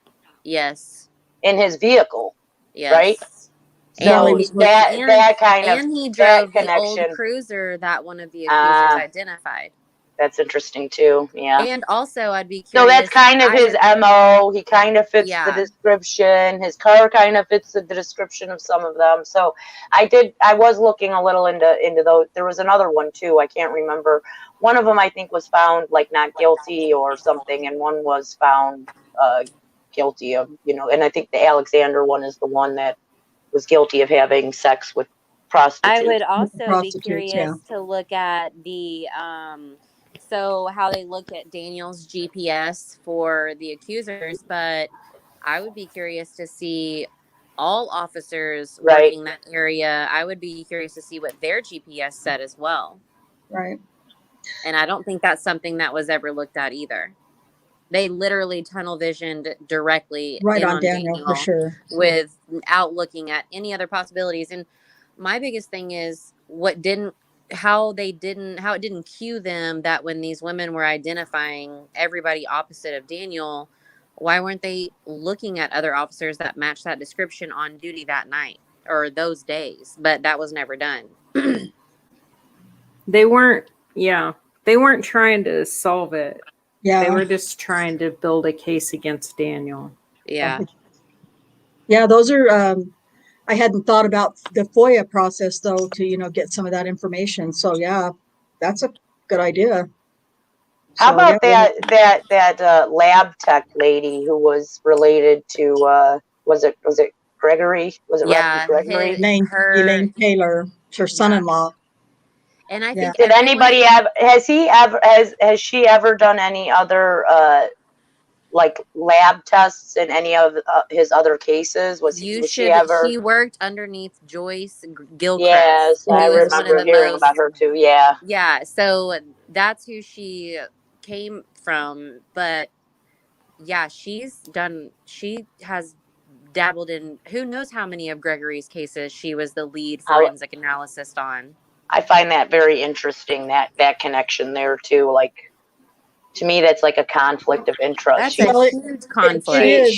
Yes. in his vehicle? Yes. Right? While he So was that kind of and he drove the old connection. cruiser that one of the accusers identified. That's interesting too. Yeah. And also, I'd be So curious. that's kind of his MO. He kind of fits Yeah. the description. His car kind of fits the description of some of them. So I was looking a little into those. There was another one too. I can't remember. One of them I think was found like not guilty or something, and one was found guilty of, and I think the Alexander one is the one that was guilty of having sex with prostitutes. I would also be Prostitutes, curious yeah. to look at the so how they look at Daniel's GPS for the accusers, but I would be curious to see all officers Right. working that area. I would be curious to see what their GPS said as well. Right. And I don't think that's something that was ever looked at either. They literally tunnel visioned directly Right in on Daniel, for sure. without looking at any other possibilities. And my biggest thing is how it didn't cue them that when these women were identifying everybody opposite of Daniel, why weren't they looking at other officers that matched that description on duty that night or those days? But that was never done. They weren't trying to solve it. Yeah. They were just trying to build a case against Daniel. Yeah. Yeah, those are I hadn't thought about the FOIA process though to get some of that information. So yeah, that's a good idea. How So, about yeah, that lab tech lady who was related to was it Gregory? Was it Yeah, Rocky Gregory? Elaine Taylor, her son-in-law. And I Yeah. think Did anybody has she ever done any other like lab tests in any of his other cases? she worked underneath Joyce Gilchrist. Yes, who I was one of remember the hearing most- about her too. Yeah. Yeah, so that's who she came from. But yeah, she has dabbled in who knows how many of Gregory's cases she was the lead forensic analyst on. I find that very interesting, that connection there too. Like, to me, that's like a conflict of interest. That's a huge conflict.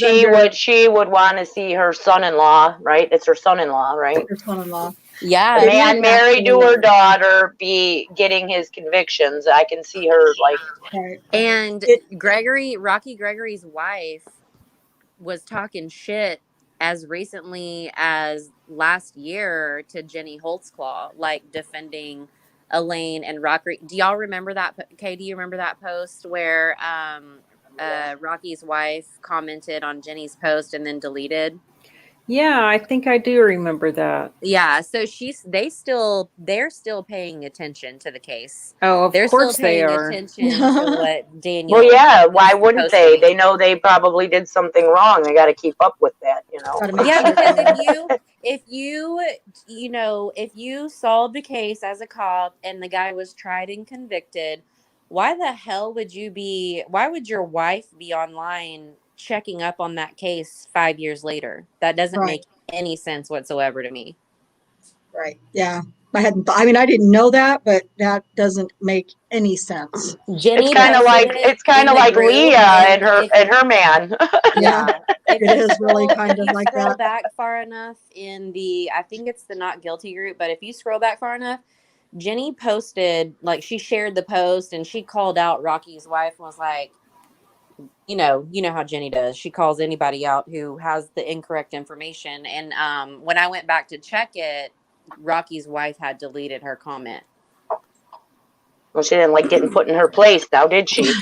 She would want to see her son-in-law, right? It's her son-in-law, right? Her son-in-law. Yeah. The man married to her daughter be getting his convictions. I can see her like. Right. And Rocky Gregory's wife was talking shit as recently as last year to Jenny Holtzclaw, like defending Elaine and Rocky. Do y'all remember that? Kay, do you remember that post where Rocky's wife commented on Jenny's post and then deleted? Yeah, I think I do remember that. Yeah, so they're still paying attention to the case. Oh, of course they are. Attention to what Daniel. Well, yeah. Why wouldn't they? They know they probably did something wrong. They got to keep up with that, Yeah, because if you solved a case as a cop and the guy was tried and convicted, why the hell would your wife be online checking up on that case 5 years later? That doesn't make any sense whatsoever to me. Right. Yeah. I didn't know that, but that doesn't make any sense. Jenny, it's kind of like Leah and her man. Yeah. It is really kind of like that. Scroll back far enough I think it's the not guilty group, but if you scroll back far enough, Jenny posted, like, she shared the post and she called out Rocky's wife and was like, you know how Jenny does. She calls anybody out who has the incorrect information. And when I went back to check it, Rocky's wife had deleted her comment. Well, she didn't like getting put in her place now, did she? She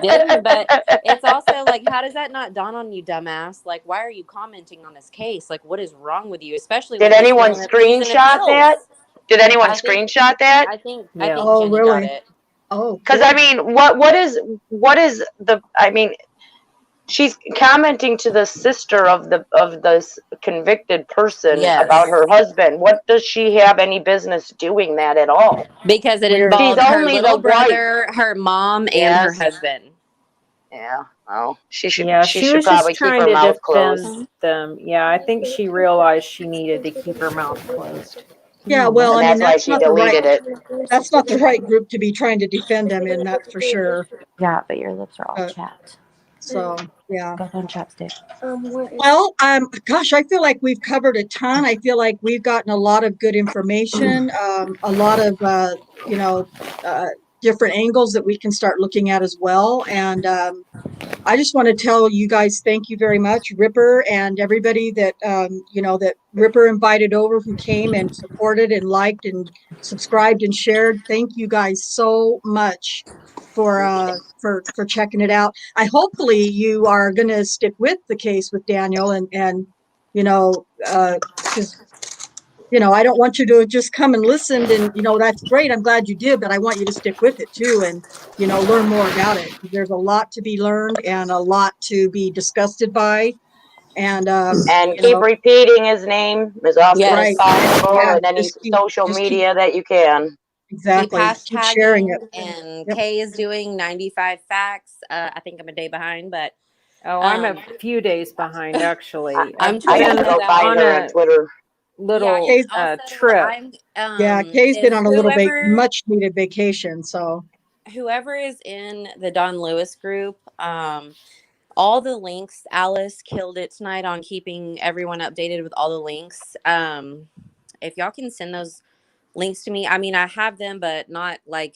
didn't, but it's also like, how does that not dawn on you, dumbass? Like, why are you commenting on this case? Like, what is wrong with you? Especially did anyone screenshot that? Did anyone screenshot that? I think Yeah. Jenny got it. Oh, because I mean, what is the? I mean, she's commenting to the sister of this convicted person Yes. about her husband. What does she have any business doing that at all? Because it Weird. involved She's her only little the wife. brother, her mom, and her Yes. husband. Yeah. Oh, she should. Yeah, she she should was probably just keep trying her to mouth defend closed. them. Yeah, I think she realized she needed to keep her mouth closed. Yeah, well, And I mean, that's why she deleted it. that's not the right group to be trying to defend them in, that's for sure. Yeah, but your lips are all Uh, chapped. So, yeah. Go on chapstick. Well, gosh, I feel like we've covered a ton. I feel like we've gotten a lot of good information, a lot of, you know, different angles that we can start looking at as well. And I just want to tell you guys, thank you very much, Ripper, and everybody that, you know, that Ripper invited over, who came and supported and liked and subscribed and shared. Thank you guys so much for checking it out. Hopefully you are going to stick with the case with Daniel and you know, because you know, I don't want you to just come and listen and, you know, that's great. I'm glad you did, but I want you to stick with it too and, you know, learn more about it. There's a lot to be learned and a lot to be disgusted by. And, And you keep know, repeating his name as often Yes. as right. possible, Yeah, and any just keep- social just keep- media that you can. Exactly. Keep sharing hashtagging, it. and Yep. Kay is doing 95 facts. I think I'm a day behind, but Oh, I'm Um, a few days behind, actually. I'm I've I trying have to to go go find on her on a Twitter. little Kay's- trip. Yeah, Kay's been on a little whoever, much needed vacation. So whoever is in the Don Lewis group, all the links, Alice killed it tonight on keeping everyone updated with all the links. If y'all can send those links to me, I mean, I have them, but not like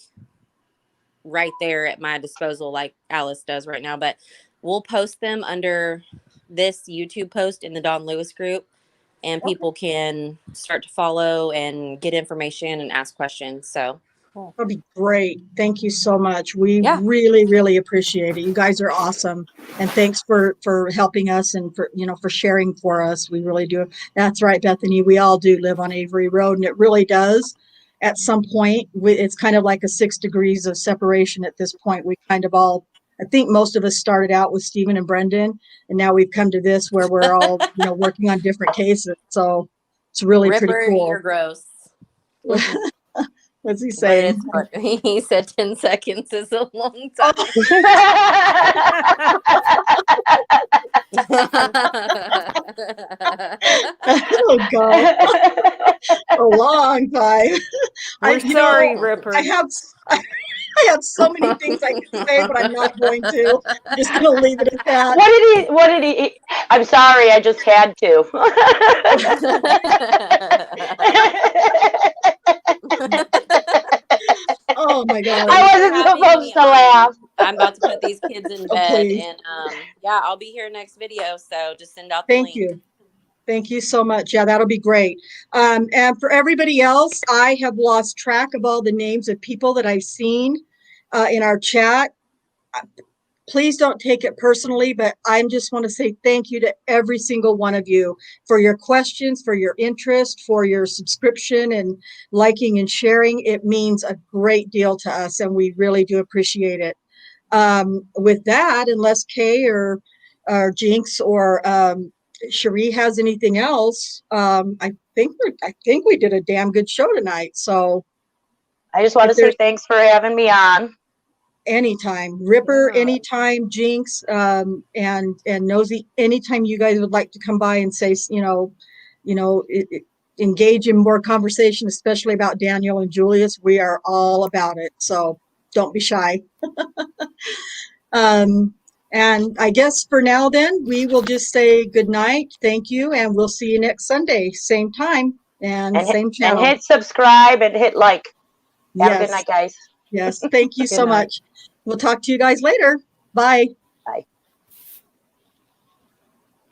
right there at my disposal like Alice does right now, but we'll post them under this YouTube post in the Don Lewis group, and people can start to follow and get information and ask questions. So that'd be great. Thank you so much. We Yeah. really, really appreciate it. You guys are awesome. And thanks for helping us and for, you know, for sharing for us. We really do. That's right, Bethany. We all do live on Avery Road, and it really does. At some point, it's kind of like a 6 degrees of separation at this point. We kind of all, I think most of us started out with Stephen and Brendan, and now we've come to this where we're all, you know, working on different cases. So it's really Ripper, pretty cool. you're gross. What's he But saying? it's funny. He said 10 seconds is a long time. Oh God, a long time. We're you sorry, know, Ripper. I have so many things I could say, but I'm not going to. I'm just going to leave it at that. What did he? I'm sorry, I just had to. Oh my God. I wasn't Having supposed me to on. laugh. I'm about to put these kids in Oh, bed, please. and yeah, I'll be here next video. So just send out the Thank link. you. Thank you so much. Yeah, that'll be great. And for everybody else, I have lost track of all the names of people that I've seen in our chat. Please don't take it personally, but I just want to say thank you to every single one of you for your questions, for your interest, for your subscription and liking and sharing. It means a great deal to us, and we really do appreciate it. With that, unless Kay or Jinx or Cherie has anything else, I think we did a damn good show tonight. So I just want to say thanks for having me on. anytime, Ripper, Yeah. anytime, Jinx, and Nosy, anytime you guys would like to come by and say, engage in more conversation, especially about Daniel and Julius, we are all about it. So don't be shy. And I guess for now then, we will just say good night. Thank you. And we'll see you next Sunday, same time and same channel. And hit subscribe and hit like. Have a good Yes. night, guys. Yes. Thank you Good so night. much. We'll talk to you guys later. Bye. Bye.